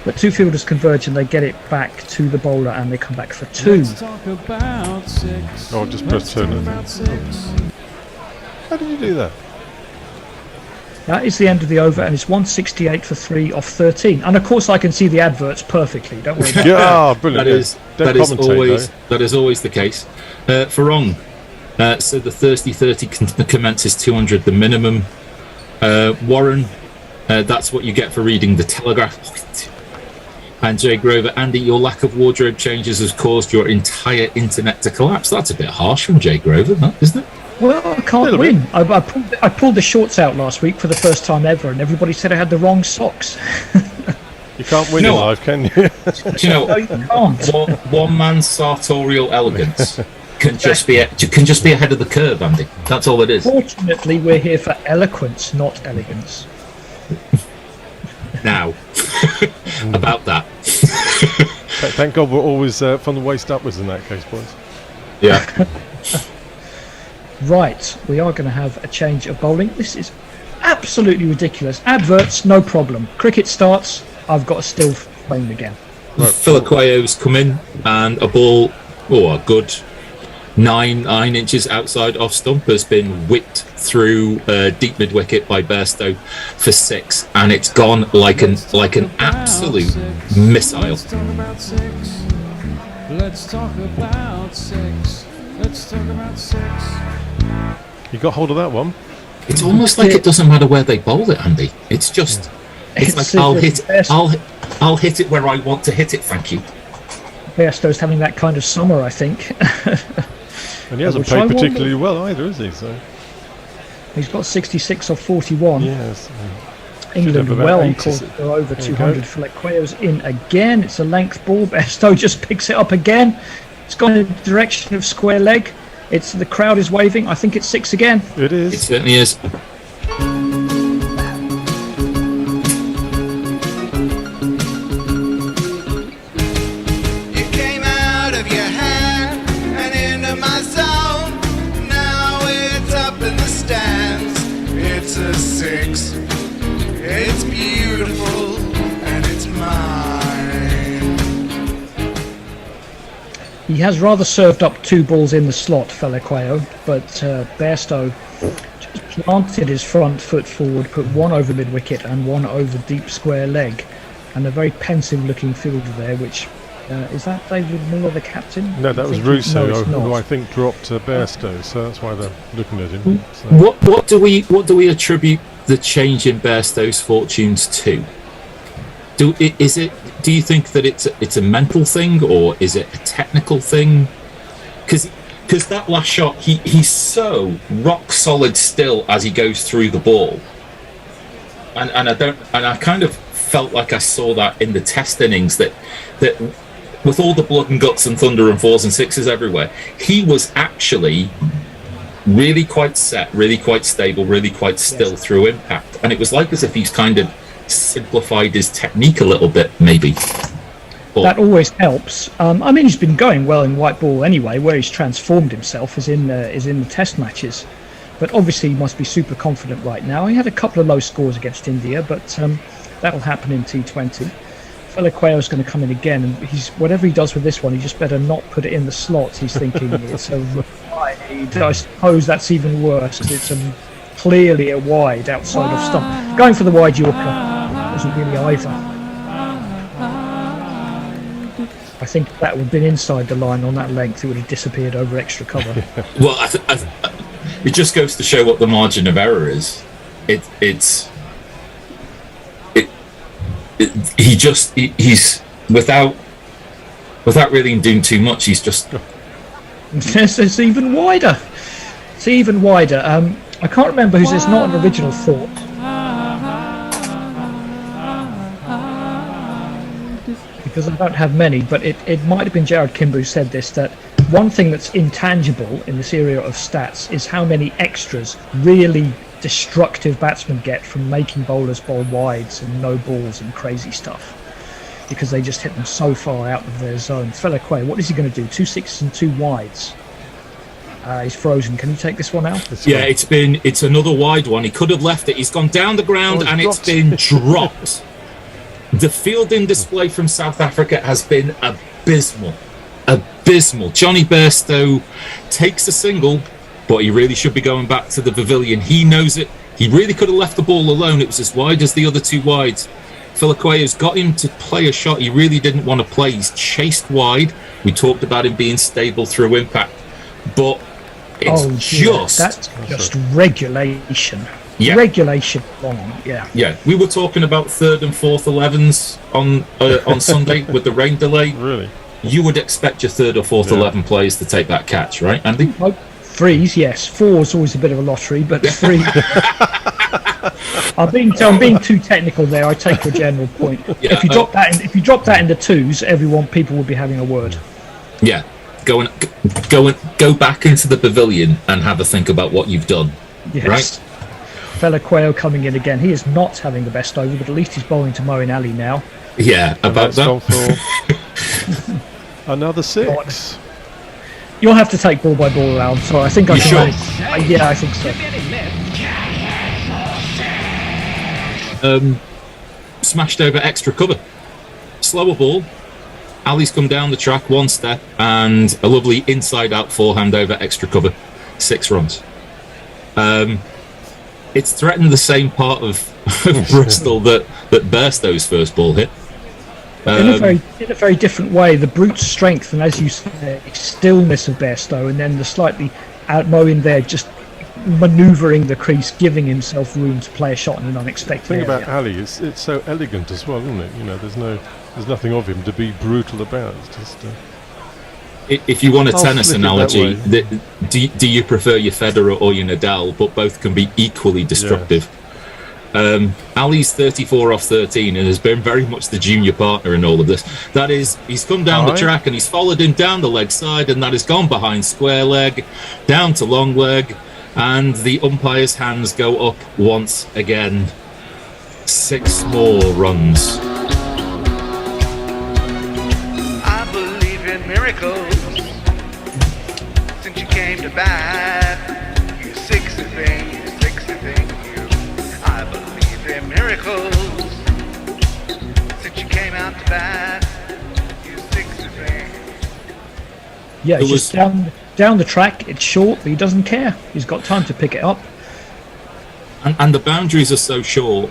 but 2 fielders converge and they get it back to the bowler, and they come back for 2. Oh, just press turn. How did you do that? That is the end of the over, and it's 168 for 3 off 13. And of course, I can see the adverts perfectly. Don't worry. Yeah, brilliant. That is always the case. Farong. So the Thursday 30 commences 200 the minimum. Warren, that's what you get for reading the Telegraph. And Jay Grover, Andy, your lack of wardrobe changes has caused your entire internet to collapse. That's a bit harsh from Jay Grover, isn't it? Well, I can't win. I pulled the shorts out last week for the first time ever, and everybody said I had the wrong socks. You can't win in life, can you? Do you know, no, you can't. One man's sartorial elegance can just be ahead of the curve, Andy. That's all it is. Fortunately, we're here for eloquence, not elegance. Now, about that. Thank God we're always from the waist upwards in that case, boys. Yeah. Right, we are going to have a change of bowling. This is absolutely ridiculous. Adverts, no problem. Cricket starts, I've got to still frame again. Right. Philaqueo's come in, and a ball, a good 9 inches outside off stump has been whipped through deep mid wicket by Bairstow for 6, and it's gone like an absolute missile. Let's talk about 6. Let's talk about 6. Let's talk about 6. You got hold of that one? It's almost like it doesn't matter where they bowl it, Andy. It's just, it's like I'll hit it where I want to hit it. Thank you. Bairstow's having that kind of summer, I think. And he hasn't played particularly well either, has he? So he's got 66 off 41. Yes. England well on course to go over 200. Philaqueo's in again. It's a length ball. Bairstow just picks it up again. It's gone in the direction of square leg. The crowd is waving. I think it's 6 again. It is. It certainly is. He has rather served up 2 balls in the slot, Felequeo, but Bairstow just planted his front foot forward, put one over mid-wicket and one over deep square leg, and a very pensive-looking fielder there, which... is that David Miller, the captain? No, that was Russo, who I think dropped Bairstow, so that's why they're looking at him. So. What do we attribute the change in Bairstow's fortunes to? Do you think that it's a mental thing, or is it a technical thing? Because that last shot, he's so rock solid still as he goes through the ball, and I kind of felt like I saw that in the test innings that with all the blood and guts and thunder and 4s and 6s everywhere, he was actually really quite set, really quite stable, really quite still through impact, and it was like as if he's kind of simplified his technique a little bit, maybe. But that always helps. I mean, he's been going well in white ball anyway. Where he's transformed himself is in the test matches, but obviously he must be super confident right now. He had a couple of low scores against India, but that'll happen in T20. Felequeo's going to come in again, and whatever he does with this one, he just better not put it in the slot. He's thinking it's a wide. I suppose that's even worse, because it's clearly a wide outside of stump. Going for the wide Yorker wasn't really either. I think if that would have been inside the line on that length, it would have disappeared over extra cover. Well, it just goes to show what the margin of error is. He's without really doing too much. He's just. It's even wider. It's even wider. I can't remember whose. It's not an original thought. Because I don't have many, but it might have been Jared Kimber who said this, that one thing that's intangible in this area of stats is how many extras really destructive batsmen get from making bowlers bowl wides and no balls and crazy stuff, because they just hit them so far out of their zone. Felequeo, what is he going to do? 2 6s and 2 wides. He's frozen. Can you take this one out? It's another wide one. He could have left it. He's gone down the ground and it's been dropped. The fielding display from South Africa has been abysmal. Johnny Bairstow takes a single, but he really should be going back to the pavilion. He knows it. He really could have left the ball alone. It was as wide as the other 2 wides. Felequeo's got him to play a shot he really didn't want to play. He's chased wide. We talked about him being stable through impact, but it's that's just regulation. Yeah. Regulation wrong. Yeah. We were talking about 3rd and 4th 11s on Sunday with the rain delay. Really? You would expect your 3rd or 4th 11 players to take that catch, right, Andy? 3s, yes. 4's always a bit of a lottery, but 3. I'm being too technical there. I take your general point. Yeah, if you drop that into 2s, people would be having a word. Yeah. Go back into the pavilion and have a think about what you've done. Yes. Right? Felequeo coming in again. He is not having the best over, but at least he's bowling to Moeen Ali now. Yeah, about that. Another 6. You'll have to take ball by ball round, so I think I can. Sure? Yeah, I think so. Smashed over extra cover. Slower ball. Ali's come down the track 1 step, and a lovely inside-out forehand over extra cover. 6 runs. It's threatened the same part of Bristol that Bairstow's first ball hit. In a very different way. The brute strength and, as you say, stillness of Bairstow, and then the slightly out-mowing there, just manoeuvring the crease, giving himself room to play a shot in an unexpected area. The thing about Ali, it's so elegant as well, isn't it? You know, there's nothing of him to be brutal about. It's just. If you want a tennis analogy, do you prefer your Federer or your Nadal? But both can be equally destructive. Yeah. Ali's 34 off 13 and has been very much the junior partner in all of this. That is, he's come down the track and he's followed him down the leg side, and that has gone behind square leg, down to long leg, and the umpire's hands go up once again. 6 more runs. I believe in miracles. Since you came to bat, you 6 thing, you. I believe in miracles. Since you came out to bat, you 6 thing. Yeah, There it's just down the track. It's short, but he doesn't care. He's got time to pick it up. And the boundaries are so short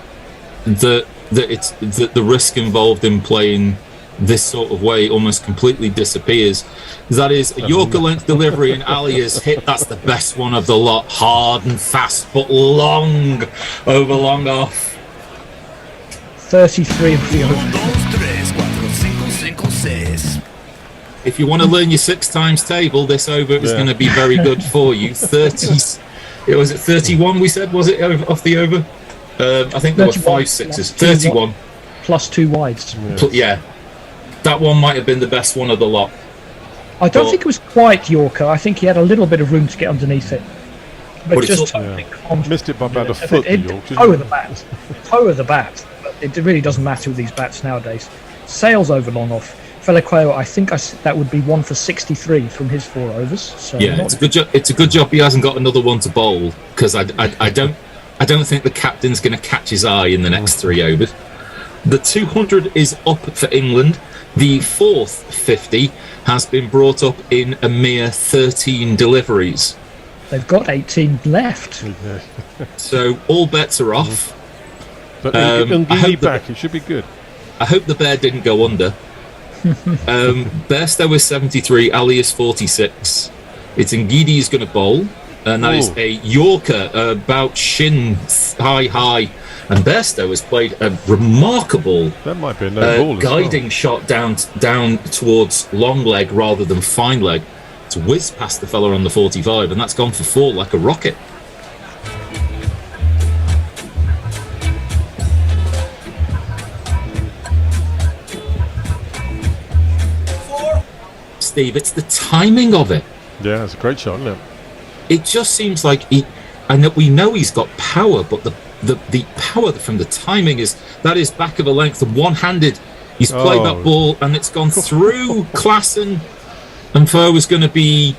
that the risk involved in playing this sort of way almost completely disappears. That is a Yorker length delivery, and Ali has hit. That's the best one of the lot. Hard and fast, but long over long off. 33 of the over. If you want to learn your 6 times table, this over is going to be very good for you. 30. It was it 31? We said, was it off the over? I think there were 5 sixes. 31 plus 2 wides. Yeah, that one might have been the best one of the lot. I don't think it was quite Yorker. I think he had a little bit of room to get underneath it. But just missed it by about a foot. Toe of the bat. Toe of the bat. But it really doesn't matter with these bats nowadays. Sails over long off. Feliqueo, I think that would be 1 for 63 from his 4 overs. So yeah, it's a good job. It's a good job he hasn't got another one to bowl, because I don't think the captain's going to catch his eye in the next 3 overs. The 200 is up for England. The 4th 50 has been brought up in a mere 13 deliveries. They've got 18 left. So all bets are off. But back, it should be good. I hope the bear didn't go under. Bairstow is 73, Ali is 46. It's Ngidi is going to bowl, and that is a Yorker about shin high. And Bairstow has played a remarkable guiding shot down towards long leg rather than fine leg to whiz past the fella on the 45, and that's gone for 4 like a rocket. Steve, it's the timing of it. Yeah, it's a great shot, isn't it? It just seems like we know he's got power, but the power from the timing is back of a length and one-handed. He's played that ball and it's gone through Klassen, and Fur was going to be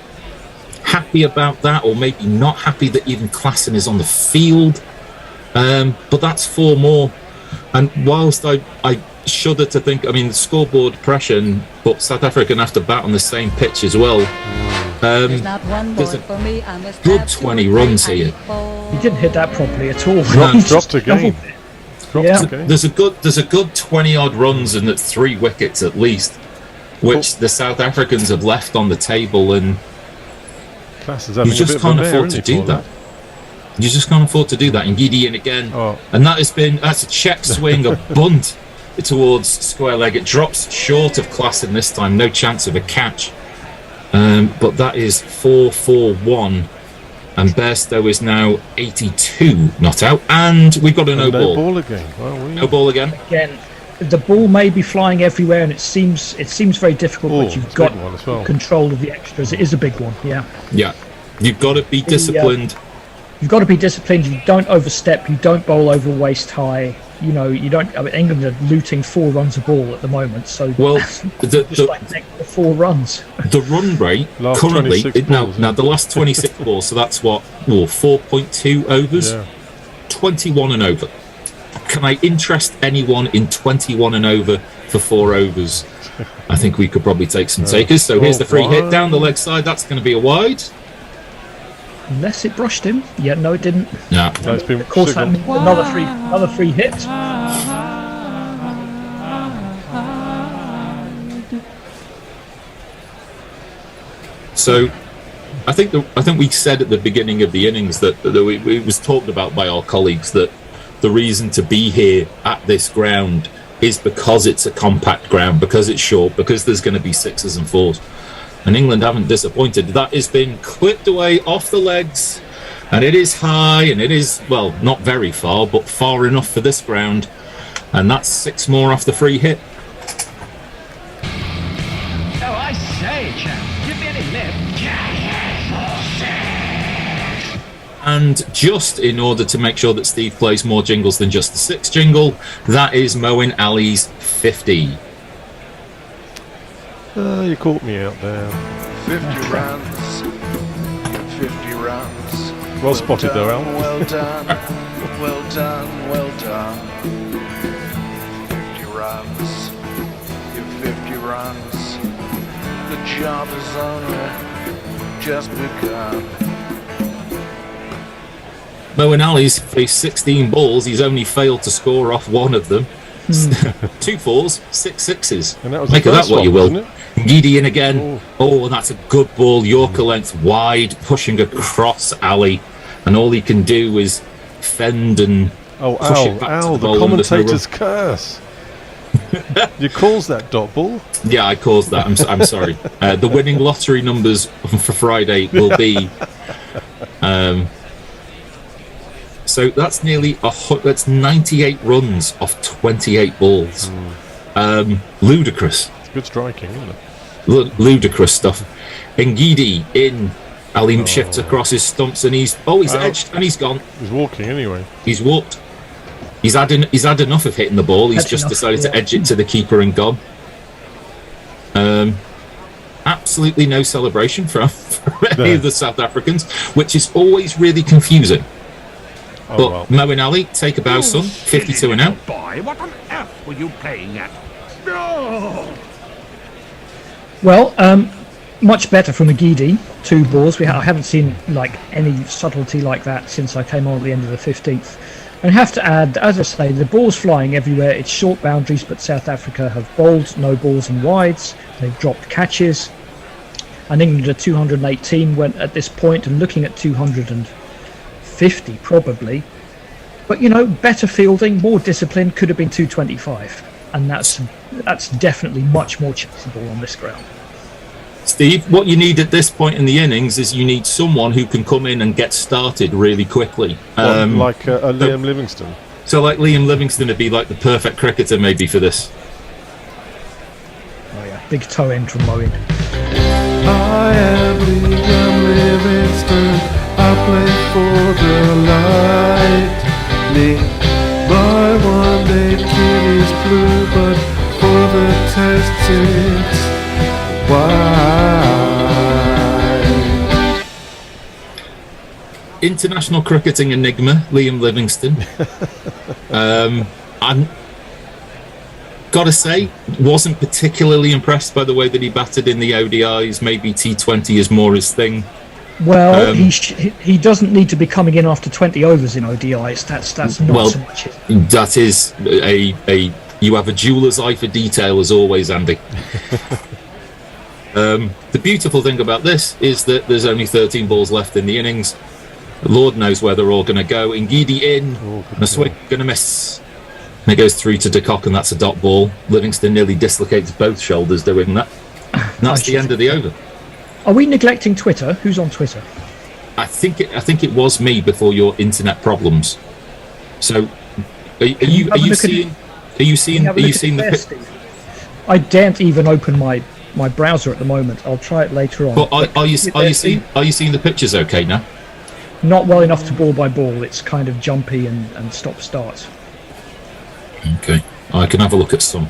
happy about that, or maybe not happy that even Klassen is on the field. But that's 4 more. And whilst I shudder to think, I mean, the scoreboard pressure, but South Africa can have to bat on the same pitch as well. There's a good 20 runs here. He didn't hit that properly at all. Dropped again. There's a good 20 odd runs and at 3 wickets at least, which the South Africans have left on the table, and you just can't afford to do that. You just can't afford to do that. And Gideon again, and that's a check swing, a bunt towards square leg. It drops short of Klassen this time, no chance of a catch. But that is 4-4-1, and Bairstow is now 82 not out, and we've got a no ball. No ball again. No ball again. Again, the ball may be flying everywhere, and it seems very difficult. But you've got control of the extras. It is a big one. Yeah. Yeah, you've got to be disciplined. You've got to be disciplined. You don't overstep. You don't bowl over waist high. You know, you don't. I mean, England are looting 4 runs a ball at the moment. So the 4 runs. The run rate currently now the last 26 balls. So that's 4.2 overs. 21 and over. Can I interest anyone in 21 and over for 4 overs? I think we could probably take some takers. So here's the free hit down the leg side. That's going to be a wide. Unless it brushed him. Yeah, no, it didn't. Yeah. Of course, that means another free hit. So, I think we said at the beginning of the innings that it was talked about by our colleagues that the reason to be here at this ground is because it's a compact ground, because it's short, because there's going to be 6s and 4s. And England haven't disappointed. That has been clipped away off the legs, and it is high, and it is, well, not very far, but far enough for this ground. And that's 6 more off the free hit. Oh, I say, chap, give me any lip. And just in order to make sure that Steve plays more jingles than just the 6 jingle, that is Moeen Ali's 50. You caught me out there. 50 runs. 50 runs. Well spotted though, Al. Well done. Well done. Well done. 50 runs. Give 50 runs. The job has only just begun. Moeen Ali's faced 16 balls. He's only failed to score off one of them. 2 fours, 6 sixes. And that was Make the of that first what you will. one, wasn't Giddy in again. Oh, that's a good ball. Yorker length wide, pushing across Ali. And all he can do is fend and push it back to the the ball. commentator's curse. You caused that dot ball? Yeah, I caused that. I'm sorry. The winning lottery numbers for Friday will be... so that's that's 98 runs off 28 balls. Ludicrous. It's good striking, isn't it? Ludicrous stuff. Ngidi in. Ali shifts across his stumps and he's edged and he's gone. He's walking anyway. He's walked. He's had enough of hitting the ball. He's just decided to edge it to the keeper and gone. Absolutely no celebration from any of the South Africans, which is always really confusing. But Moeen Ali, take a bow, son. 52 and out. Boy, what on earth were you playing at? No! Well, much better from Agidi. 2 balls. I haven't seen any subtlety like that since I came on at the end of the 15th. And I have to add, as I say, the ball's flying everywhere. It's short boundaries, but South Africa have bowled no balls and wides. They've dropped catches. And England are 218 went at this point, and looking at 250 probably. But better fielding, more discipline, could have been 225, and that's definitely much more chaseable on this ground. Steve, what you need at this point in the innings is you need someone who can come in and get started really quickly. Like Liam Livingstone. So like Liam Livingstone would be like the perfect cricketer maybe for this. Oh yeah, big toe in from Moeen. I am Liam Livingstone, I play for the Lightning. My one-day kit is blue, but for the tests it's white. International cricketing enigma, Liam Livingstone. I'm gotta say, wasn't particularly impressed by the way that he batted in the ODIs. Maybe T20 is more his thing. Well, he doesn't need to be coming in after 20 overs in ODIs. That's not so much it. That is you have a jeweler's eye for detail as always, Andy. The beautiful thing about this is that there's only 13 balls left in the innings. Lord knows where they're all going to go. Ngidi in, and a swing going to miss. And it goes through to de Kock, and that's a dot ball. Livingston nearly dislocates both shoulders doing that. And that's the end of the over. Are we neglecting Twitter? Who's on Twitter? I think it was me before your internet problems. So, are you seeing the? I daren't even open my browser at the moment. I'll try it later on. But are you seeing the pictures okay now? Not well enough to ball by ball. It's kind of jumpy and stop starts. Okay, I can have a look at some.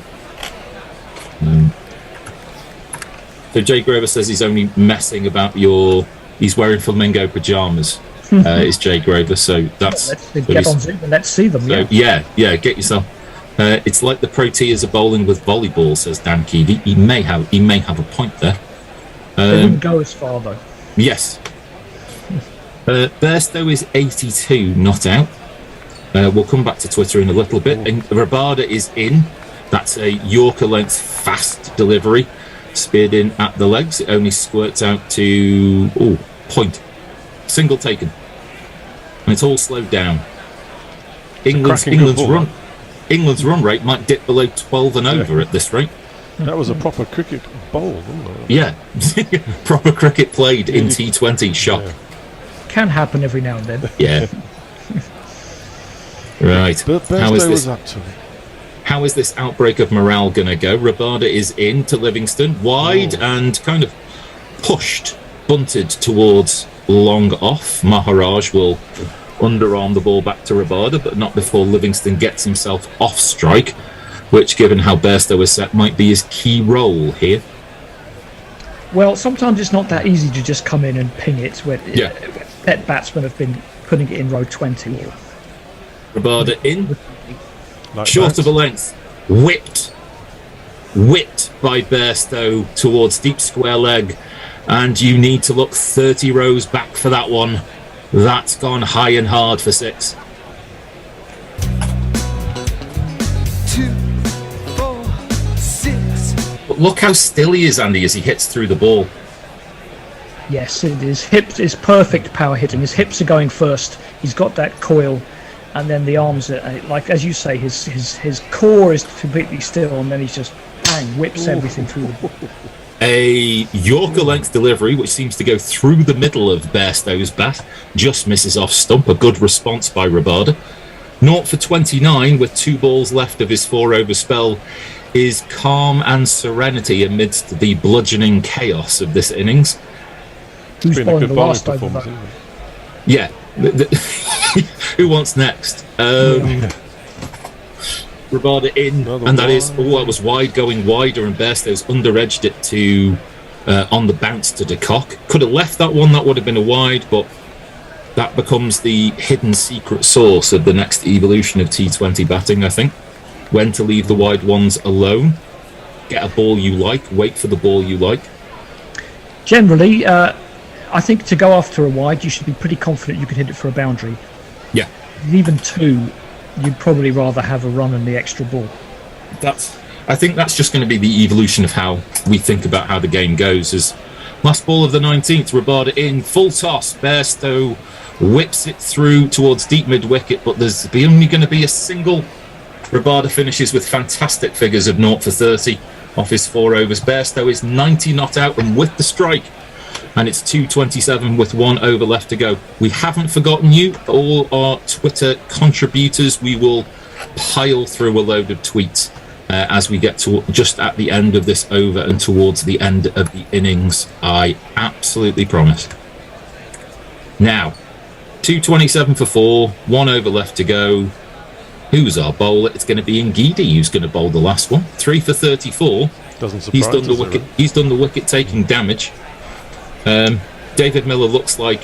So Jay Grover says he's only messing about he's wearing flamingo pajamas. It's Jay Grover, so that's... Let's get on Zoom and let's see them. So, yeah, get yourself... it's like the Proteas are bowling with volleyball, says Dan Keevy. He may have a point there. They wouldn't go as far, though. Yes. Bairstow is 82, not out. We'll come back to Twitter in a little bit. And Rabada is in. That's a Yorker length fast delivery. Speared in at the legs. It only squirts out to point. Single taken. And it's all slowed down. England's run rate might dip below 12 and over at this rate. That was a proper cricket bowl, wasn't it? Yeah. Proper cricket played in T20. Shock. Yeah. Can happen every now and then. Yeah. Right. But Bairstow was up to it. How is this outbreak of morale going to go? Rabada is in to Livingston, wide and kind of bunted towards long off. Maharaj will underarm the ball back to Rabada, but not before Livingston gets himself off strike, which, given how Bairstow is set, might be his key role here. Well, sometimes it's not that easy to just come in and ping it where pet batsmen have been putting it in row 20. Rabada in. Short of a length. Whipped. whipped by Bairstow towards deep square leg, and you need to look 30 rows back for that one. That's gone high and hard for 6. 2, 4, 6. But look how still he is, Andy, as he hits through the ball. Yes, his hips is perfect power hitting. His hips are going first. He's got that coil, and then the arms are like, as you say, his core is completely still, and then he's just bang, whips everything through the ball. A Yorker length delivery, which seems to go through the middle of Bairstow's bat, just misses off stump. A good response by Rabada. 0 for 29 with 2 balls left of his 4-over spell is calm and serenity amidst the bludgeoning chaos of this innings. Who's bowling the last over? Yeah. Who wants next? Rabada in, and that is, that was wide, going wider, and Bairstow's under-edged it to on the bounce to De Kock. Could have left that one, that would have been a wide, but that becomes the hidden secret source of the next evolution of T20 batting, I think. When to leave the wide ones alone, get a ball you like, wait for the ball you like. Generally, I think to go after a wide, you should be pretty confident you can hit it for a boundary. Yeah. Even 2, you'd probably rather have a run and the extra ball. I think that's just going to be the evolution of how we think about how the game goes. As last ball of the 19th, Rabada in, full toss, Bairstow whips it through towards deep mid-wicket, but there's only going to be a single. Rabada finishes with fantastic figures of 0 for 30 off his 4 overs. Bairstow is 90 not out and with the strike, and it's 2:27 with 1 over left to go. We haven't forgotten you, all our Twitter contributors. We will pile through a load of tweets as we get to just at the end of this over and towards the end of the innings. I absolutely promise. Now, 2:27 for 4, 1 over left to go. Who's our bowler? It's going to be Ngidi who's going to bowl the last one. 3 for 34. Doesn't surprise he's done the us, wicket. He's done the wicket taking damage. David Miller looks like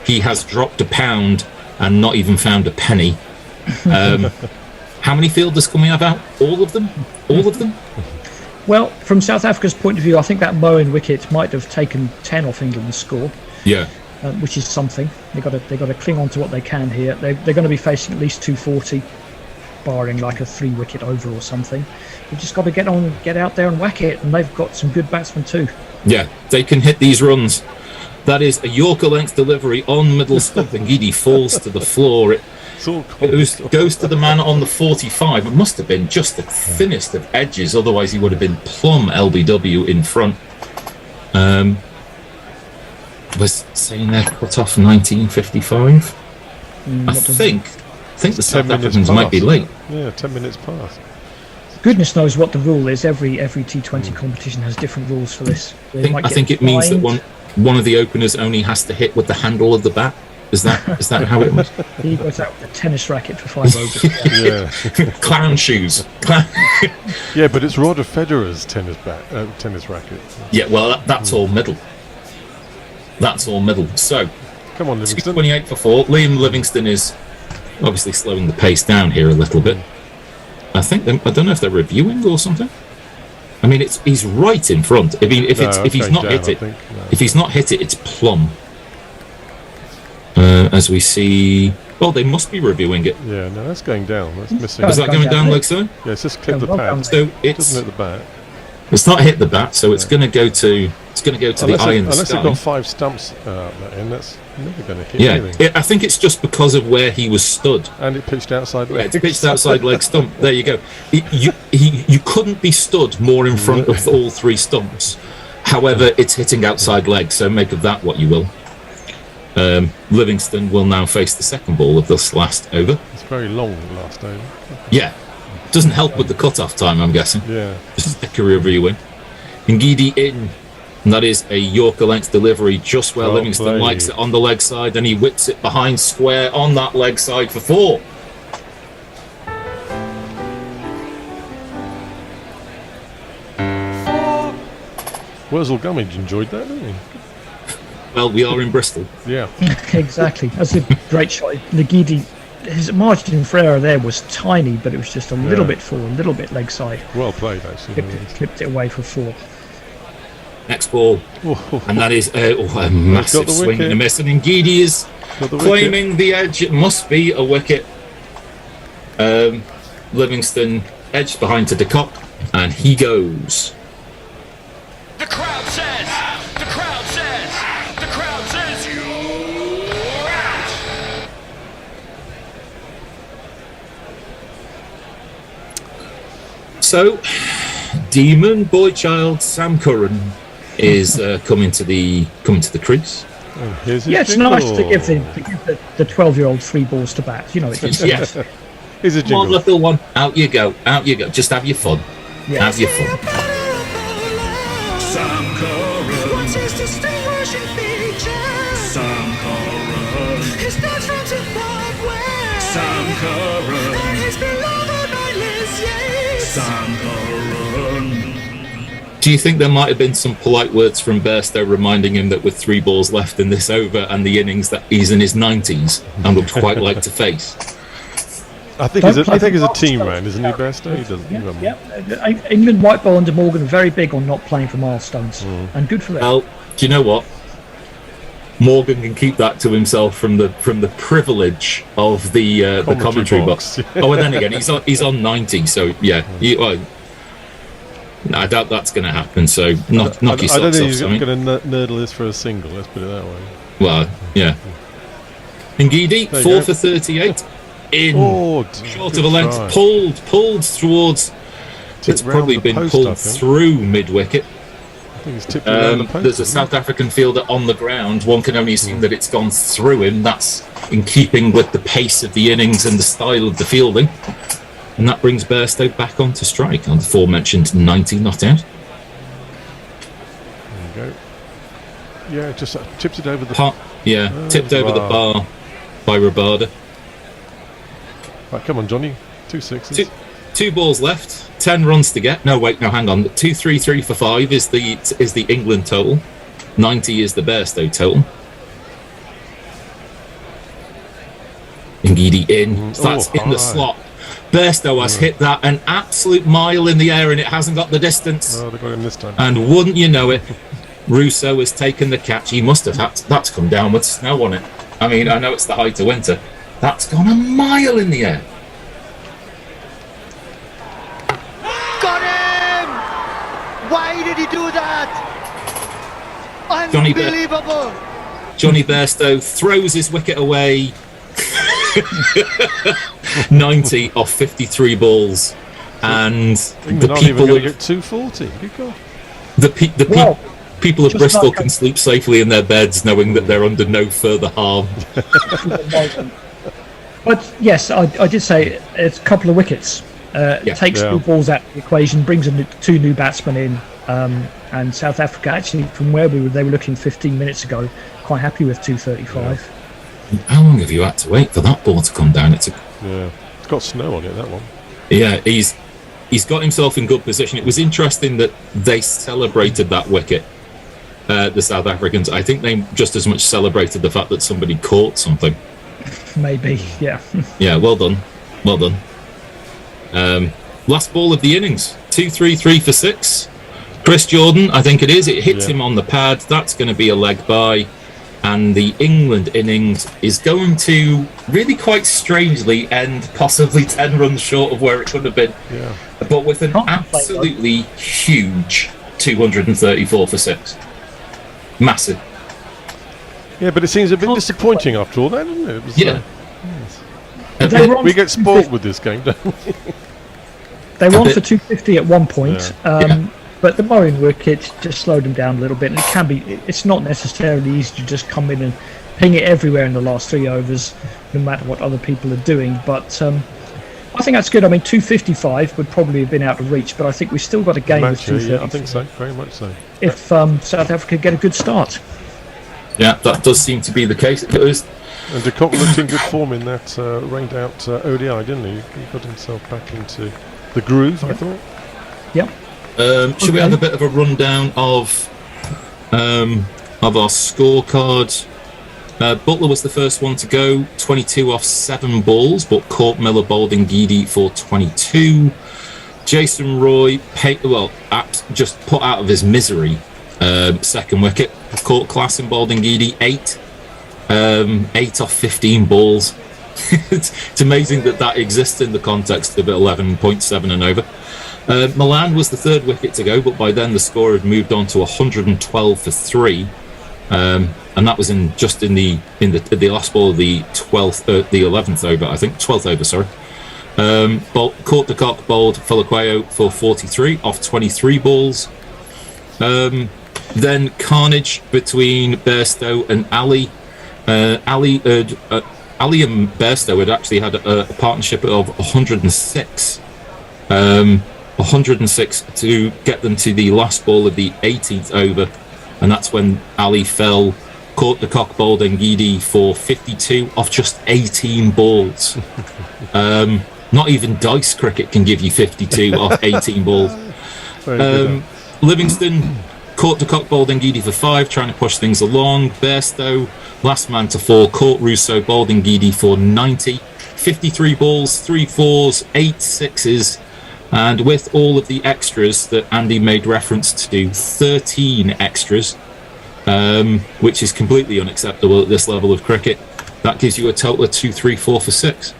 he has dropped a pound and not even found a penny. How many fielders can we have out? All of them? All of them? Well, from South Africa's point of view, I think that Moen wicket might have taken 10 off England's score. Yeah. Which is something. They've got to cling on to what they can here. They're going to be facing at least 240, barring like a 3-wicket over or something. They've just got to get out there and whack it, and they've got some good batsmen too. Yeah, they can hit these runs. That is a Yorker length delivery on middle stump, and Ngidi falls to the floor. It goes to the man on the 45. It must have been just the thinnest of edges, otherwise he would have been plumb LBW in front. Was saying they're cut off 1955. I think the South Africans might be late. Yeah, 10 minutes past. Goodness knows what the rule is. Every T20 competition has different rules for this. I think it means that one of the openers only has to hit with the handle of the bat. Is that how it was? He goes out with a tennis racket for 5 overs. Yeah. Clown shoes. Yeah, but it's Roger Federer's tennis racket. Yeah, well, that's all middle. That's all middle. So, come on, Livingston. 28 for 4. Liam Livingston is obviously slowing the pace down here a little bit. I don't know if they're reviewing or something. I mean, he's right in front. I mean, if he's not hit it, it's plumb. As we see, well, they must be reviewing it. Yeah, no, that's going down. That's missing. Is that going down like so? Yeah, it's just clip the pad. So it doesn't hit the bat. It's not hit the bat, so it's going to go to the eye in the unless sky. it's got 5 stumps that in, that's never going to hit anything. I think it's just because of where he was stood. And it pitched outside leg. Yeah, it's pitched outside leg stump. There you go. You couldn't be stood more in front of all 3 stumps. However, it's hitting outside leg, so make of that what you will. Livingston will now face the second ball of this last over. It's very long, the last over. Yeah. Doesn't help with the cut-off time, I'm guessing. Yeah. Just stick a review in. Ngidi in. And that is a Yorker length delivery just where Livingston likes it on the leg side, and he whips it behind square on that leg side for 4. Wurzel Gummidge enjoyed that, didn't he? Well, we are in Bristol. Yeah. Exactly. That's a great shot. Ngidi his margin for error there was tiny, but it was just a little bit forward, a little bit leg side. Well played, actually. Clipped it away for 4. Next ball, and that is a massive swing and a miss, and Ngidi is claiming the edge. It must be a wicket. Livingston edged behind to De Kock, and he goes. The crowd says, the crowd says, the crowd says you're out. So, Demon Boy Child Sam Curran is coming to the crease. It's nice to give the 12-year-old 3 balls to bat. You know, it's Yes. Here's a Come on, jingle. little one. Out you go. Out you go. Just have your fun. Yeah. Have your fun. Sam Curran. What's his distinguishing feature? Sam Curran. His dad's from Zimbabwe. Sam Curran. And his beloved mindless Yates. Sam Curran. Do you think there might have been some polite words from Bairstow reminding him that with 3 balls left in this over and the innings that he's in his 90s and would quite like to face? I think he's a team man, isn't he, Bairstow? He doesn't. Yeah. England, White Ball, and Morgan are very big on not playing for milestones, and good for them. Well, do you know what? Morgan can keep that to himself from the privilege of the commentary box. Oh, and then again, he's on 90, so yeah. I doubt that's going to happen. So knock your socks off. I don't think he's something. going to nurdle this for a single. Let's put it that way. Well, yeah. Ngidi, 4 for 38. In short of a length, try. pulled towards. It's probably been post, pulled through mid wicket. I think it's tipped around the post. There's a South African fielder on the ground. One can only assume that it's gone through him. That's in keeping with the pace of the innings and the style of the fielding. And that brings Bairstow back onto strike on the aforementioned 90 not out. There you go. Yeah, just tipped it over the tipped over the bar by Rabada. Right, come on, Johnny. 2 6s. Two balls left, 10 runs to get. No, wait, no, hang on. 2 3 3 for 5 is the England total. 90 is the Bairstow total. Ngidi in. That's in the slot. Bairstow has hit that an absolute mile in the air, and it hasn't got the distance. Oh, they got him this time. And wouldn't you know it, Russo has taken the catch. He must have had that's come down with snow on it. I mean, I know it's the height of winter. That's gone a mile in the air. Got him! Why did he do that? Unbelievable! Johnny Bairstow throws his wicket away. 90 off 53 balls, and the people get 240. Good God. People of Bristol can sleep safely in their beds knowing that they're under no further harm. But yes, I did say it's a couple of wickets. Takes 2 balls out of the equation, brings 2 new batsmen in, and South Africa actually, from where they were looking 15 minutes ago, quite happy with 235. How long have you had to wait for that ball to come down? It's got snow on it, that one. Yeah, he's got himself in good position. It was interesting that they celebrated that wicket, the South Africans. I think they just as much celebrated the fact that somebody caught something. Maybe, yeah. Yeah, well done. Last ball of the innings, 2 3 3 for 6. Chris Jordan, I think it is. It hits him on the pad. That's going to be a leg by. And the England innings is going to really quite strangely end possibly 10 runs short of where it could have been. Yeah. But with an absolutely huge 234 for 6. Massive. Yeah, but it seems a bit disappointing after all that, doesn't it? It was, yes. We get spoiled with this game, don't we? They were on for 250 at one point, but the Murray wicket just slowed them down a little bit. And it's not necessarily easy to just come in and ping it everywhere in the last 3 overs, no matter what other people are doing. But I think that's good. I mean, 255 would probably have been out of reach, but I think we've still got a game with 230. Yeah, I think so, very much so. If South Africa get a good start. Yeah, that does seem to be the case. It was. And De Kock looked in good form in that rained-out ODI, didn't he? He got himself back into the groove, I thought. Yep. Should we have a bit of a rundown of our scorecard? Butler was the first one to go, 22 off 7 balls, but caught Miller bowled Ngidi for 22. Jason Roy, just put out of his misery, second wicket, caught Class and bowled Ngidi 8. 8 off 15 balls. It's amazing that exists in the context of 11.7 and over. Milan was the third wicket to go, but by then the score had moved on to 112 for 3. And that was in the last ball of the 11th over, I think, 12th over, sorry. Caught the cock, bowled Falaqueo for 43 off 23 balls. Then carnage between Bairstow and Ali. Ali and Bairstow had actually had a partnership of 106. 106 to get them to the last ball of the 18th over, and that's when Ali fell, caught the cock, bowled Ngidi for 52 off just 18 balls. Not even dice cricket can give you 52 off 18 balls. Livingston caught the cock, bowled Ngidi for 5, trying to push things along. Bairstow, last man to fall, caught Russo, bowled Ngidi for 90. 53 balls, 3 fours, 8 sixes, and with all of the extras that Andy made reference to, 13 extras, which is completely unacceptable at this level of cricket. That gives you a total of 2, 3, 4 for 6. Do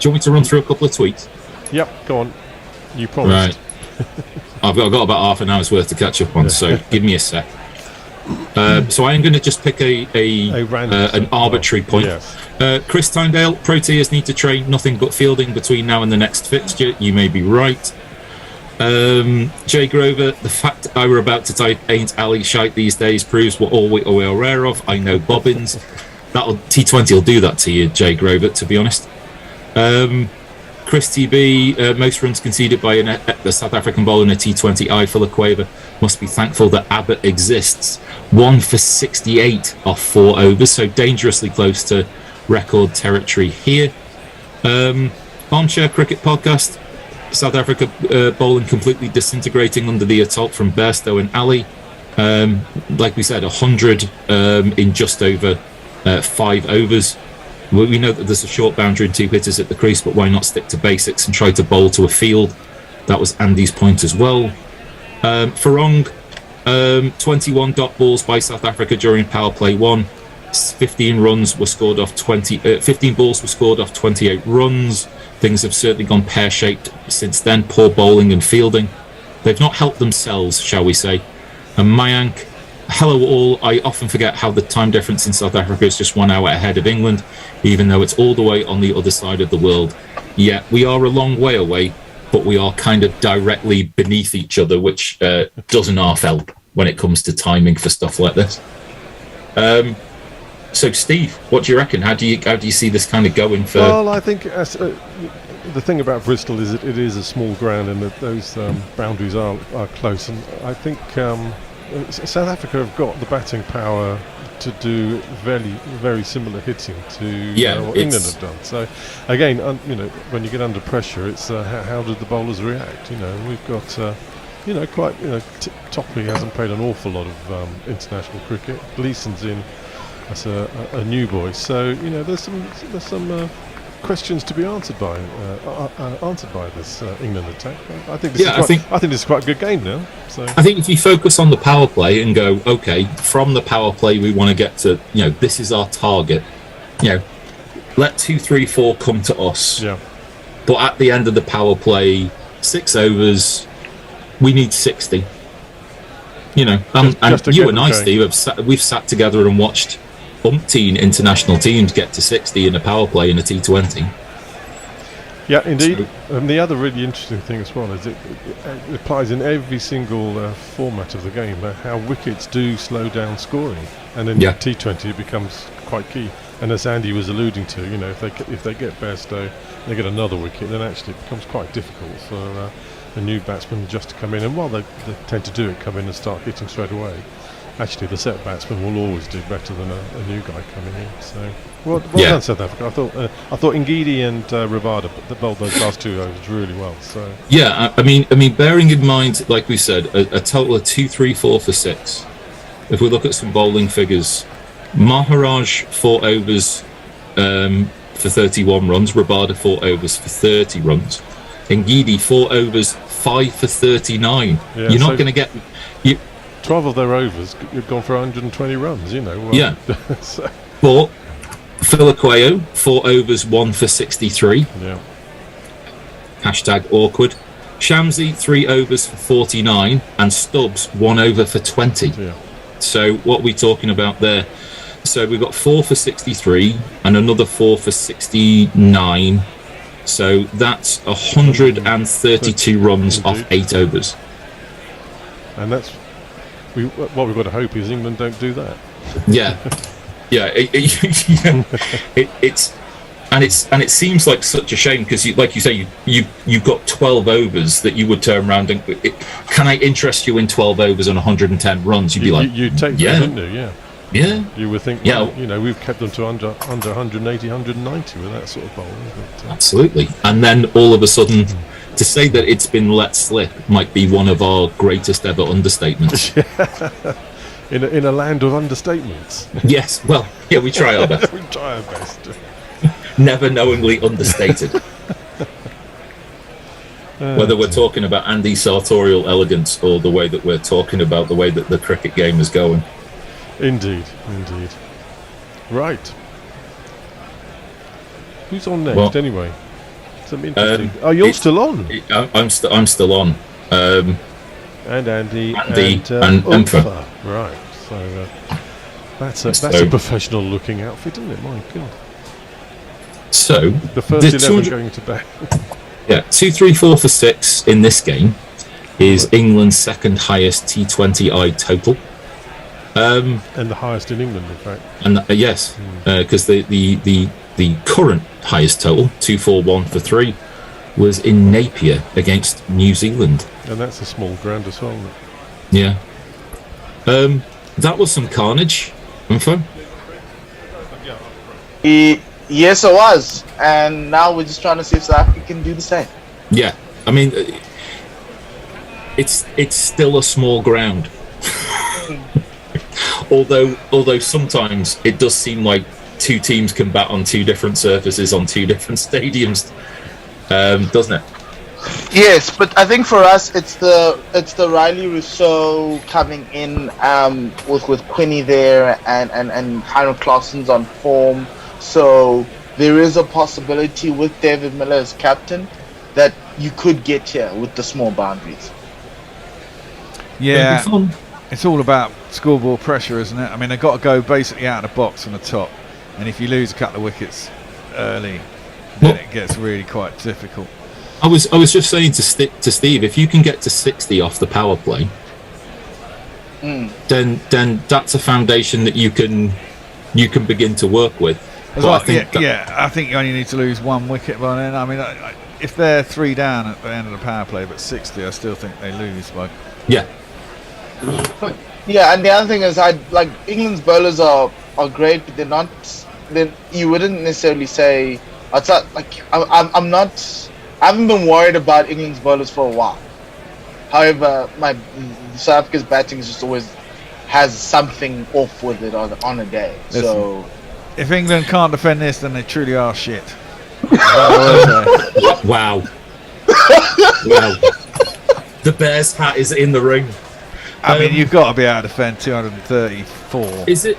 you want me to run through a couple of tweets? Yep, go on. You promised. Right. I've got about half an hour's worth to catch up on, so give me a sec. So I am going to just pick an arbitrary point. Yes. Chris Tyndale, Proteas need to train nothing but fielding between now and the next fixture. You may be right. Jay Grover, the fact I were about to type "ain't Ali shite these days" proves what all we are aware of. I know bobbins. T20 will do that to you, Jay Grover, to be honest. Chris TB, most runs conceded by the South African bowler in a T20i for Laquaver. Must be thankful that Abbott exists. 1 for 68 off 4 overs, so dangerously close to record territory here. Armchair Cricket Podcast, South Africa bowling completely disintegrating under the assault from Bairstow and Ali. Like we said, 100 in just over 5 overs. We know that there's a short boundary and 2 hitters at the crease, but why not stick to basics and try to bowl to a field? That was Andy's point as well. Farong, 21 dot balls by South Africa during power play 1. 15 runs were scored off 15 balls were scored off 28 runs. Things have certainly gone pear-shaped since then. Poor bowling and fielding. They've not helped themselves, shall we say. And Mayank, hello all. I often forget how the time difference in South Africa is just 1 hour ahead of England, even though it's all the way on the other side of the world. Yeah, we are a long way away, but we are kind of directly beneath each other, which doesn't half help when it comes to timing for stuff like this. So, Steve, what do you reckon? How do you see this kind of going for? Well, I think the thing about Bristol is that it is a small ground and that those boundaries are close, and I think South Africa have got the batting power to do very, very similar hitting to what England have done. So, again, when you get under pressure, it's how did the bowlers react? We've got, Topley hasn't played an awful lot of international cricket. Gleason's in as a new boy. So, there's some questions to be answered by this England attack. I think this is quite a good game now. So I think if you focus on the power play and go, okay, from the power play we want to get to, this is our target. Let 2, 3, 4 come to us. Yeah. But at the end of the power play, 6 overs, we need 60. And you and I, Steve, we've sat together and watched umpteen international teams get to 60 in a power play in a T20. Yeah, indeed. And the other really interesting thing as well is it applies in every single format of the game, how wickets do slow down scoring. And in T20 it becomes quite key. And as Andy was alluding to, if they get Bairstow, they get another wicket, then actually it becomes quite difficult for a new batsman just to come in. And while they tend to do it, come in and start hitting straight away, actually the set batsman will always do better than a new guy coming in. So well done, South Africa. I thought Ngidi and Rabada bowled those last 2 overs really well. So yeah, I mean, bearing in mind, like we said, a total of 2, 3, 4 for 6. If we look at some bowling figures, Maharaj 4 overs for 31 runs. Rabada 4 overs for 30 runs. Ngidi 4 overs, 5 for 39. Yeah, You're not going to get... 12 of their overs, you've gone for 120 runs, you know. Well, yeah. So. But Philaqueo, 4 overs, 1 for 63. Yeah. Hashtag awkward. Shamsi, 3 overs for 49. And Stubbs, 1 over for 20. Yeah. So what are we talking about there? So we've got 4 for 63 and another 4 for 69. So that's 132 runs Indeed. off 8 overs. And that's what we've got to hope is England don't do that. Yeah, yeah. It seems like such a shame because, like you say, you've got 12 overs that you would turn around and can I interest you in 12 overs and 110 runs? You'd be like, you'd take yeah, that, wouldn't you? Yeah. Yeah. You would think, yeah. Well, you know, we've kept them to under 180, 190 with that sort of bowling. But, absolutely. And then all of a sudden, to say that it's been let slip might be one of our greatest ever understatements. in a land of understatements. Yes. Well, yeah, we try our best. We try our best. Never knowingly understated. Whether we're talking about Andy's sartorial elegance or the way that we're talking about the way that the cricket game is going. Indeed. Right. Who's on next, well, anyway? Something interesting. You're still on. I'm still on. And Andy and Umpha. Right. So that's a professional looking outfit, isn't it? My God. So the first 11 going to bat. Yeah, 2, 3, 4 for 6 in this game is England's second highest T20i total. And the highest in England, in fact. And yes, because the current highest total, 2, 4, 1 for 3, was in Napier against New Zealand. And that's a small ground as well, isn't it? Yeah. That was some carnage. Info? Yes, it was. And now we're just trying to see if South Africa can do the same. Yeah. I mean, it's still a small ground. Although sometimes it does seem like two teams can bat on two different surfaces on two different stadiums, doesn't it? Yes, but I think for us it's the Riley Rousseau coming in with Quinny there and Heinrich Claessen's on form, so there is a possibility with David Miller as captain that you could get here with the small boundaries. Yeah, it's all about scoreboard pressure, isn't it? I mean, they've got to go basically out of the box from the top, and if you lose a couple of wickets early, then it gets really quite difficult. I was just saying to Steve, if you can get to 60 off the power play, then that's a foundation that you can begin to work with. I think you only need to lose one wicket by then. I mean, if they're 3 down at the end of the power play, but 60, I still think they lose by. Yeah. Yeah, and the other thing is, England's bowlers are great, but they're not. Then you wouldn't necessarily say. It's not like I'm not. I haven't been worried about England's bowlers for a while. However, South Africa's batting is just always has something off with it on a day. Listen, so if England can't defend this, then they truly are shit. Wow. Wow. The Bears hat is in the ring. I mean, you've got to be able to defend 234. Is it?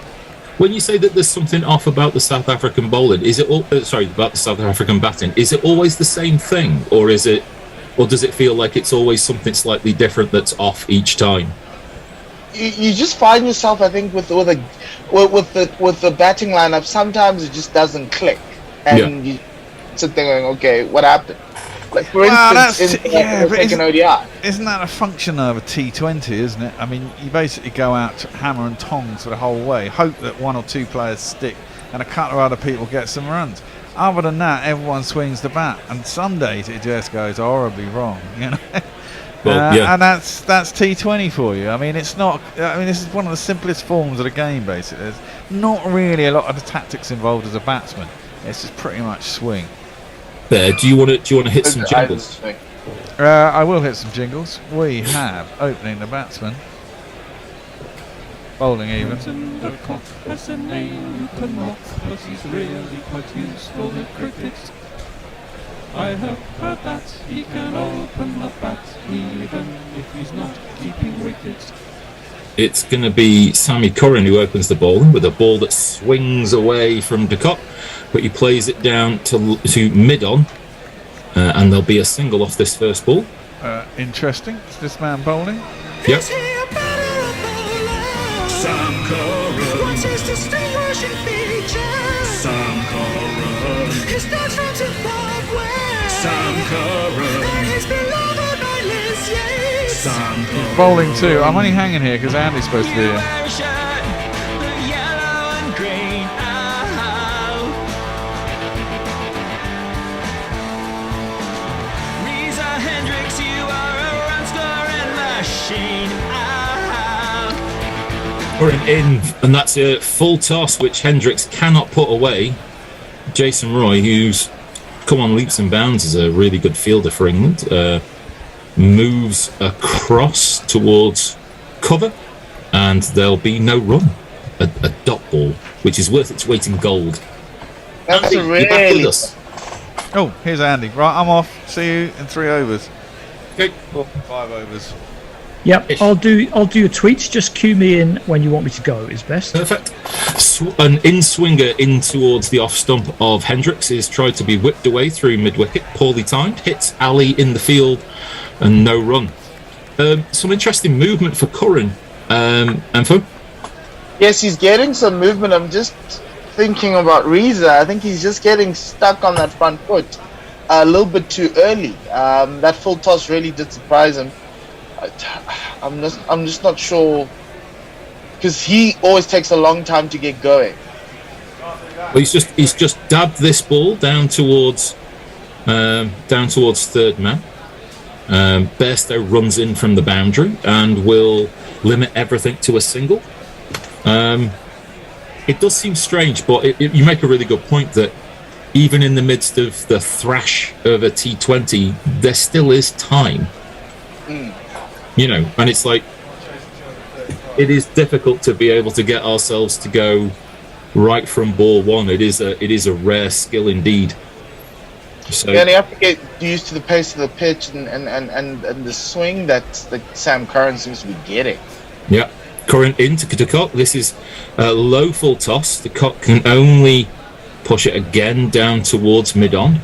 When you say that there's something off about the South African bowling, is it about the South African batting? Is it always the same thing, or does it feel like it's always something slightly different that's off each time? You just find yourself, I think, with the batting lineup. Sometimes it just doesn't click, and you sit there going, "Okay, what happened?" Like for instance, isn't that a function of a T20, isn't it? I mean, you basically go out to hammer and tongs for the whole way, hope that 1 or 2 players stick and a couple of other people get some runs. Other than that, everyone swings the bat, and some days it just goes horribly wrong, you know. And that's T20 for you. I mean, it's not. I mean, this is one of the simplest forms of the game. Basically, there's not really a lot of the tactics involved as a batsman. It's just pretty much swing. There. Do you want to hit some jingles? I will hit some jingles. We have opening the batsman. Bowling even. The cock has a name you can mock, but he's really quite useful at cricket. I have heard that he can open the bat, even if he's not keeping wicket. It's going to be Sammy Curran who opens the bowling with a ball that swings away from de Kock, but he plays it down to mid-on, and there'll be a single off this first ball. Interesting. Is this man bowling? Yep. Sam Curran. What's his distinguishing feature? Sam Curran. His dad's from Zimbabwe. Sam Curran. And he's beloved by Liz Yates. Sam Curran. He's bowling too. I'm only hanging here because Andy's supposed to be here. Curran in, and that's a full toss which Hendricks cannot put away. Jason Roy, who's come on leaps and bounds, is a really good fielder for England, moves across towards cover, and there'll be no run. A dot ball, which is worth its weight in gold. That's Andy, really... you're back with us. Oh, here's Andy. Right, I'm off. See you in 3 overs. Okay. 5 overs. Yep, I'll do your tweets. Just cue me in when you want me to go. Is best. Perfect. An in-swinger in towards the off stump of Hendricks is tried to be whipped away through mid-wicket, poorly timed, hits Ali in the field, and no run. Some interesting movement for Curran. Anfo? Yes, he's getting some movement. I'm just thinking about Reza. I think he's just getting stuck on that front foot a little bit too early. That full toss really did surprise him. I'm just not sure, because he always takes a long time to get going. Well, he's just dabbed this ball down towards third man. Bairstow runs in from the boundary and will limit everything to a single. It does seem strange, but you make a really good point that even in the midst of the thrash of a T20, there still is time. You know, and it's like, it is difficult to be able to get ourselves to go right from ball one. It is a rare skill indeed. So, yeah, and you have to get used to the pace of the pitch and the swing that Sam Curran seems to be getting. Yeah, Curran into de Kock. This is a low full toss. De Kock can only push it again down towards mid-on.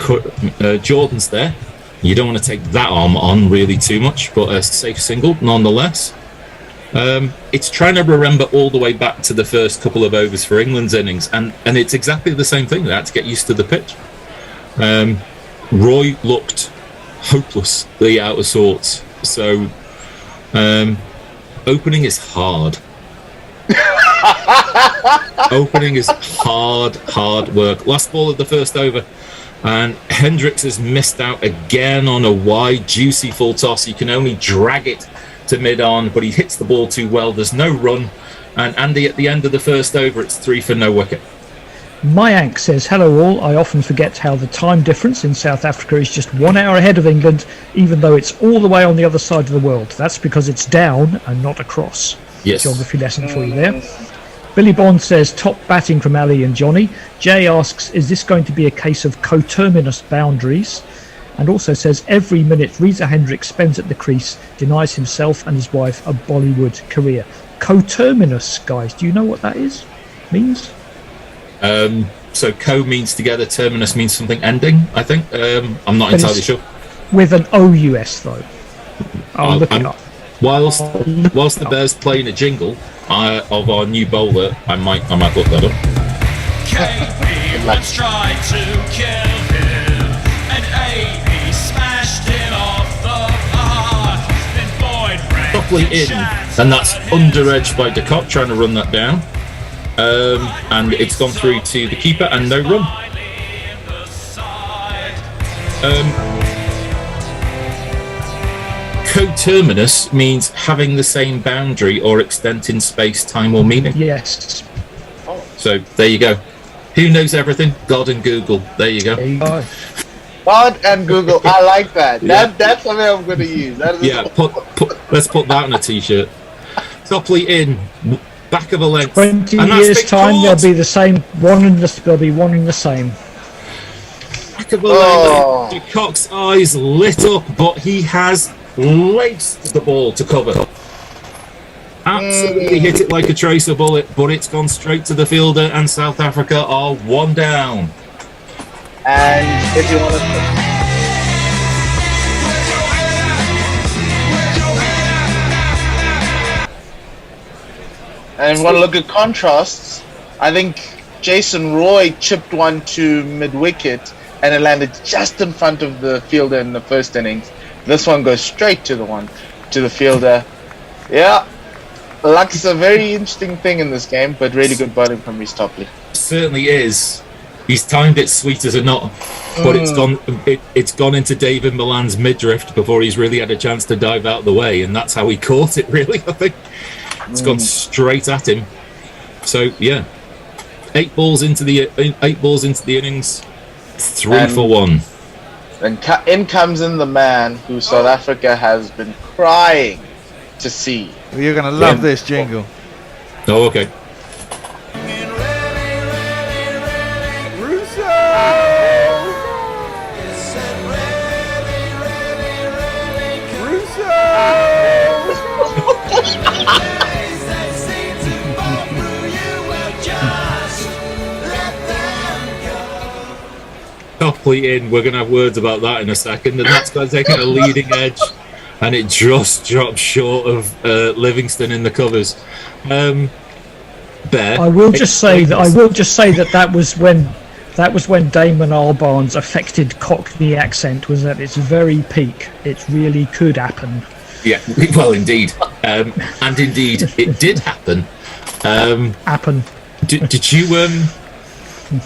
Jordan's there. You don't want to take that arm on really too much, but a safe single nonetheless. It's trying to remember all the way back to the first couple of overs for England's innings, and it's exactly the same thing. They had to get used to the pitch. Roy looked hopelessly out of sorts, so opening is hard. Opening is hard work. Last ball of the first over, and Hendricks has missed out again on a wide, juicy full toss. He can only drag it to mid-on, but he hits the ball too well. There's no run, and Andy, at the end of the first over, it's 3 for no wicket. Mayank says, hello all, I often forget how the time difference in South Africa is just 1 hour ahead of England, even though it's all the way on the other side of the world. That's because it's down and not across. Yes. Geography lesson for you there. Billy Bond says, top batting from Ali and Johnny. Jay asks, is this going to be a case of coterminous boundaries? And also says, every minute Reza Hendricks spends at the crease denies himself and his wife a Bollywood career. Coterminous, guys, do you know what that means? So co means together, terminus means something ending, I think. I'm not entirely sure. With an OUS though. I'll look it up. Whilst the Bears playing a jingle of our new bowler, I might look that up. KB once tried to kill him, and AB smashed him off the park. Then Boyd ran Properly in, and that's under edge by de Kock trying to run that down. And it's gone through to the keeper and no run. Coterminous means having the same boundary or extent in space, time or meaning. Yes. So there you go. Who knows everything? God and Google. There you go. God and Google. I like that. That's something I'm going to use. Let's put that on a t-shirt. Topley in. back of a length. 20 and that's years been time, caught. they'll be the same. They'll be wanting the same. Back of a length. De Kock's eyes lit up, but he has laced the ball to cover. Absolutely hit it like a tracer bullet, but it's gone straight to the fielder, and South Africa are 1 down. And if you want to, and if you want to look at contrasts, I think Jason Roy chipped one to mid-wicket and it landed just in front of the fielder in the first innings. This one goes straight to the fielder. Yeah, luck's a very interesting thing in this game, but really good bowling from Reece Topley. Certainly is. He's timed it sweet as a nut, but it's gone into David Milan's midriff before he's really had a chance to dive out of the way, and that's how he caught it. Really, I think it's gone straight at him. So yeah, 8 balls into the innings, 3 for 1. And in comes in the man who South Africa has been crying to see. Well, you're going to love this jingle. Oh, okay. Topley in, we're going to have words about that in a second, and that's going to take a leading edge, and it just dropped short of Livingston in the covers. Bear, I will just say that was when Damon Albarn's affected Cockney accent was at its very peak. It really could happen. Yeah, well, indeed, and indeed, it did happen. Happen. Did you?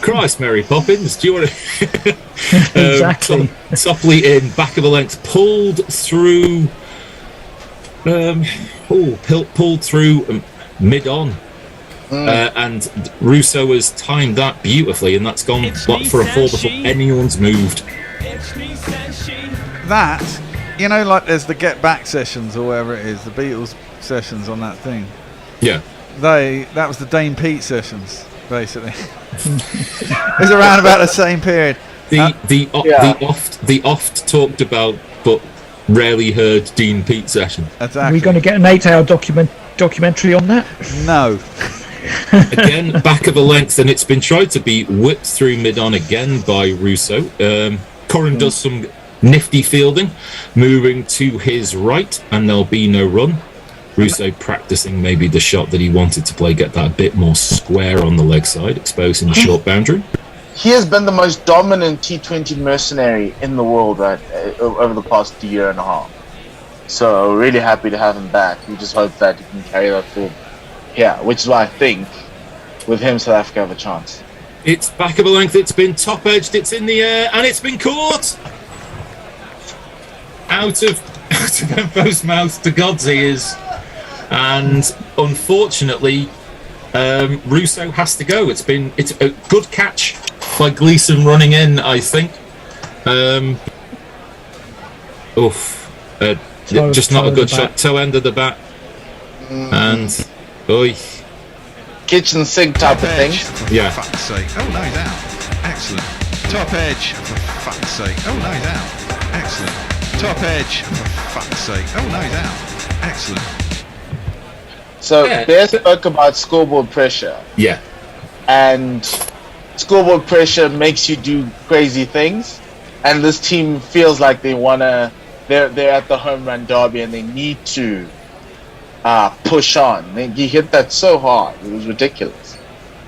Christ, Mary Poppins, do you want to... Exactly. Topley in, back of a length, pulled through mid-on. And Russo has timed that beautifully, and that's gone for a 4 before anyone's moved. That, you know, like there's the Get Back sessions or whatever it is, the Beatles sessions on that thing. Yeah. That was the Dame Pete sessions, basically. It's around about the same period. The oft talked about but rarely heard Dean Pete session. Exactly. Are we going to get an 8-hour documentary on that? No. Again, back of a length, and it's been tried to be whipped through mid-on again by Russo. Corrin does some nifty fielding, moving to his right, and there'll be no run. Russo practicing maybe the shot that he wanted to play, get that a bit more square on the leg side, exposing the short boundary. He has been the most dominant T20 mercenary in the world over the past year and a half. So really happy to have him back. We just hope that he can carry that forward. Yeah, which is why I think with him South Africa have a chance. It's back of a length, it's been top edged, it's in the air, and it's been caught! Out of Emfo's mouth to God's ears. And unfortunately, Russo has to go. It's a good catch by Gleeson running in, I think. Just not a good shot. Toe end of the bat. And oi. Kitchen sink type of thing. Yeah. For fuck's sake. Oh no, he's out. Excellent. Top edge. For fuck's sake. Oh no, he's out. Excellent. Top edge. For fuck's sake. Oh no, he's out. Excellent. So Bear spoke about scoreboard pressure. Yeah. And scoreboard pressure makes you do crazy things. And this team feels like they're at the home run derby and they need to push on. He hit that so hard. It was ridiculous.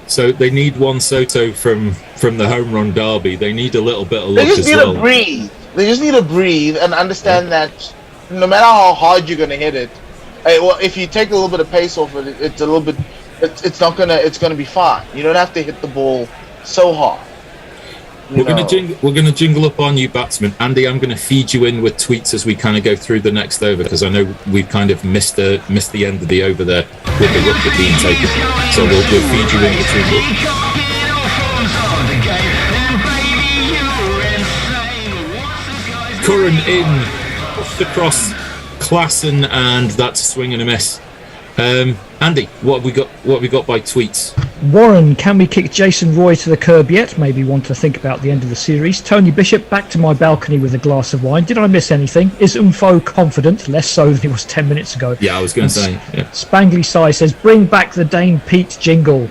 So they need one Soto from the home run derby. They need a little bit of luck as well. They just need to breathe. They just need to breathe and understand that no matter how hard you're going to hit it, if you take a little bit of pace off it, it's a little bit. It's gonna be fine. You don't have to hit the ball so hard. We're gonna jingle up our new batsman, Andy. I'm gonna feed you in with tweets as we kind of go through the next over, because I know we've kind of missed the end of the over there with the wicket being taken. So we'll feed you in between. Curran in, pushed across Klassen, and that's a swing and a miss. Andy, what have we got? What have we got by tweets? Warren, can we kick Jason Roy to the curb yet? Maybe want to think about the end of the series. Tony Bishop, back to my balcony with a glass of wine. Did I miss anything? Is Umfo confident? Less so than he was 10 minutes ago. Yeah, I was going to say. Yeah. Spangly Sai says, bring back the Dane Pete jingle.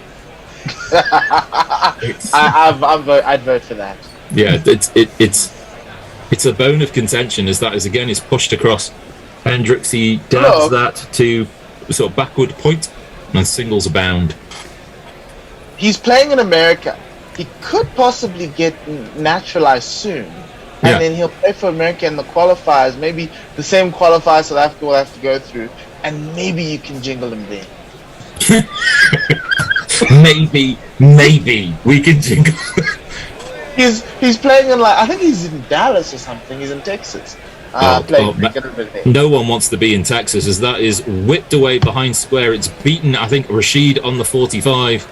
I'd vote for that. Yeah, it's a bone of contention as that is pushed across. Hendricks, he dabs that to sort of backward point and singles abound. He's playing in America. He could possibly get naturalized soon. And then he'll play for America in the qualifiers. Maybe the same qualifiers South Africa will have to go through. And maybe you can jingle him there. maybe we can jingle. He's playing in I think he's in Dallas or something. He's in Texas. No one wants to be in Texas as that is whipped away behind square. It's beaten, I think, Rashid on the 45.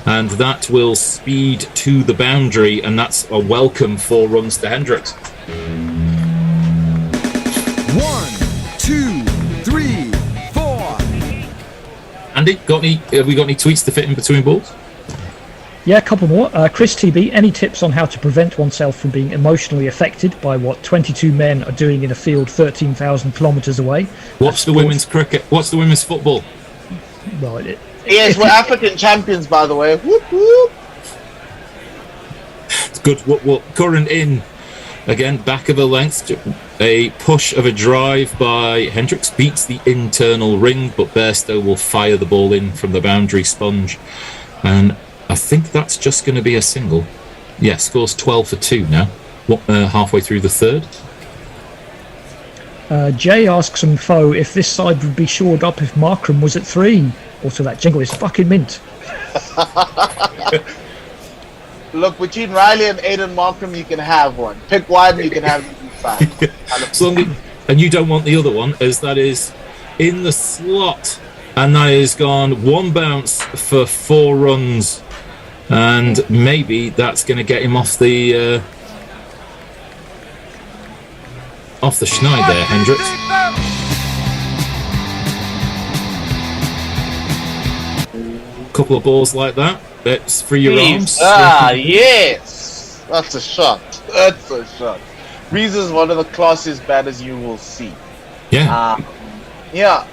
And that will speed to the boundary, and that's a welcome 4 runs to Hendricks. 1, 2, 3, 4. Andy, have we got any tweets to fit in between balls? Yeah, a couple more. Chris TB, any tips on how to prevent oneself from being emotionally affected by what 22 men are doing in a field 13,000 kilometres away? What's the women's cricket? What's the women's football? Well, yes, we're African champions, by the way. Whoop, whoop. It's good. Current in again, back of the length. A push of a drive by Hendricks beats the internal ring, but Bairstow will fire the ball in from the boundary sponge, and I think that's just going to be a single. Yeah, scores 12 for 2 now. Halfway through the third. Jay asks Foe if this side would be shored up if Markram was at 3. Also, that jingle is fucking mint. Look, between Riley and Aiden Markram, you can have one. Pick one, you can have the inside. And you don't want the other one, as that is in the slot. And that is gone 1 bounce for 4 runs. And maybe that's going to get him off the schneid there, Hendricks. Couple of balls like that. That's for your arms. Yes! That's a shot. That's a shot. Reese is one of the classiest batters you will see. Yeah. Yeah.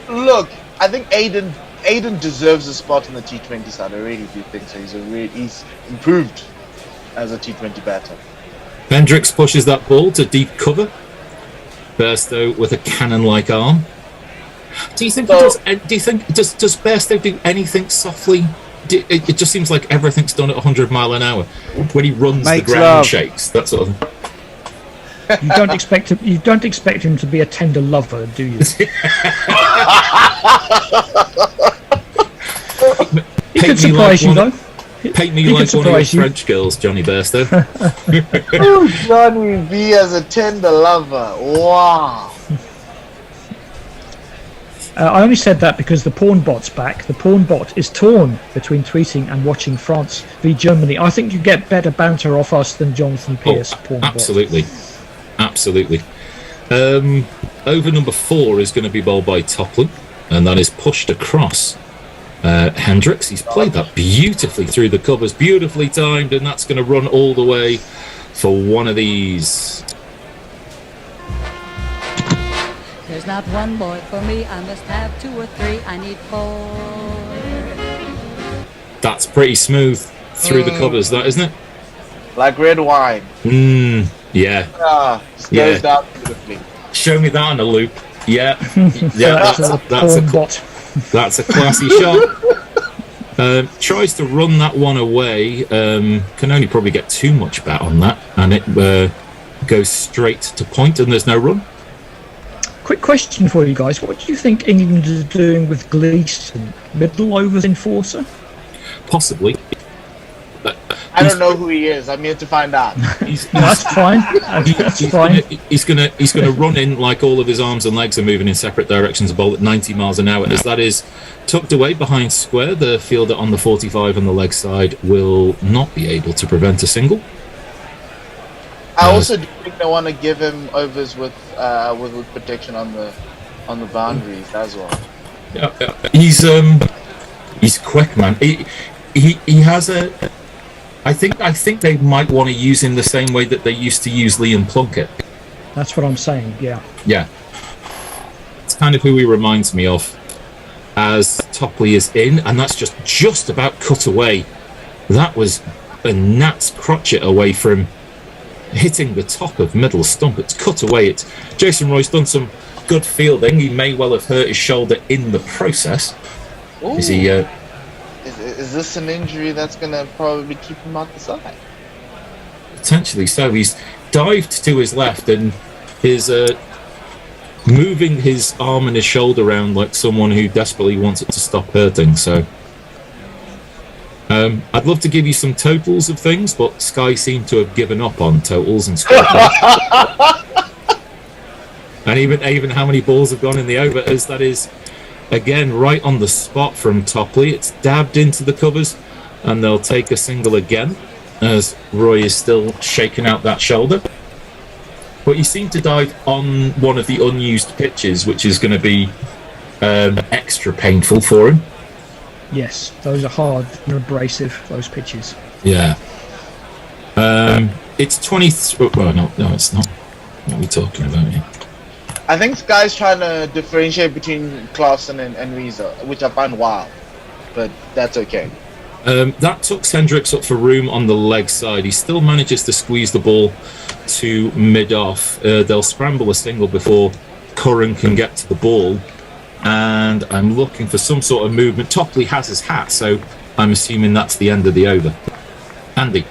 Look, I think Aiden deserves a spot in the T20 side. I really do think so. He's improved as a T20 batter. Hendricks pushes that ball to deep cover. Bairstow with a cannon-like arm. Do you think does Bairstow do anything softly? It just seems like everything's done at 100 mile an hour. When he runs, the ground shakes. That sort of thing. You don't expect him to be a tender lover, do you? He could surprise you, though. Paint me like one of your French girls, Johnny Bairstow. Johnny B as a tender lover. Wow. I only said that because the porn bot's back. The porn bot is torn between tweeting and watching France v Germany. I think you get better banter off us than Jonathan Pearce. Absolutely. Absolutely. Over number 4 is going to be bowled by Toplin, and that is pushed across Hendricks. He's played that beautifully through the covers, beautifully timed, and that's going to run all the way for one of these. There's not one boy for me, I must have 2 or 3, I need 4. That's pretty smooth through the covers, that, isn't it? Like red wine. Yeah. Goes down beautifully. Show me that on a loop. Yeah. Yeah, that's a classy shot. Tries to run that one away. Can only probably get too much bat on that, and it goes straight to point, and there's no run. Quick question for you guys. What do you think England is doing with Gleeson? Middle overs enforcer? Possibly. I don't know who he is. I'm here to find out. That's fine. That's fine. He's gonna run in like all of his arms and legs are moving in separate directions, a ball at 90 miles an hour. As that is tucked away behind square, the fielder on the 45 on the leg side will not be able to prevent a single. I also do think they want to give him overs with protection on the boundaries as well. He's quick, man. He has a. I think they might want to use him the same way that they used to use Liam Plunkett. That's what I'm saying. Yeah. Yeah. It's kind of who he reminds me of as Topley is in, and that's just about cut away. That was a gnat's crotchet away from hitting the top of middle stump. It's cut away. It's Jason Roy's done some good fielding. He may well have hurt his shoulder in the process. Ooh. Is he? Is this an injury that's gonna probably keep him out the side? Potentially so. He's dived to his left and is moving his arm and his shoulder around like someone who desperately wants it to stop hurting. So I'd love to give you some totals of things, but Sky seem to have given up on totals and scorecards. And even how many balls have gone in the over, as that is again right on the spot from Topley. It's dabbed into the covers, and they'll take a single again as Roy is still shaking out that shoulder. But he seemed to dive on one of the unused pitches, which is going to be extra painful for him. Yes, those are hard and abrasive, those pitches. Yeah. It's 23. Well, no, it's not. What are we talking about here? I think Sky's trying to differentiate between Klaassen and Reza, which I find wild, but that's okay. That tucks Hendricks up for room on the leg side. He still manages to squeeze the ball to mid-off. They'll scramble a single before Curran can get to the ball. And I'm looking for some sort of movement. Topley has his hat, so I'm assuming that's the end of the over. Andy?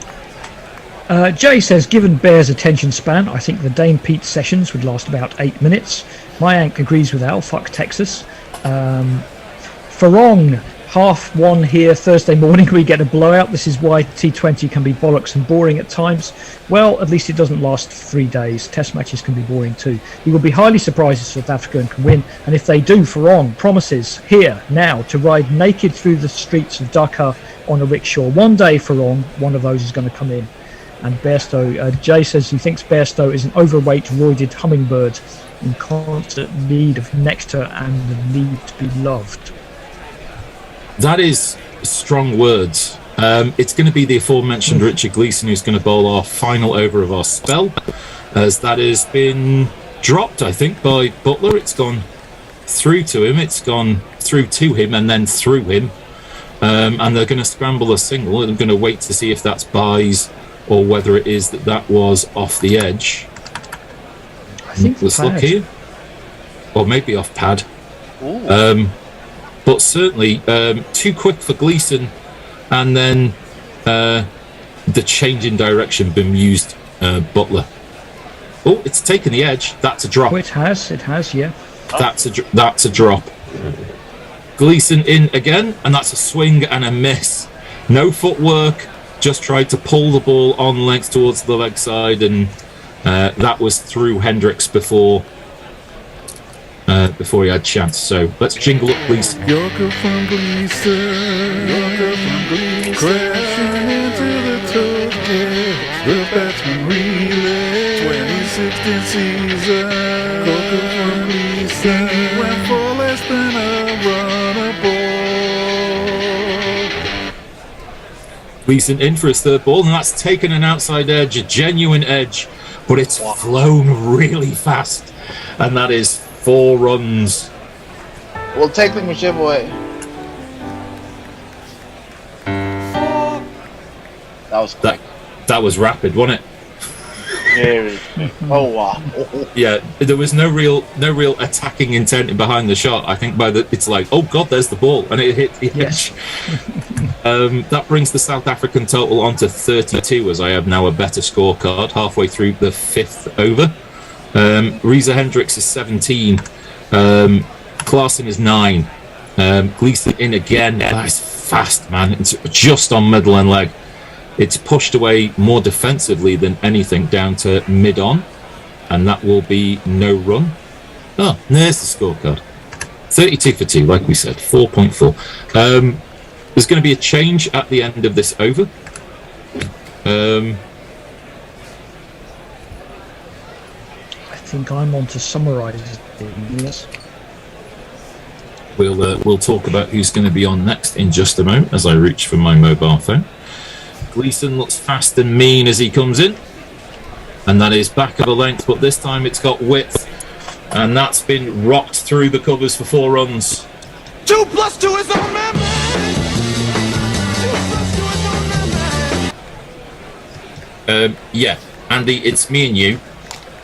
Jay says, given Bear's attention span, I think the Dane Pete sessions would last about 8 minutes. Mayank agrees with Al, fuck Texas. Farong, 1:30 here Thursday morning, we get a blowout. This is why T20 can be bollocks and boring at times. Well, at least it doesn't last 3 days. Test matches can be boring too. He will be highly surprised if South Africa can win, and if they do, Farong promises here, now, to ride naked through the streets of Dhaka on a rickshaw. One day, Farong, one of those is going to come in. And Bairstow, Jay says he thinks Bairstow is an overweight, roided hummingbird in constant need of nectar and the need to be loved. That is strong words. It's going to be the aforementioned Richard Gleeson who's going to bowl our final over of our spell, as that has been dropped, I think, by Butler. It's gone through to him, it's gone through to him and then through him. And they're going to scramble a single. I'm going to wait to see if that's buys or whether it is that was off the edge. I think let's look here. Or maybe off pad. But certainly too quick for Gleeson, and then the change in direction bemused Butler. Oh, it's taken the edge. That's a drop. Oh, it has, yeah. That's a drop. Gleeson in again, and that's a swing and a miss. No footwork, just tried to pull the ball on length towards the leg side, and that was through Hendricks before he had chance. So let's jingle up Gleeson. Yorker from Gleeson, Yorker from Gleeson, crashing into the token, the batsman relay, 2016 season, Yorker from Gleeson, went for less than a run a ball. Gleeson in for his third ball, and that's taken an outside edge, a genuine edge, but it's flown really fast, and that is 4 runs. We'll take them whichever way. That was quick. That was rapid, wasn't it? Very. Oh wow. Yeah, there was no real attacking intent behind the shot. I think it's like, oh god, there's the ball, and it hit the edge. That brings the South African total on to 32, as I have now a better scorecard halfway through the 5th over. Reza Hendricks is 17. Klaassen is 9. Gleeson in again. That's fast, man. It's just on middle and leg. It's pushed away more defensively than anything down to mid-on, and that will be no run. Oh, there's the scorecard. 32 for 2, like we said, 4.4. There's going to be a change at the end of this over. I think I'm on to summarise things. We'll talk about who's going to be on next in just a moment as I reach for my mobile phone. Gleeson looks fast and mean as he comes in, and that is back of a length, but this time it's got width, and that's been rocked through the covers for 4 runs. 2 + 2 is on man. Yeah, Andy, it's me and you.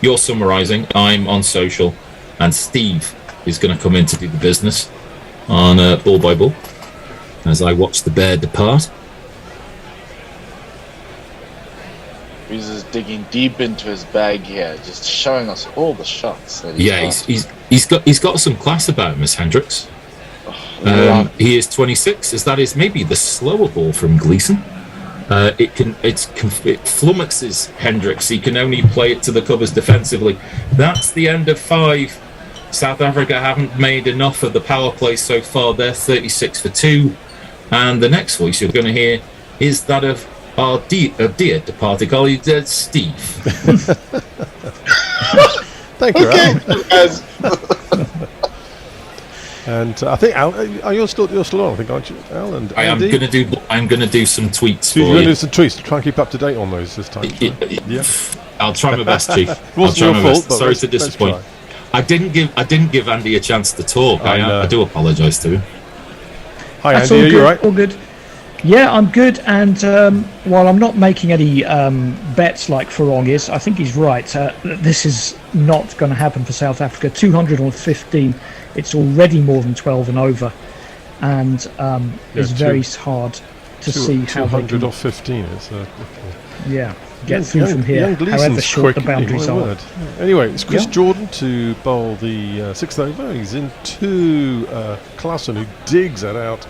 You're summarising. I'm on social, and Steve is going to come in to do the business on ball by ball as I watch the bear depart. He's just digging deep into his bag here, just showing us all the shots. That He's got some class about him, Miss Hendricks. He is 26, as that is maybe the slower ball from Gleeson. It flummoxes Hendricks. He can only play it to the covers defensively. That's the end of 5. South Africa haven't made enough of the power play so far. They're 36 for 2. And the next voice you're going to hear is that of our dear departed colleague, Steve. Thank you, Al. And I think Al, you're still on. I think, aren't you, Al? And I'm going to do some tweets. So you're going to do some tweets to try and keep up to date on those this time. Yeah, I'll try my best, Chief. It wasn't your fault, but sorry to disappoint. I didn't give Andy a chance to talk. I do apologise to him. Hi, That's Andy. Are you good, right? all good. Yeah, I'm good. And while I'm not making any bets like Farong is, I think he's right. This is not going to happen for South Africa. 200 on 15. It's already more than 12 and over, and it's very hard to see how 200 off 15 is. Get through from here. However short the boundaries are. Anyway, it's Chris Jordan to bowl the 6th over. He's into Klassen, who digs that out.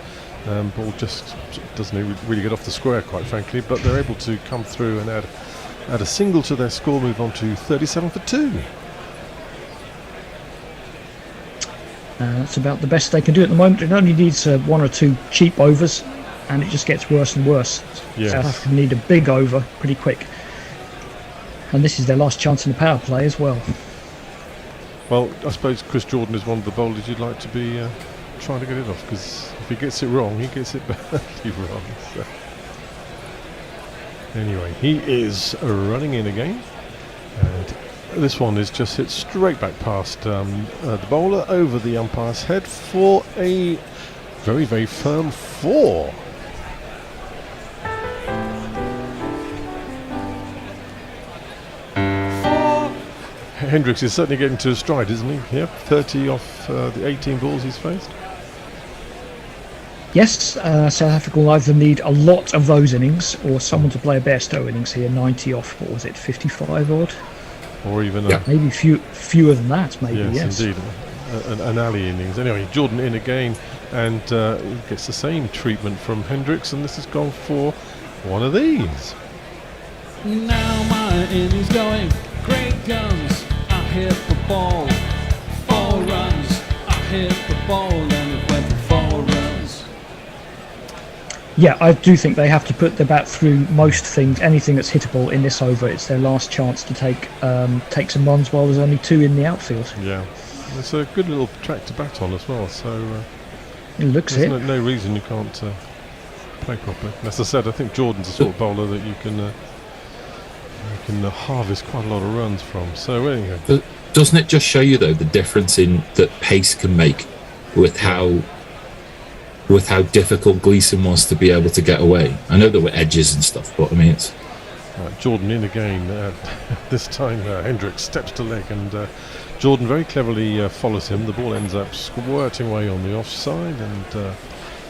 Ball just doesn't really get off the square, quite frankly, but they're able to come through and add a single to their score, move on to 37 for 2. That's about the best they can do at the moment. It only needs 1 or 2 cheap overs, and it just gets worse and worse. Yes. South Africa need a big over pretty quick, and this is their last chance in the power play as well. Well, I suppose Chris Jordan is one of the bowlers you'd like to be trying to get it off, because if he gets it wrong, he gets it badly wrong. So. Anyway, he is running in again, and this one is just hit straight back past the bowler over the umpire's head for a very, very firm 4. Hendricks is certainly getting to his stride, isn't he? Yeah, 30 off the 18 balls he's faced. Yes, South Africa will either need a lot of those innings or someone to play a Bairstow innings here, 90 off, what was it, 55 odd? Or even maybe fewer than that, maybe. Yes, indeed, an alley innings. Anyway, Jordan in again, and he gets the same treatment from Hendricks, and this has gone for one of these. Now my innings going, great guns, I hit the ball, 4 runs, I hit the ball, and it went for 4 runs. Yeah, I do think they have to put the bat through most things, anything that's hittable in this over. It's their last chance to take some runs while there's only 2 in the outfield. Yeah, it's a good little track to bat on as well, so it looks there's no reason you can't play properly. As I said, I think Jordan's the sort of bowler that you can harvest quite a lot of runs from. So anyway, doesn't it just show you though the difference in that pace can make with how difficult Gleeson was to be able to get away? I know there were edges and stuff, but I mean it's Jordan in again. This time Hendricks steps to leg, and Jordan very cleverly follows him. The ball ends up squirting away on the offside, and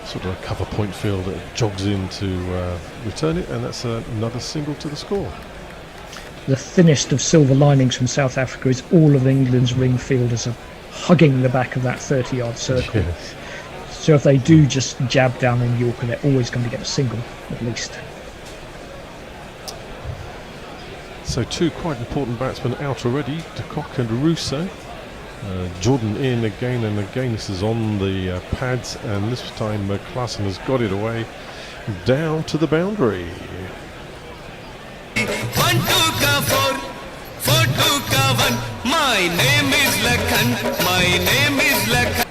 sort of a cover point field that jogs in to return it, and that's another single to the score. The thinnest of silver linings from South Africa is all of England's ring fielders are hugging the back of that 30-yard circle. Yes. So if they do just jab down on Yorker, they're always going to get a single, at least. So 2 quite important batsmen out already, De Kock and Russo. Jordan in again and again. This is on the pads, and this time Klassen has got it away down to the boundary. 1 2 ka 4 4 2 ka 1. My name is Lakhan. My name is Lakhan.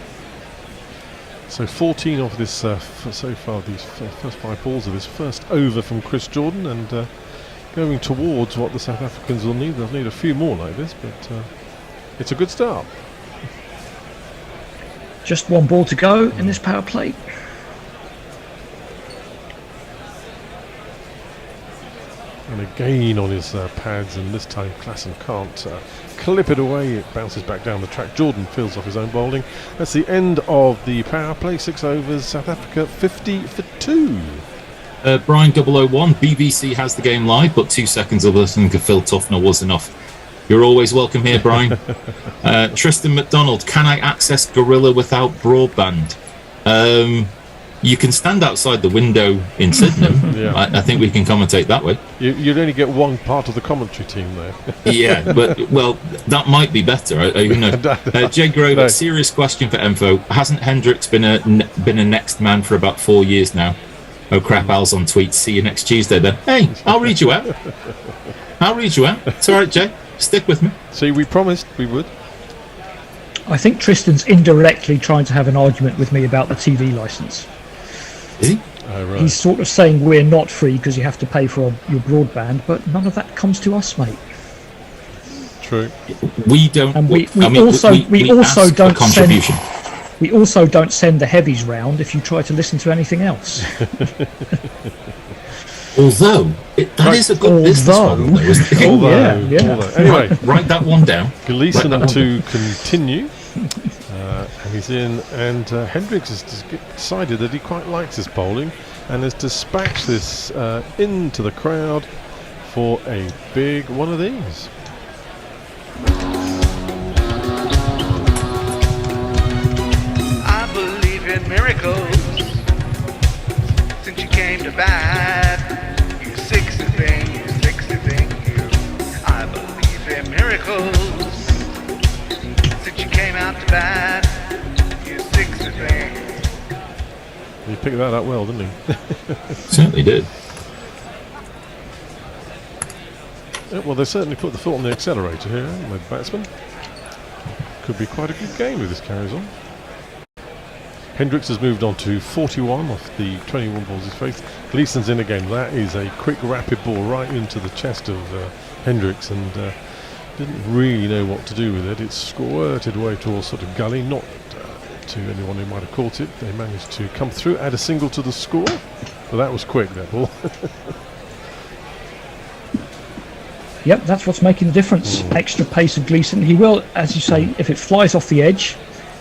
So 14 of this so far, these first 5 balls of this first over from Chris Jordan, and going towards what the South Africans will need. They'll need a few more like this, but it's a good start. Just 1 ball to go in this power play. And again on his pads, and this time Klassen can't clip it away. It bounces back down the track. Jordan fills off his own bowling. That's the end of the power play. 6 overs, South Africa 50 for 2. Brian 001, BBC has the game live, but 2 seconds of listening to Phil Tufner was enough. You're always welcome here, Brian. Tristan McDonald, can I access Gorilla without broadband? You can stand outside the window in Sydenham. Yeah. I think we can commentate that way. You'd only get one part of the commentary team there. Yeah, but, well, that might be better. Who knows? Jay Grover, No. Serious question for Enfo. Hasn't Hendricks been a next man for about 4 years now? Oh crap, Al's on tweets. See you next Tuesday then. Hey, I'll read you out. It's all right, Jay. Stick with me. See, we promised we would. I think Tristan's indirectly trying to have an argument with me about the TV licence. Is he? Oh, right. He's sort of saying we're not free because you have to pay for your broadband, but none of that comes to us, mate. True. We don't. And we ask don't a contribution. We also don't send the heavies round if you try to listen to anything else. Although that is a good business model, though, isn't it? Although. Anyway, write that one down. Gleeson to continue. And he's in, and Hendricks has decided that he quite likes his bowling and has dispatched this into the crowd for a big one of these. I believe in miracles. Since you came to bat, you 6-0 thing, you 6-0 thing, you. I believe in miracles. Since you came out to bat, you 6-0 thing. He picked that up well, didn't he? Certainly did. Yeah, well, they certainly put the foot on the accelerator here, haven't they, the batsman? Could be quite a good game if this carries on. Hendricks has moved on to 41 off the 21 balls he's faced. Gleeson's in again. That is a quick, rapid ball right into the chest of Hendricks, and didn't really know what to do with it. It squirted away towards sort of gully, not to anyone who might have caught it. They managed to come through, add a single to the score. Well, that was quick, that ball. Yep, that's what's making the difference. Extra pace of Gleeson. He will, as you say, if it flies off the edge,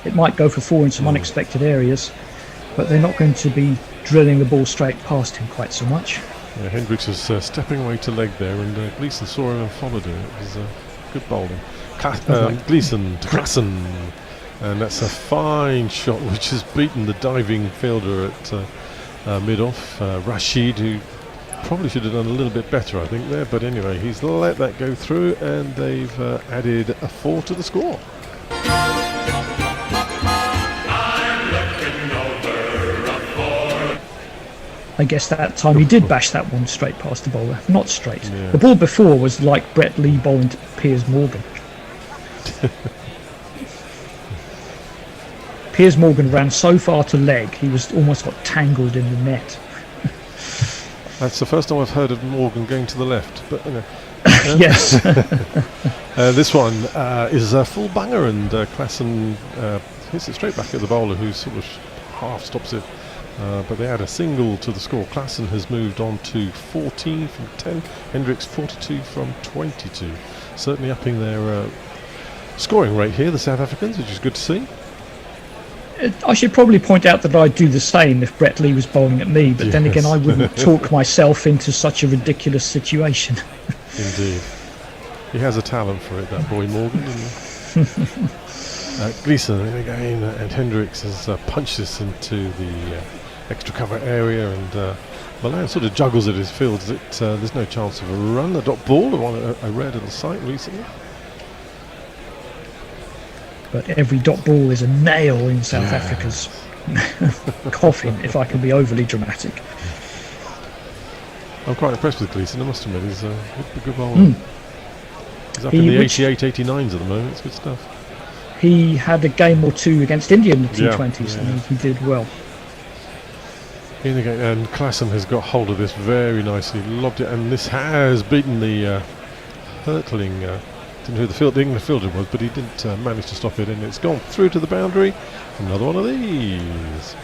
it might go for 4 in some unexpected areas, but they're not going to be drilling the ball straight past him quite so much. Yeah, Hendricks was stepping away to leg there, and Gleeson saw him and followed him. It was good bowling. Gleeson to Klassen, and that's a fine shot which has beaten the diving fielder at mid-off, Rashid, who probably should have done a little bit better, I think, there, but anyway, he's let that go through, and they've added a 4 to the score. I guess that time he did bash that one straight past the bowler. Not straight. Yeah. The ball before was like Brett Lee bowling to Piers Morgan. Piers Morgan ran so far to leg, he was almost got tangled in the net. That's the first time I've heard of Morgan going to the left, but yes. This one is a full banger, and Klassen hits it straight back at the bowler, who sort of half stops it. But they add a single to the score. Klassen has moved on to 14 from 10. Hendricks 42 from 22. Certainly upping their scoring rate here, the South Africans, which is good to see. I should probably point out that I'd do the same if Brett Lee was bowling at me, but then again I wouldn't talk myself into such a ridiculous situation. Indeed. He has a talent for it, that boy Morgan. Gleeson again, and Hendricks has punched this into the extra cover area, and Milan sort of juggles at his fields. There's no chance of a run. A dot ball, a rare little sight recently. But every dot ball is a nail in South Africa's coffin, if I can be overly dramatic. I'm quite impressed with Gleeson, I must admit. He's a good bowler. He's up in the 88, 89s at the moment. It's good stuff. he had a game or two against India in the T20s, yeah. and he did well. In the game, and Klassen has got hold of this very nicely, lobbed it, and this has beaten the hurtling. Didn't know who the England fielder was, but he didn't manage to stop it, and it's gone through to the boundary. Another one of these.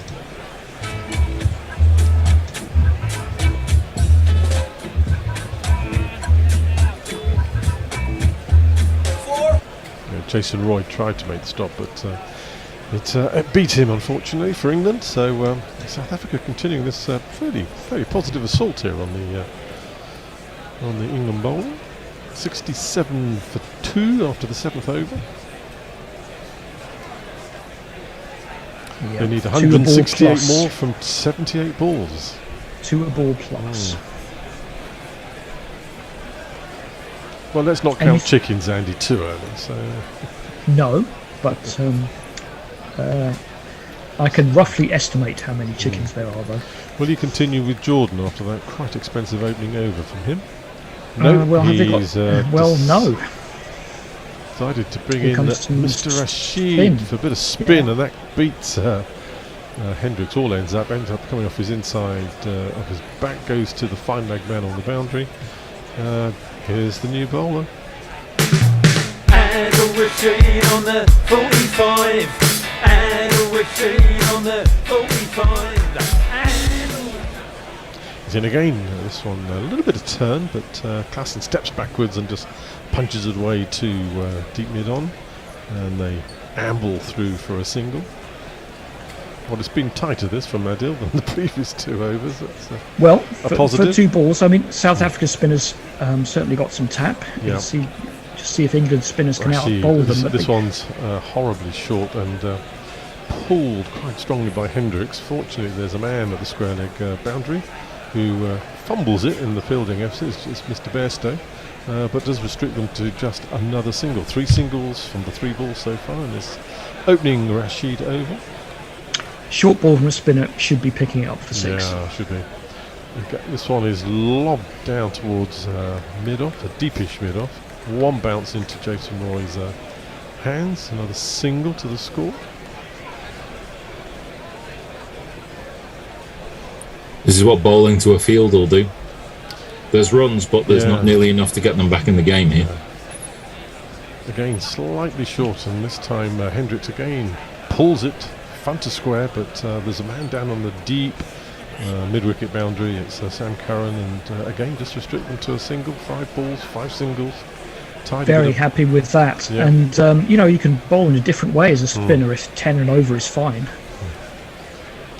Jason Roy tried to make the stop, but it beat him, unfortunately, for England. So South Africa continuing this fairly positive assault here on the England bowling. 67 for 2 after the 7th over. Yeah. They need 168 more from 78 balls. 2 a ball plus. Well, let's not count chickens, Andy, too early. So no, but I can roughly estimate how many chickens there are, though. Will you continue with Jordan after that quite expensive opening over from him? No, well, he's no. Decided to bring in Mr. Rashid for a bit of spin, and that beats Hendricks. All ends up coming off his inside, off his back, goes to the fine leg man on the boundary. Here's the new bowler. And a Rashid on the 45. And a Rashid on the 45. He's in again. This one a little bit of turn, but Klassen steps backwards and just punches it away to deep mid on, and they amble through for a single. Well, it's been tighter this from Adil than the previous 2 overs. That's a positive. For 2 balls, I mean, South Africa's spinners certainly got some tap. Yeah. Just see if England's spinners can out-bowl them. This one's horribly short and pulled quite strongly by Hendricks. Fortunately, there's a man at the square leg boundary who fumbles it in the fielding effort. It's Mr. Bairstow, but does restrict them to just another single. 3 singles from the 3 balls so far in this opening Rashid over. Short ball from a spinner should be picking it up for 6. Yeah, should be. Okay, this one is lobbed down towards mid-off, a deepish mid-off. One bounce into Jason Roy's hands, another single to the score. This is what bowling to a field will do. There's runs, but there's not nearly enough to get them back in the game here. Again, slightly short, and this time Hendricks again pulls it front to square, but there's a man down on the deep mid-wicket boundary. It's Sam Curran, and again just restrict them to a single. 5 balls, 5 singles. Very happy with that. Yeah. And you can bowl in a different way as a spinner if 10 and over is fine.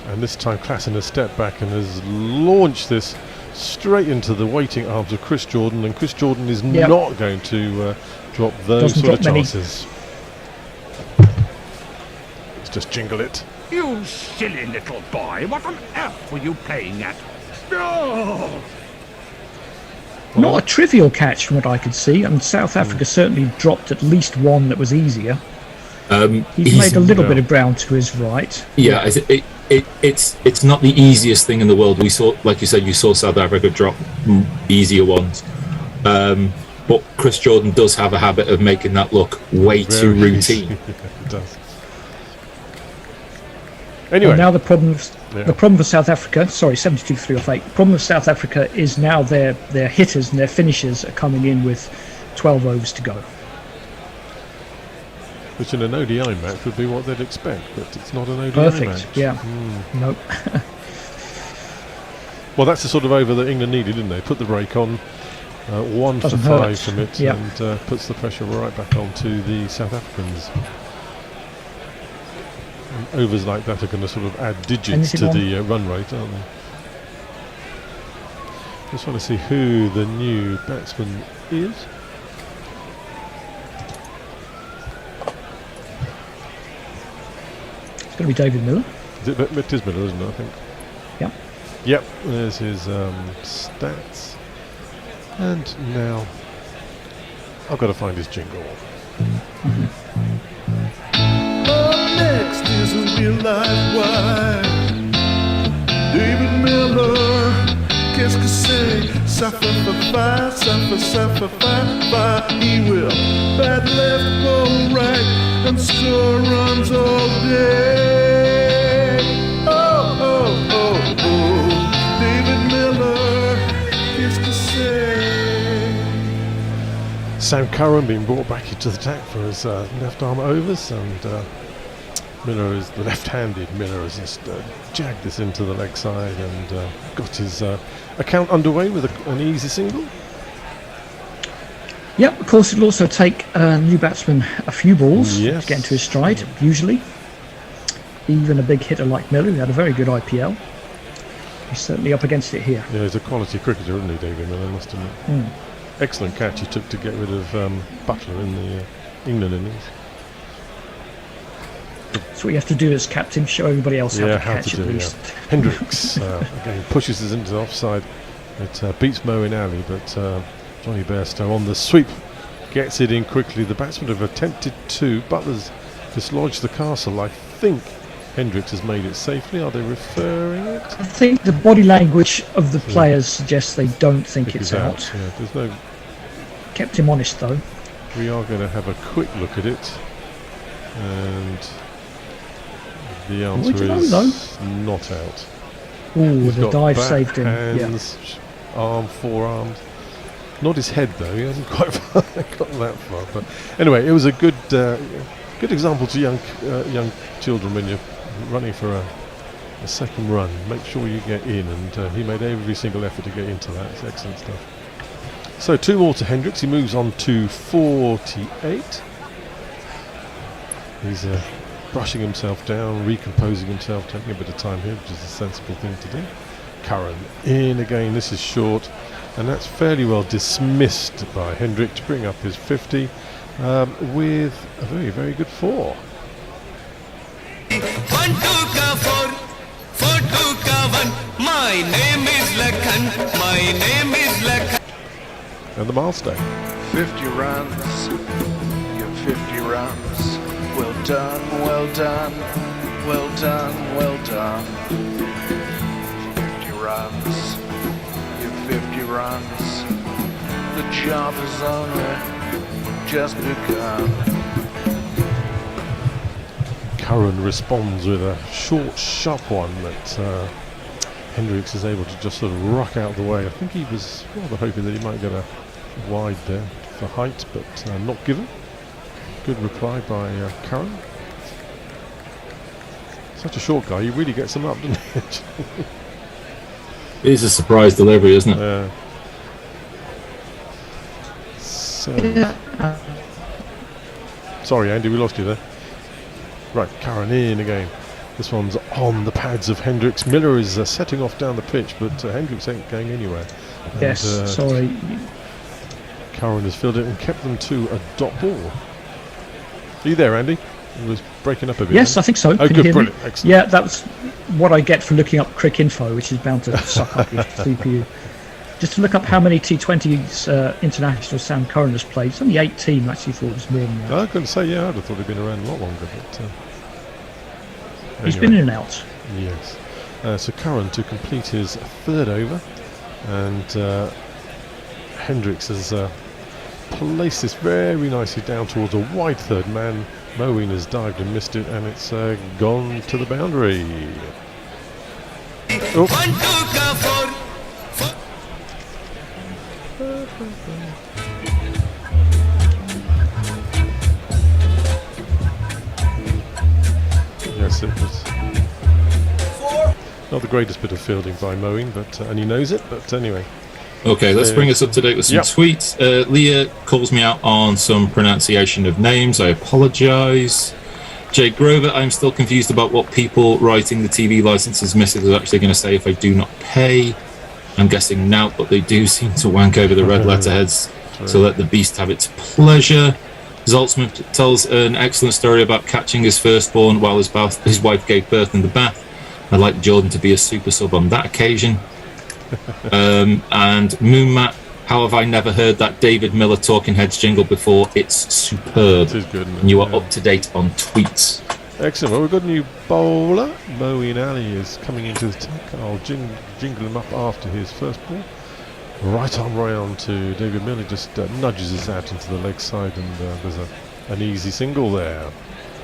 And this time Klassen has stepped back and has launched this straight into the waiting arms of Chris Jordan, and Chris Jordan is not going to drop those sort of chances. Let's just jingle it. You silly little boy, what on earth were you playing at? Oh! Not a trivial catch from what I could see, and South Africa certainly dropped at least one that was easier. He's made a little bit of ground to his right. Yeah, it's not the easiest thing in the world. We saw, like you said, you saw South Africa drop easier ones. But Chris Jordan does have a habit of making that look way too routine. It does. Anyway, well, now the problem for South Africa, 72 for 3 off 8. The problem with South Africa is now their hitters and their finishers are coming in with 12 overs to go. Which in an ODI match would be what they'd expect, but it's not an ODI match. Perfect, yeah. Nope. Well, that's the sort of over that England needed, didn't they? Put the brake on, 1 for 5 from it, and puts the pressure right back onto the South Africans. And overs like that are going to sort of add digits to the run rate, aren't they? Just want to see who the new batsman is. It's going to be David Miller. It is Miller, isn't it, I think? Yep. Yep, there's his stats. And now I've got to find his jingle. Next is a real life wife. David Miller, qu'est-ce que c'est? Suffer for 5, suffer for 5. He will bat left, ball right. and score runs all day. Oh, oh, oh, oh, David Miller is to say. Sam Curran being brought back into the attack for his left arm overs, and Miller is the left-handed. Miller has just jagged this into the leg side and got his account underway with an easy single. Yep, of course it'll also take a new batsman a few balls to Yes. get into his stride, usually. Even a big hitter like Miller, who had a very good IPL. He's certainly up against it here. Yeah, he's a quality cricketer, isn't he, David Miller, must admit. Excellent catch he took to get rid of Butler in the England innings. That's what you have to do as captain, show everybody else how to catch at least. Yeah. Hendricks again pushes us into the offside. It beats Moeen Ali, but Johnny Bairstow on the sweep gets it in quickly. The batsmen have attempted to. Butler's dislodged the castle. I think Hendricks has made it safely. Are they referring it? I think the body language of the players suggests they don't think it's out. Yeah, there's no. Kept him honest though. We are going to have a quick look at it, and the answer is not out. Ooh, He's the got dive back, saved him. hands, arm, forearms. Not his head though. He hasn't quite got that far. But anyway, it was a good example to young children when you're running for a second run. Make sure you get in, and he made every single effort to get into that. It's excellent stuff. So 2 more to Hendricks. He moves on to 48. He's brushing himself down, recomposing himself, taking a bit of time here, which is a sensible thing to do. Curran in again. This is short, and that's fairly well dismissed by Hendrick to bring up his 50 with a very, very good 4. 1 2 ka 4 4 2 ka 1. My name is Lakhan. My name is Lakhan. And the milestone. 50 runs, your 50 runs. Well done, well done, well done, well done. 50 runs, your 50 runs. The job has only just begun. Curran responds with a short, sharp one that Hendricks is able to just sort of rock out the way. I think he was rather hoping that he might get a wide there for height, but not given. Good reply by Curran. Such a short guy, he really gets them up, doesn't he? It is a surprise delivery, isn't it? So, sorry, Andy, we lost you there. Right, Curran in again. This one's on the pads of Hendricks. Miller is setting off down the pitch, but Hendricks ain't going anywhere. Yes, sorry. Curran has filled it and kept them to a dot ball. Are you there, Andy? It was breaking up a bit. Yes, I think so. Oh, Can you good, hear brilliant, me? excellent. Yeah, that's what I get for looking up Crick Info, which is bound to suck up your CPU. Just to look up how many T20s international Sam Curran has played. It's only 18, actually thought it was more than that. I couldn't say, I'd have thought he'd been around a lot longer. But, He's anyway. been in and out. Yes. So Curran to complete his 3rd over, and Hendricks has placed this very nicely down towards a wide 3rd man. Moeen has dived and missed it, and it's gone to the boundary. 1 2 ka 4 Yes, it was not the greatest bit of fielding by Moeen, but and he knows it. But anyway. Okay, let's bring us up to date with some tweets. Leah calls me out on some pronunciation of names. I apologise. Jake Grover, I'm still confused about what people writing the TV licenses message is actually going to say if I do not pay. I'm guessing now, but they do seem to wank over the red letterheads to let the beast have its pleasure. Zaltzman tells an excellent story about catching his firstborn while his wife gave birth in the bath. I'd like Jordan to be a super sub on that occasion. And Moonmat, how have I never heard that David Miller Talking Heads jingle before? It's superb. It is good, and you are up to date on tweets. Excellent. Well, we've got a new bowler. Moeen Ali is coming into the attack. I'll jingle him up after his first ball. Right arm round to David Miller, just nudges us out into the leg side, and there's an easy single there.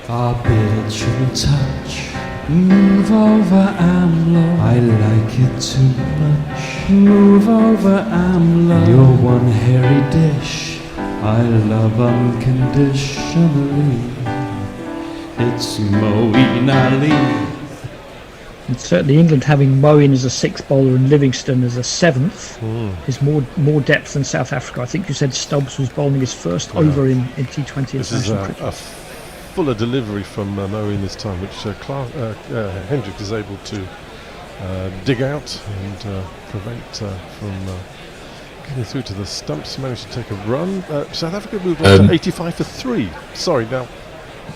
Our beard shouldn't touch. Move over, AMLO. I like it too much. Move over, AMLO. You're one hairy dish. I love unconditionally. It's Moeen Ali. And certainly England having Moeen as a sixth bowler and Livingston as a seventh is more depth than South Africa. I think you said Stubbs was bowling his first over in T20 This is a fuller delivery from Moeen this time, which Hendricks is able to dig out and prevent from getting through to the stumps. Managed to take a run. South Africa moved on to 85 for 3. Sorry, now.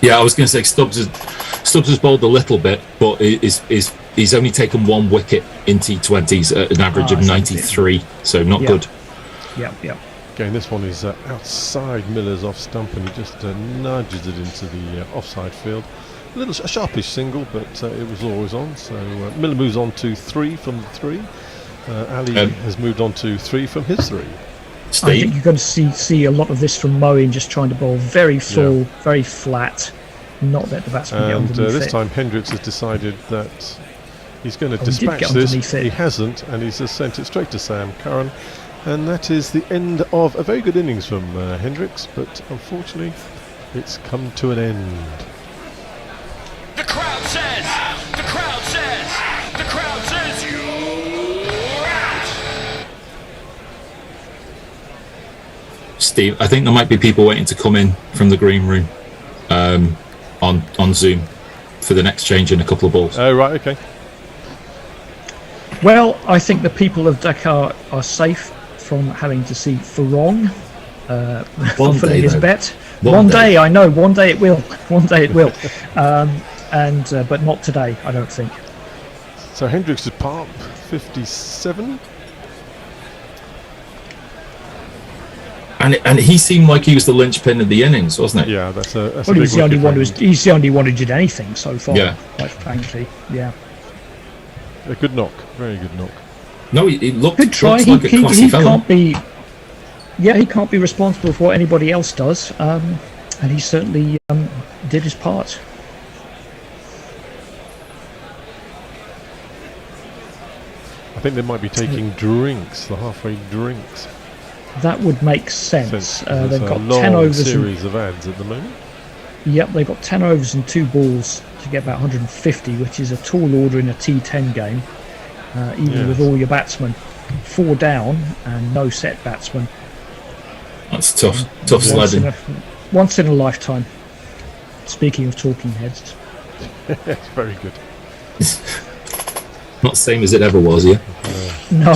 Yeah, I was going to say Stubbs has bowled a little bit, but he's only taken 1 wicket in T20s at an average of 93, so not good. Yeah. Again, this one is outside Miller's off stump, and he just nudges it into the offside field. A sharpish single, but it was always on. So Miller moves on to 3 from the 3. Ali has moved on to 3 from his 3. I think you're going to see a lot of this from Moeen, just trying to bowl very full, very flat, not let the batsman get underneath this it. time Hendricks has decided that he's going to dispatch this. He hasn't, and he's just sent it straight to Sam Curran. And that is the end of a very good innings from Hendricks, but unfortunately it's come to an end. The crowd says, the crowd says, the crowd says you're out. Steve, I think there might be people waiting to come in from the green room on Zoom for the next change in a couple of balls. Oh, right, okay. Well, I think the people of Dakar are safe from having to see Farong fulfilling his bet. One day, I know. One day it will. One day it will. But not today, I don't think. So Hendricks is part 57. And he seemed like he was the linchpin of the innings, wasn't it? Yeah, that's a well, he's the only one he's the only one who did anything so far. Yeah. Quite frankly, yeah. A good knock, very good knock. No, he looked Good try. like a classy he fella. can't be. Yeah, he can't be responsible for what anybody else does, and he certainly did his part. I think they might be taking drinks, the halfway drinks. That would make sense. They've got a long 10 overs. Series of ads at the moment. Yep, they've got 10 overs and 2 balls to get about 150, which is a tall order in a T10 game. Even with all your batsmen 4 down and no set batsmen. That's tough sledding. Once in a lifetime. Speaking of talking heads. It's very good. Not the same as it ever was, yeah? No.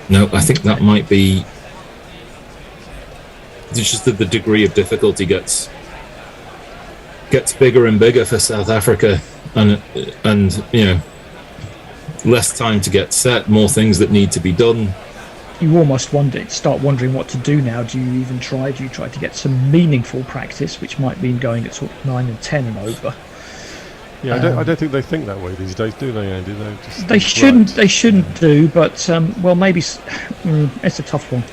No, I think that might be. It's just that the degree of difficulty gets bigger and bigger for South Africa, and less time to get set, more things that need to be done. You almost start wondering what to do now. Do you even try? Do you try to get some meaningful practice, which might mean going at sort of 9 and 10 and over? Yeah, I don't think they think that way these days, do they, Andy? They shouldn't do, but maybe it's a tough one.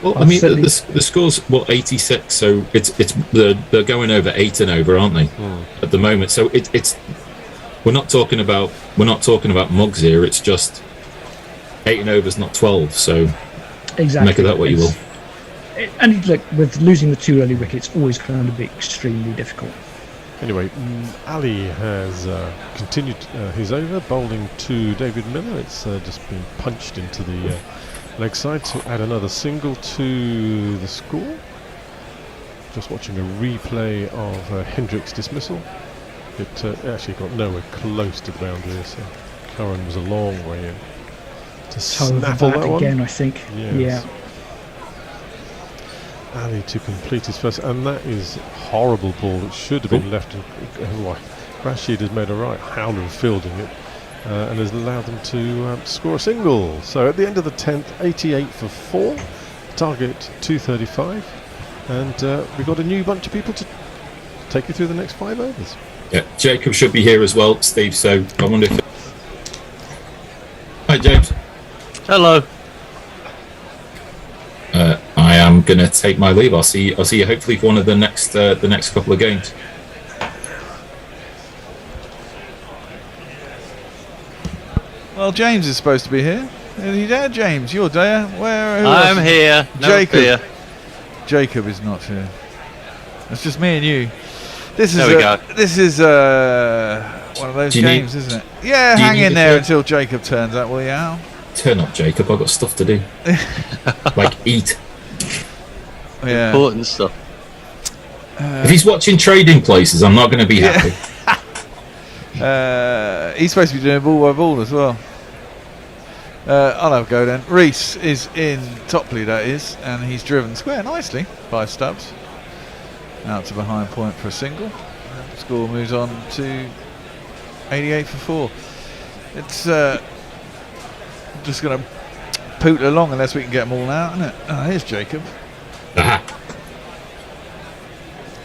Well, I mean, the score's 86, so they're going over 8 and over, aren't they? At the moment, so it's we're not talking about mugs here. It's just 8 and over's not 12, so exactly. Make of that what you will. And look, with losing the 2 early wickets, always going to be extremely difficult. Anyway, Ali has continued his over, bowling to David Miller. It's just been punched into the leg side to add another single to the score. Just watching a replay of Hendricks' dismissal. It actually got nowhere close to the boundary, so Curran was a long way in to snaffle that one. Again, I think. Yes. Yeah. Ali to complete his first, and that is horrible ball that should have been left. Rashid has made a right howler of fielding it and has allowed them to score a single. So at the end of the 10th, 88 for 4, target 235, and we've got a new bunch of people to take you through the next 5 overs. Yeah, Jacob should be here as well, Steve, so I wonder if... Hi, James. Hello. going to take my leave. I'll see you hopefully for one of the next couple of games. Well, James is supposed to be here. Are you there, James? You're there. Where? I'm here. No Jacob. fear. Jacob is not here. It's just me and you. This is There we go. This is one of those games, isn't it? Yeah, hang in there until Jacob turns up, will you, Al? Turn up, Jacob. I've got stuff to do. Like eat. Yeah. Important stuff. If he's watching Trading Places, I'm not going to be happy. He's supposed to be doing ball by ball as well. I'll have a go then. Reese is in Topley, that is, and he's driven square nicely by Stubbs. Out to behind point for a single. Score moves on to 88 for 4. It's just going to poot along unless we can get them all out, isn't it? Oh, here's Jacob.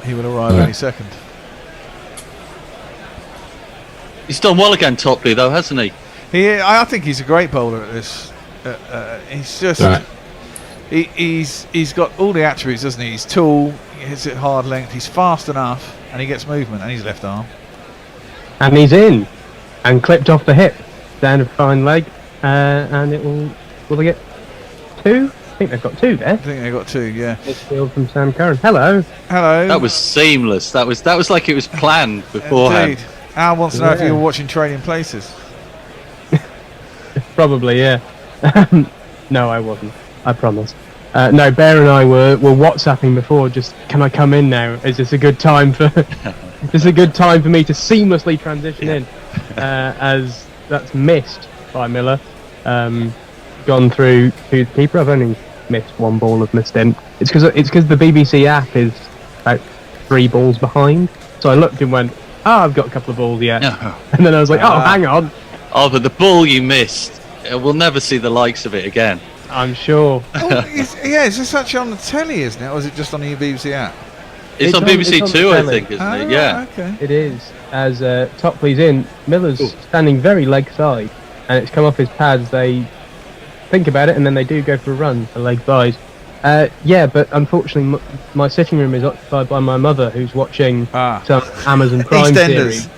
He will arrive any second. He's done well again, Topley, though, hasn't he? I think he's a great bowler at this. He's just he's got all the attributes, doesn't he? He's tall, he hits it hard length, he's fast enough, and he gets movement, and he's left arm. And he's in, and clipped off the hip, down a fine leg, and it will they get 2? I think they've got 2 there. I think they've got 2, yeah. This field from Sam Curran. Hello. That was seamless. That was like it was planned beforehand. Indeed. Al wants to know if you were watching Trading Places. Probably, yeah. No, I wasn't. I promise. No, Bear and I were WhatsApping before. Just, can I come in now? Is this a good time for? Is this a good time for me to seamlessly transition in? As that's missed by Miller. Gone through to the keeper. I've only missed 1 ball of missed in. It's because the BBC app is about 3 balls behind. So I looked and went, I've got a couple of balls yet. And then I was like, hang on. Oh, but the ball you missed, we'll never see the likes of it again. I'm sure. Is this actually on the telly, isn't it? Or is it just on the BBC app? It's on BBC Two, I think, isn't it? Yeah. Okay. It is. As Topley's in, Miller's standing very leg side, and it's come off his pads. They think about it, and then they do go for a run for leg buys. Yeah, but unfortunately, my sitting room is occupied by my mother, who's watching some Amazon Prime series,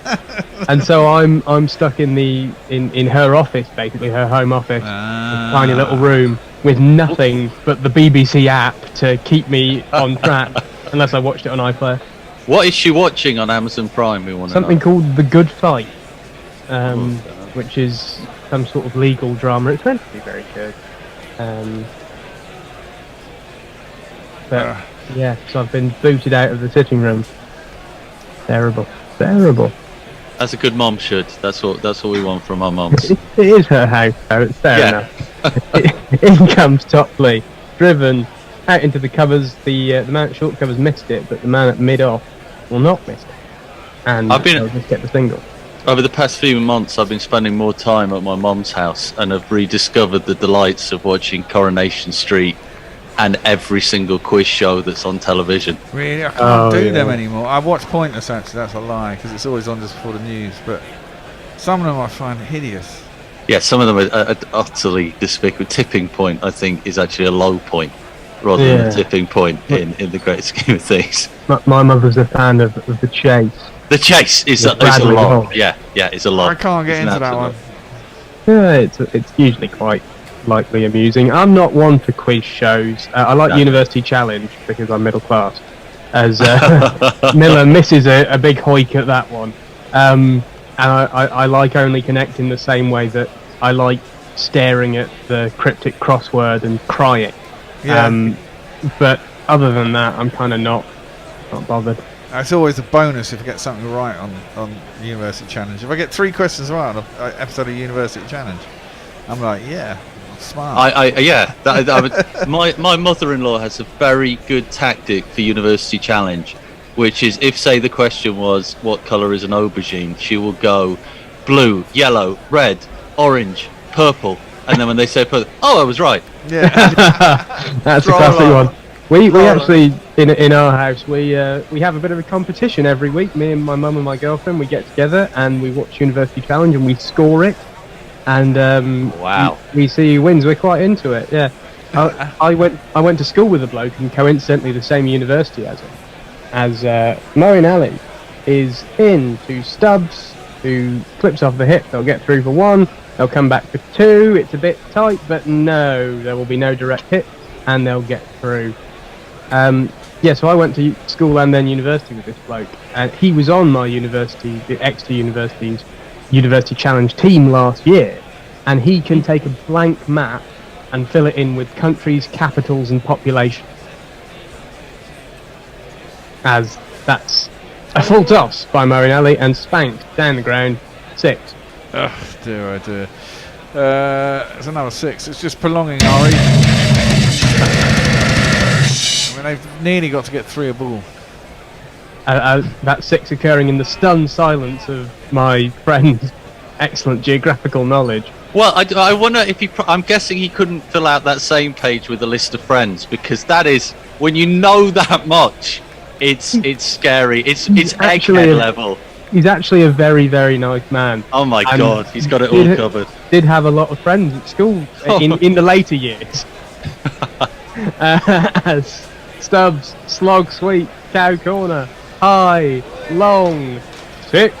and so I'm stuck in her office, basically her home office, a tiny little room with nothing but the BBC app to keep me on track, unless I watched it on iPlayer. What is she watching on Amazon Prime? We want to something know. called The Good Fight, which is some sort of legal drama. It's meant to be very good. But yeah, so I've been booted out of the sitting room. Terrible. As a good mom should. That's what we want from our moms. It is her house, though. It's fair enough. In comes Topley, driven out into the covers. The man at short covers missed it, but the man at mid off will not miss it, and they'll just get the single. Over the past few months, I've been spending more time at my mom's house and have rediscovered the delights of watching Coronation Street and every single quiz show that's on television. Really? I can't do them anymore. I watch Pointless, actually, that's a lie, because it's always on just before the news, but some of them I find hideous. Yeah, some of them are utterly despicable. Tipping Point, I think, is actually a low point rather than a tipping point in the great scheme of things. My mother's a fan of The Chase. The Chase is a lot. Yeah, it's a lot. I can't get into that one. Yeah, it's usually quite likely amusing. I'm not one for quiz shows. I like University Challenge because I'm middle class. As Miller misses a big hoik at that one. And I like only connecting the same way that I like staring at the cryptic crossword and crying. Yeah. But other than that, I'm kind of not bothered. It's always a bonus if I get something right on University Challenge. If I get 3 questions right on an episode of University Challenge, I'm like, yeah, smart. My mother-in-law has a very good tactic for University Challenge, which is if, say, the question was, what colour is an aubergine, she will go blue, yellow, red, orange, purple, and then when they say purple, I was right. Yeah. That's a classic one. We actually, in our house, we have a bit of a competition every week. Me and my mum and my girlfriend, we get together and we watch University Challenge and we score it. And we see who wins. We're quite into it, yeah. I went to school with a bloke and coincidentally the same university as him. As Moeen Ali is in to Stubbs, who clips off the hip. They'll get through for 1. They'll come back for 2. It's a bit tight, but no, there will be no direct hit, and they'll get through. So I went to school and then university with this bloke, and he was on my university, the Exeter University's University Challenge team last year, and he can take a blank map and fill it in with countries, capitals, and population. As that's a full toss by Moeen Ali and spanked down the ground, 6. Oh dear, oh dear. It's another 6. It's just prolonging our evening. I mean, they've nearly got to get 3 a ball. That 6 occurring in the stunned silence of my friend's excellent geographical knowledge. Well, I wonder if I'm guessing he couldn't fill out that same page with a list of friends, because that is, when you know that much, it's scary. It's egghead level. He's actually a very, very nice man. Oh my God, he's got it all covered. Did have a lot of friends at school in the later years. As Stubbs, slog sweep, cow corner, high, long, 6.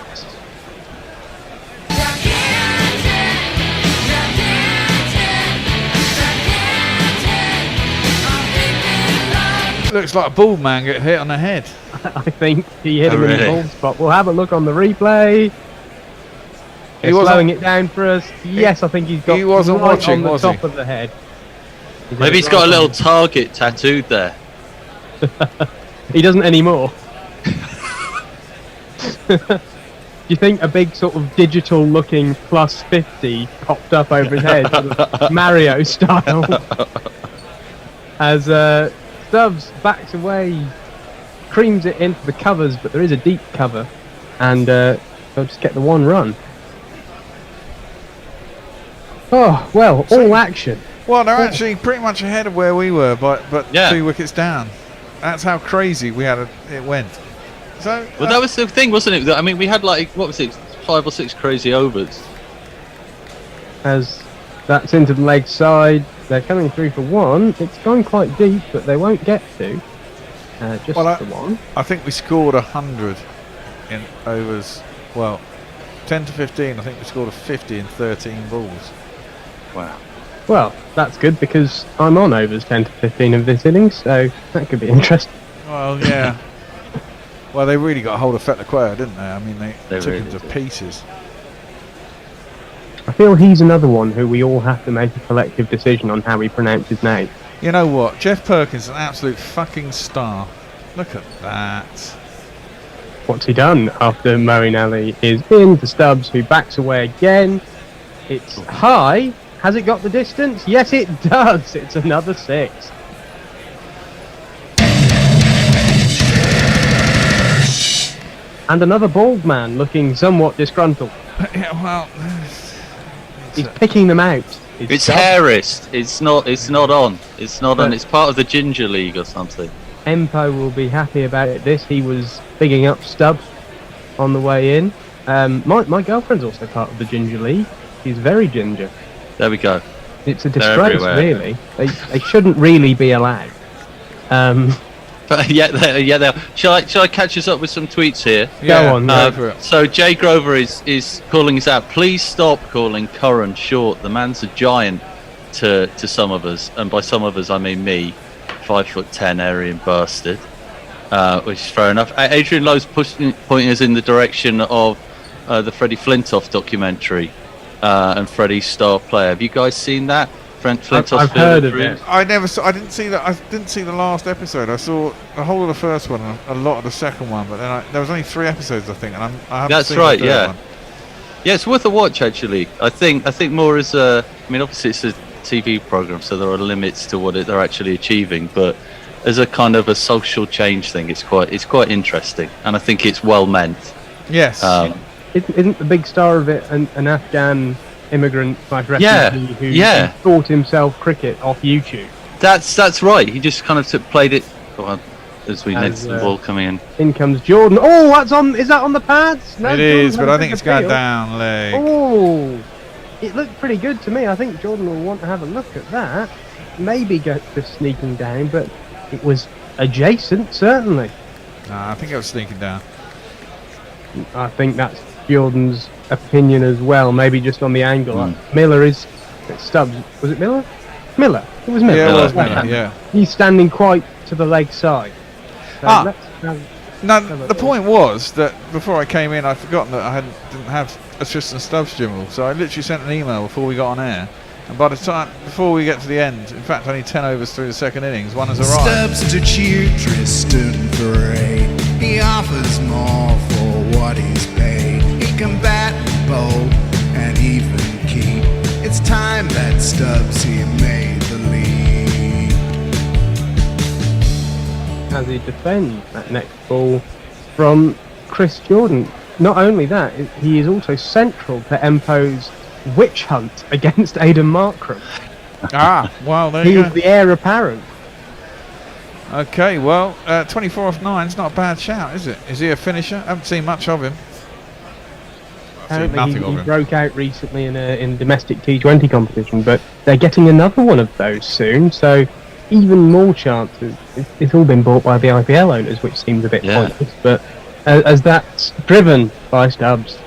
Looks like a bald man get hit on the head. I think he hit him in the bald spot. We'll have a look on the replay. He's slowing it down for us. Yes, I think he's got. He wasn't right watching, on the was top he? of the head. Maybe he's got a little target tattooed there. He doesn't anymore. Do you think a big sort of digital looking plus 50 popped up over his head, sort of Mario style? As Stubbs backs away, creams it into the covers, but there is a deep cover, and they'll just get the 1 run. Oh, well, all action. Well, they're actually pretty much ahead of where we were, but 2 wickets down. That's how crazy it went. So, well, that was the thing, wasn't it? I mean, we had like, what was it, 5 or 6 crazy overs. As that's into the leg side, they're coming through for 1. It's gone quite deep, but they won't get to. Just the 1. I think we scored 100 in overs. Well, 10 to 15. I think we scored a 50 in 13 balls. Wow. Well, that's good because I'm on overs 10 to 15 of this innings, so that could be interesting. Well, yeah. Well, they really got a hold of Fetlaquea, didn't they? I mean, they took really him to pieces. I feel he's another one who we all have to make a collective decision on how we pronounce his name. You know what? Jeff Perkins is an absolute fucking star. Look at that. What's he done after Moeen Ali is in to Stubbs, who backs away again? It's high. Has it got the distance? Yes, it does. It's another 6. And another bald man looking somewhat disgruntled. Yeah, well, he's picking them out. It's hairist. It's not on. It's not on. It's part of the Ginger League or something. Empo will be happy about it. He was bigging up Stubbs on the way in. My girlfriend's also part of the Ginger League. She's very ginger. There we go. It's a disgrace, really. They shouldn't really be allowed. But yeah. Shall I catch us up with some tweets here? Yeah, go on. Go for it. So Jay Grover is calling us out. Please stop calling Curran short. The man's a giant to some of us, and by some of us I mean me, 5'10", airy and bastard, which is fair enough. Adrian Lowe's pointing us in the direction of the Freddie Flintoff documentary and Freddie's star player. Have you guys seen that? I've heard of it. I didn't see that. I didn't see the last episode. I saw the whole of the first one and a lot of the second one, but then there was only 3 episodes, I think, and I haven't That's seen right. the third one. Yeah, it's worth a watch actually. I think more as I mean, obviously it's a TV program, so there are limits to what they're actually achieving, but as a kind of a social change thing, it's quite interesting, and I think it's well meant. Yes. Isn't the big star of it an Afghan immigrant refugee who taught himself cricket off YouTube? That's right. He just kind of played it. Well, as we next the ball coming in. In comes Jordan. Oh, that's on. Is that on the pads? No, it is, but I think it's going down leg. Oh, it looked pretty good to me. I think Jordan will want to have a look at that. Maybe go to sneaking down, but it was adjacent, certainly. Nah, I think I was sneaking down. I think that's Jordan's opinion as well, maybe just on the angle. Miller is... Stubbs, was it Miller? Miller. It was Miller. Yeah, it was Miller, yeah. He's standing quite to the leg side. So the point was that before I came in, I'd forgotten that I didn't have a Tristan Stubbs jingle, so I literally sent an email before we got on air. And by the time, before we get to the end, in fact, only 10 overs through the second innings, one has arrived. Stubbs to cheer Tristan for 8. He offers more for what he's paid. He can bat and bowl and even keep. It's time that Stubbs he made the lead. As he defends that next ball from Chris Jordan. Not only that, he is also central to Empo's witch hunt against Aidan Markram. Well, there you go. He's the heir apparent. Okay, well, 24 off 9 is not a bad shout, is it? Is he a finisher? I haven't seen much of him. Apparently he broke out recently in domestic T20 competition, but they're getting another one of those soon, so even more chances. It's all been bought by the IPL owners, which seems a bit pointless, but as that's driven by Stubbs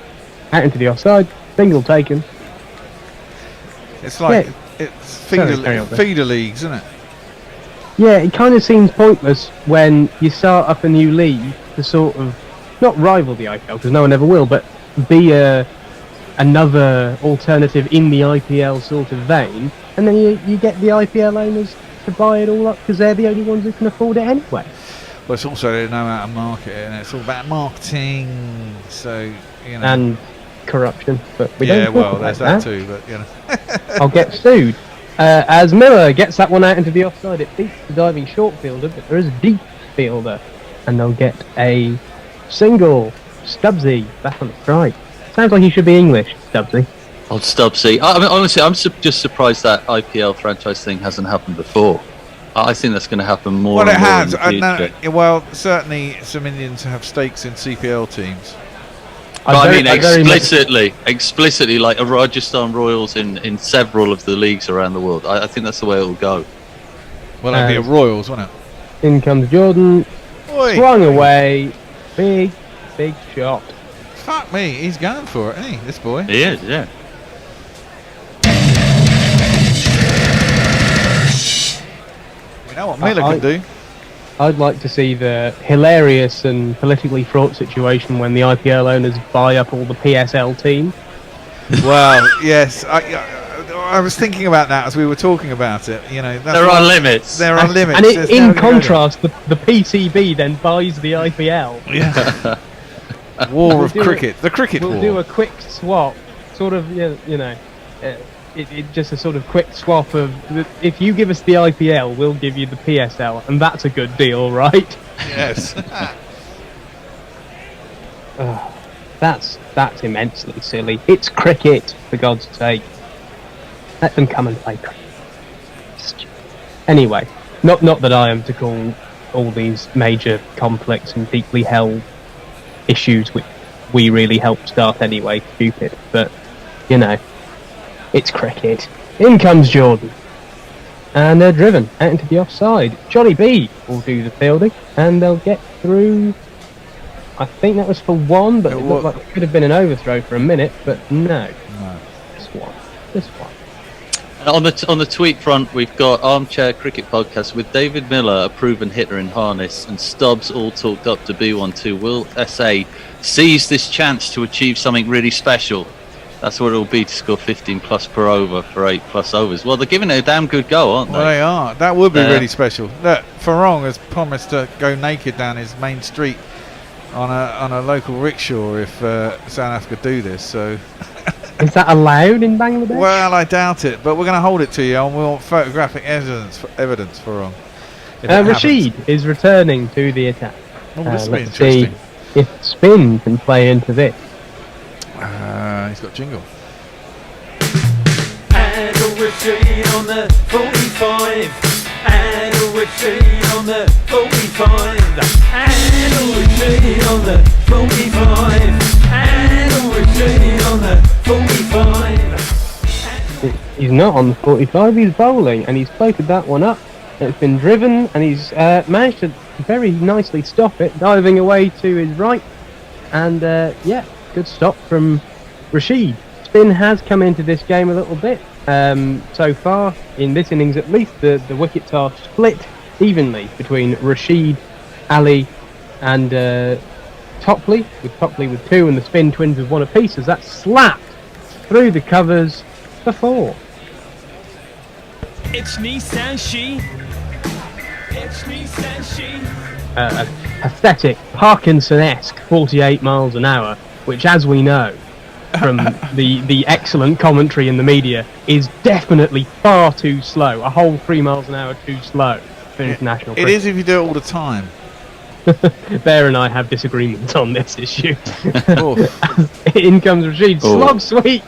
out into the offside, single taken. It's like it's feeder leagues, isn't it? Yeah, it kind of seems pointless when you start up a new league to sort of not rival the IPL, because no one ever will, but be another alternative in the IPL sort of vein, and then you get the IPL owners to buy it all up because they're the only ones who can afford it anyway. Well, it's also they know how to market it, and it's all about marketing, so, you know. And corruption, but we don't talk about there's that too, but, you know. I'll get sued. As Miller gets that one out into the offside, it beats the diving short fielder, but there is a deep fielder, and they'll get a single. Stubbsy back on the strike. Sounds like he should be English, Stubbsy. Old Stubbsy. I mean, honestly, I'm just surprised that IPL franchise thing hasn't happened before. I think that's going to happen more. Well, and it more has. in the future. Well, certainly some Indians have stakes in CPL teams. I mean, explicitly, like a Rajasthan Royals in several of the leagues around the world. I think that's the way it will go. Well, it'll be a Royals, won't it? In comes Jordan. Swung away. Big shot. Fuck me, he's going for it, isn't he, this boy? He is, yeah. We know what Miller can do. I'd like to see the hilarious and politically fraught situation when the IPL owners buy up all the PSL teams. Well, yes, I was thinking about that as we were talking about it. You know, there are limits. There are limits. And in contrast, the PCB then buys the IPL. Yeah. War of cricket. The cricket war. We'll do a quick swap, sort of, you know, it just a sort of quick swap of, if you give us the IPL, we'll give you the PSL, and that's a good deal, right? Yes. That's immensely silly. It's cricket, for God's sake. Let them come and play cricket. Anyway, not that I am to call all these major conflicts and deeply held issues which we really helped start anyway stupid, but you know, it's cricket. In comes Jordan, and they're driven out into the offside. Johnny B will do the fielding, and they'll get through. I think that was for one, but it looked like it could have been an overthrow for a minute, but no. This one. On the tweet front, we've got Armchair Cricket Podcast with David Miller, a proven hitter in harness, and Stubbs all talked up to B12. Will SA seize this chance to achieve something really special? That's what it'll be to score 15 plus per over for 8 plus overs. Well, they're giving it a damn good go, aren't they? Well, they are. That would be really special. Look, Farong has promised to go naked down his main street on a local rickshaw if South Africa do this. So. Is that allowed in Bangladesh? Well, I doubt it, but we're going to hold it to you, and we want photographic evidence for Farong. Rashid is returning to the attack. Oh, this will be let's interesting. See if spin can play into this. He's got jingle. And a Rashid on the 45. And a Rashid on the 45. And a Rashid on the 45. And a Rashid on the 45. He's not on the 45, he's bowling, and he's floated that one up. It's been driven, and he's managed to very nicely stop it, diving away to his right. And yeah, good stop from Rashid. Spin has come into this game a little bit. So far, in this innings at least, the wickets are split evenly between Rashid, Ali, and Topley, with Topley with 2 and the Spin Twins with 1 apiece, as that slapped through the covers for 4. It's me, Sanshi. It's me, Sanshi. A pathetic Parkinson-esque 48 miles an hour, which, as we know from the excellent commentary in the media, is definitely far too slow. A whole 3 miles an hour too slow for international cricket. It is if you do it all the time. Bear and I have disagreements on this issue. In comes Rashid. Slob sweep.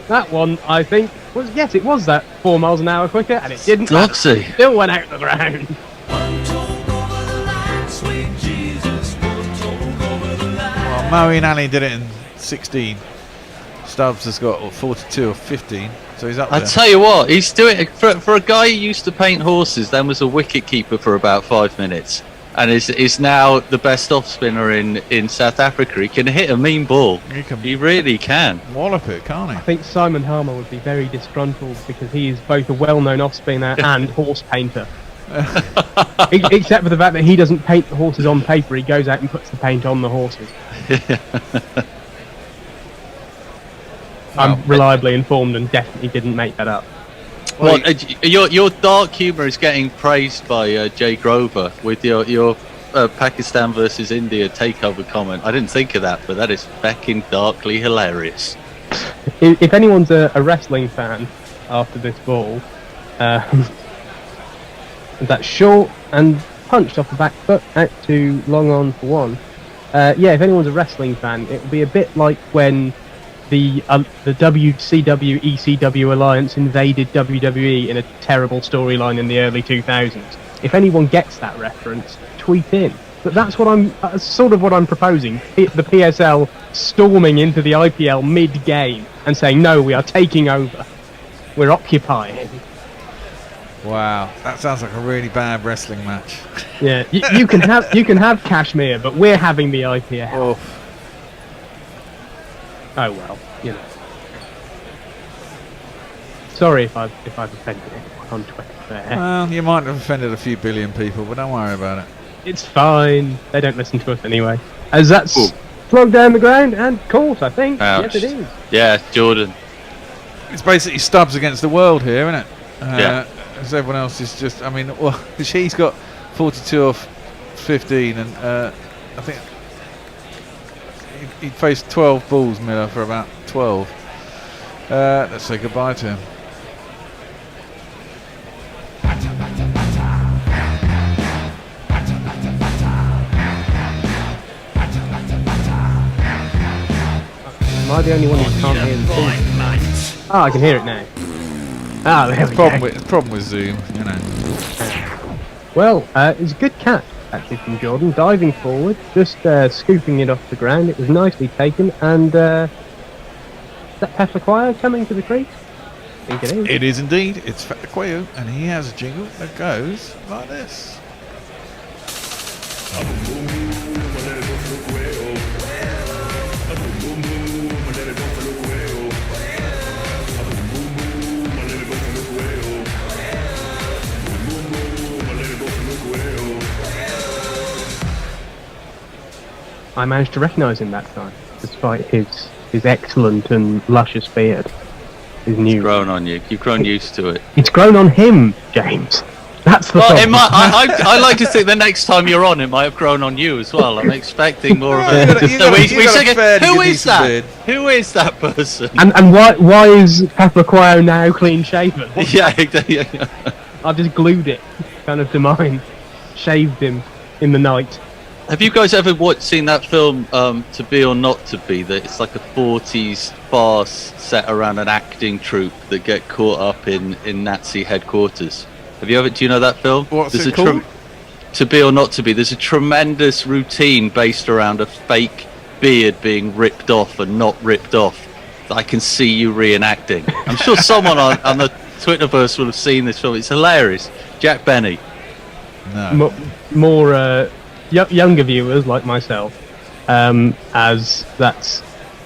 That one, I think, was it was that 4 miles an hour quicker, and it didn't. Doxy. Still went out the ground. Well, Moeen Ali did it in 16. Stubbs has got 42 or 15, so he's up there. I tell you what, he's doing it for a guy who used to paint horses. Then was a wicket keeper for about 5 minutes, and is now the best off spinner in South Africa. He can hit a mean ball. He really can. Wallop it, can't he? I think Simon Harmer would be very disgruntled because he is both a well-known off spinner and horse painter. Except for the fact that he doesn't paint the horses on paper, he goes out and puts the paint on the horses. I'm reliably informed and definitely didn't make that up. Well, your dark humour is getting praised by Jay Grover with your Pakistan versus India takeover comment. I didn't think of that, but that is fucking darkly hilarious. If anyone's a wrestling fan after this ball, that's short and punched off the back foot out to long on for 1. Yeah, if anyone's a wrestling fan, it will be a bit like when the WCW ECW alliance invaded WWE in a terrible storyline in the early 2000s. If anyone gets that reference, tweet in. But that's what sort of what I'm proposing. The PSL storming into the IPL mid-game and saying, no, we are taking over. We're occupying. Wow, that sounds like a really bad wrestling match. Yeah, you can have Kashmir, but we're having the IPL. Oh well, you know. Sorry if I've offended anyone on Twitter there. Well, you might have offended a few billion people, but don't worry about it. It's fine. They don't listen to us anyway. As that's flogged down the ground and caught, I think. Ouch. Yes, it is. Yeah, Jordan. It's basically Stubbs against the world here, isn't it? Yeah. Because everyone else is just, I mean, well, she's got 42 off 15, and I think he faced 12 balls, Miller, for about 12. Let's say goodbye to him. Am I the only one who can't hear the thing? Oh, I can hear it now. Ah, there we go. Problem with Zoom, you know. Well, it was a good catch, actually, from Jordan, diving forward, just scooping it off the ground. It was nicely taken, and is that Peflaquayo coming to the crease? I think it is. It is indeed. It's Peflaquayo, and he has a jingle that goes like this. I managed to recognise him that time, despite his excellent and luscious beard. His new. It's grown on you. You've grown used to it. It's grown on him, James. That's the problem. I like to think the next time you're on, it might have grown on you as well. I'm expecting more of it. Who is that? Who is that person? And why is Peflaquayo now clean shaven? Yeah. I've just glued it, kind of to mine. Shaved him in the night. Have you guys ever seen that film, To Be or Not to Be? That it's like a 40s farce set around an acting troupe that get caught up in Nazi headquarters. Have you ever? Do you know that film? What's it called? To Be or Not to Be. There's a tremendous routine based around a fake beard being ripped off and not ripped off, that I can see you reenacting. I'm sure someone on the Twitterverse will have seen this film. It's hilarious. Jack Benny. No. More younger viewers like myself, as that's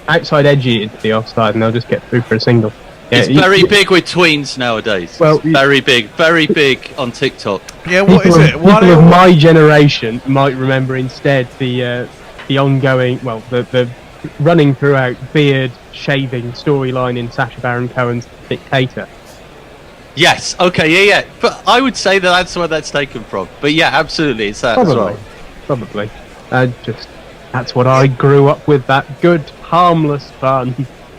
outside edgy into the offside, and they'll just get through for a single. Yeah, It's very big with tweens nowadays. Well, It's very big on TikTok. Yeah, what is it? People of my generation might remember instead the ongoing, the running throughout beard shaving storyline in Sacha Baron Cohen's Dictator. Yes. Okay. Yeah. But I would say that's where that's taken from. But yeah, absolutely, it's that as well. Probably. That's what I grew up with. That good, harmless fun.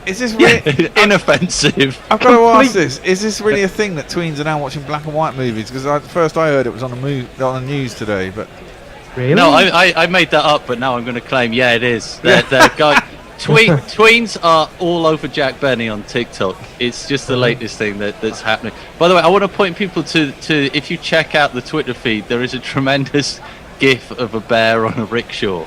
Is this really inoffensive? I've got to ask this: is this really a thing that tweens are now watching black and white movies? Because first I heard it was on the news today, but really? No, I made that up, but now I'm going to claim, yeah, it is. Tweens are all over Jack Benny on TikTok. It's just the latest thing that's happening. By the way, I want to point people to if you check out the Twitter feed, there is a tremendous GIF of a bear on a rickshaw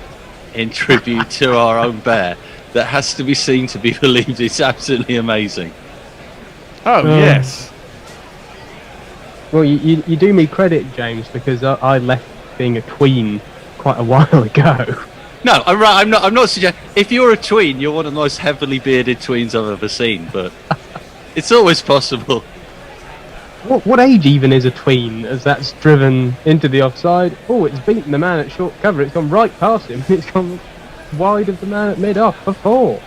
in tribute to our own bear. That has to be seen to be believed. It's absolutely amazing. Oh, yes. Well, you do me credit, James, because I left being a tween quite a while ago. No, I'm not suggesting. If you're a tween, you're one of the most heavily bearded tweens I've ever seen. But it's always possible. What age even is a tween as that's driven into the offside? Oh, it's beaten the man at short cover. It's gone right past him. It's gone wide of the man at mid-off for 4.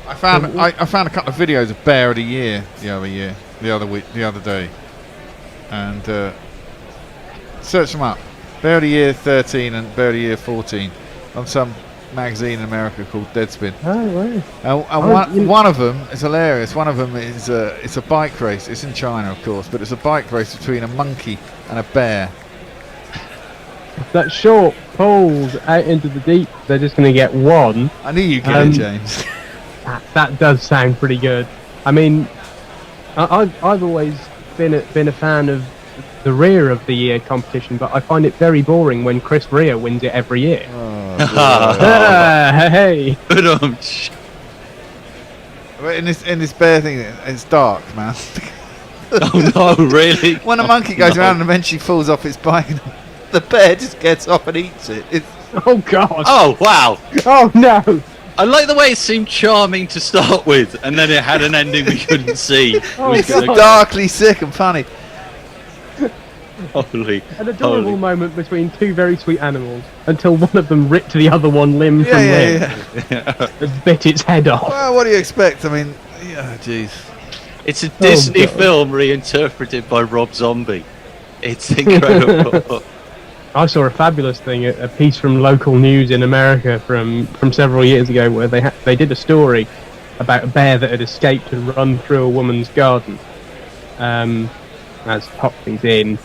I found a couple of videos of Bear of the Year the other day, and search them up. Bear of the Year 13 and Bear of the Year 14 on some magazine in America called Deadspin. Oh, wow. And one of them is hilarious. One of them is it's a bike race. It's in China, of course, but it's a bike race between a monkey and a bear. That short pulls out into the deep. They're just going to get one. I knew you'd get it, James. That does sound pretty good. I mean, I've always been a fan of the Rear of the Year competition, but I find it very boring when Chris Rea wins it every year. Hey. In this bear thing, it's dark, man. Oh no, really? When a monkey goes around and eventually falls off its bike, and the bear just gets off and eats it. Oh god. Oh wow. Oh no. I like the way it seemed charming to start with, and then it had an ending we couldn't see. It's darkly sick and funny. Holy. An adorable moment between two very sweet animals until one of them ripped the other one limb from limb and bit its head off. Well, what do you expect? I mean, jeez. It's a Disney film reinterpreted by Rob Zombie. It's incredible. I saw a fabulous thing, a piece from local news in America from several years ago, where they did a story about a bear that had escaped and run through a woman's garden. As Poppy's in.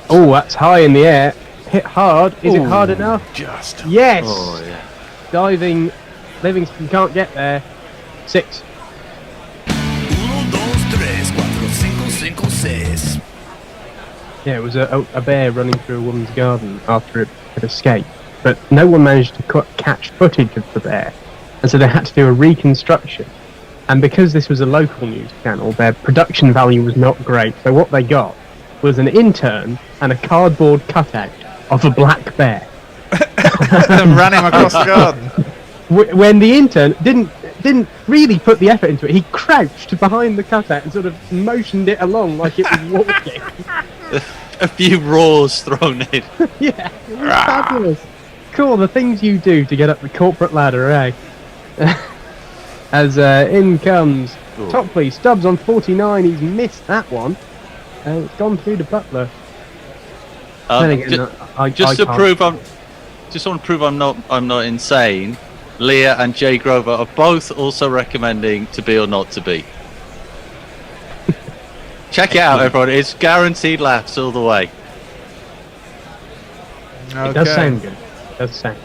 Oh, that's high in the air. Hit hard. Is it hard enough? Just. Yes. Oh yeah. Diving. Livingston can't get there. 6. 1, 2, 3, 4, 5, 5, 6. Yeah, it was a bear running through a woman's garden after it had escaped, but no one managed to catch footage of the bear, and so they had to do a reconstruction. And because this was a local news channel, their production value was not great. So what they got was an intern and a cardboard cutout of a black bear. And ran him across the garden. When the intern didn't really put the effort into it, he crouched behind the cutout and sort of motioned it along like it was walking. A few roars thrown in. Yeah, it was fabulous. Cool, the things you do to get up the corporate ladder, eh? As in comes Topley. Stubbs on 49. He's missed that one. It's gone through to Butler. Just want to prove I'm not insane. Leah and Jay Grover are both also recommending To Be or Not to Be. Check it out, everyone. It's guaranteed laughs all the way. It does sound good. It does sound.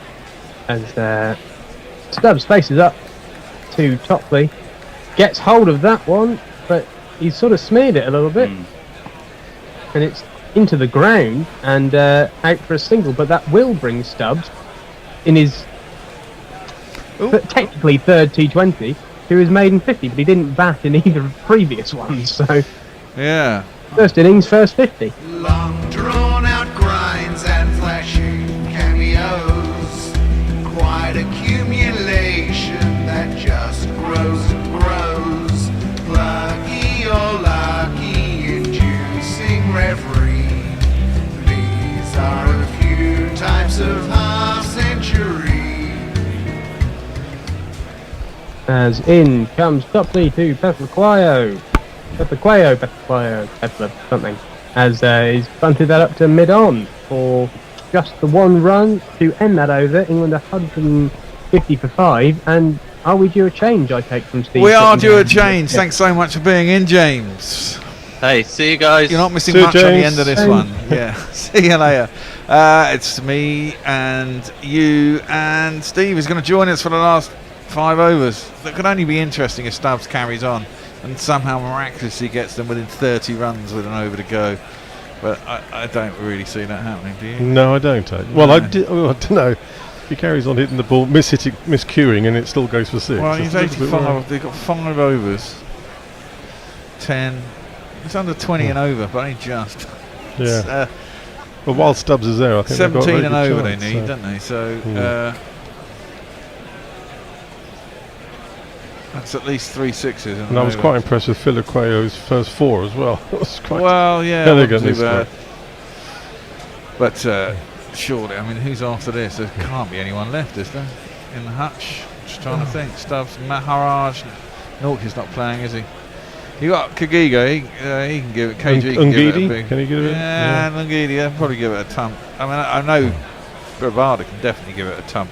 As Stubbs faces up to Topley, gets hold of that one, but he's sort of smeared it a little bit, and it's into the ground and out for a single, but that will bring Stubbs in his technically third T20 to his maiden 50, but he didn't bat in either of the previous ones, so yeah. First innings, first 50. Long drawn out grinds and flashing cameos, quite accumulation that just grows and grows. Lucky or lucky, inducing reverie. These are a few types of half century. As in comes Topley to Pepper something. As he's bunted that up to mid-on for just the one run to end that over. England 150 for 5. And are we due a change, I take from Steve? We are due a change. Thanks so much for being in, James. Hey, see you guys. You're not missing See you, much on the James. end of this one. Yeah. See you later. It's me and you and Steve is going to join us for the last 5 overs. That could only be interesting if Stubbs carries on and somehow miraculously gets them within 30 runs with an over to go. But I don't really see that happening, do you? No, I don't. Well, I don't know. If he carries on hitting the ball, miscuing, and it still goes for 6. Well, he's 85. They've got 5 overs. 10. It's under 20 and over, but only just. Yeah. But while Stubbs is there, I think 17 and over chance, they need, don't they? So that's at least 3 sixes. And I was quite impressed with Filiqueo's first 4 as well. That was quite yeah, elegant. Too bad. But surely, I mean, who's after this? There can't be anyone left, is there? In the hutch. Just trying to think. Stubbs, Maharaj, Nortjes not playing, is he? You got Kagigo, he can give it. KG can give it a big. Can he give it? Yeah, Ngidi, they'll probably give it a tump. I mean, I know Bravada can definitely give it a tump.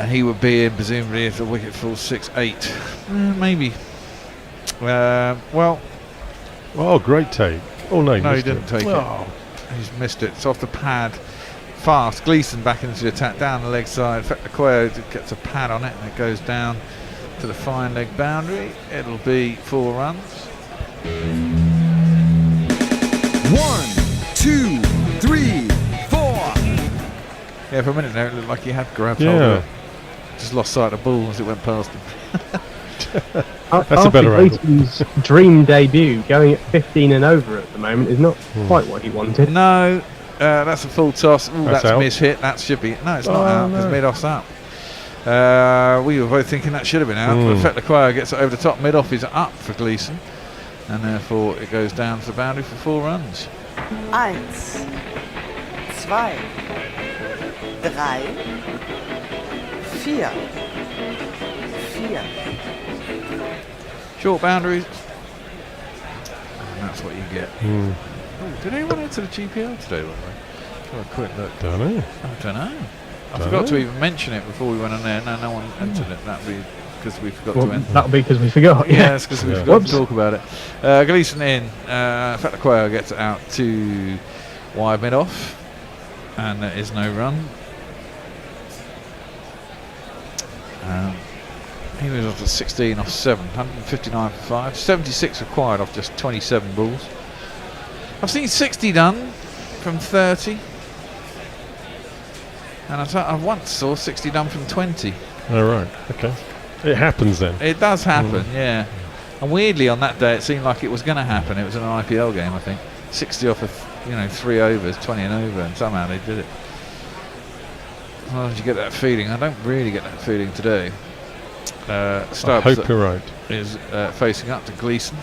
He would be in presumably if the wicket falls 6-8. Maybe. Well. Oh, great take. Oh no, he didn't take it. He's missed it. It's off the pad. Fast. Gleeson back into the attack down the leg side. Fektaqueo gets a pad on it and it goes down to the fine leg boundary. It'll be 4 runs. 1, 2, 3, 4. Yeah, for a minute there it looked like he had grabbed hold of it. Just lost sight of the ball as it went past him. That's a better angle. Gleeson's dream debut, going at 15 and over at the moment, is not quite what he wanted. No, that's a full toss. Ooh, that's out. miss-hit. That should be. No, it's not out. No. It's mid-off's up. We were both thinking that should have been out, but Fektaqueo gets it over the top. Mid-off is up for Gleeson, and therefore it goes down to the boundary for 4 runs. 1, 2, 3, 4. 4. Short boundaries. And that's what you get. Oh, did anyone enter the GPL today, by the way? Have a quick look. Don't know. I don't know. I forgot to even mention it before we went on there. No one entered it. That'd be because we forgot to enter. That'll be because we forgot. Yeah, it's because we forgot to talk about it. Gleeson in. Fektaqueo gets it out to wide mid-off. And there is no run. He was off at 16 off 7, 159 for 5, 76 required off just 27 balls. I've seen 60 done from 30, and I once saw 60 done from 20. Oh right, okay. It happens then. It does happen, yeah. And weirdly on that day it seemed like it was going to happen. It was an IPL game, I think. 60 off of 3 overs, 20 and over, and somehow they did it. How did you get that feeling? I don't really get that feeling today. Stubbs I hope you're right. Is facing up to Gleeson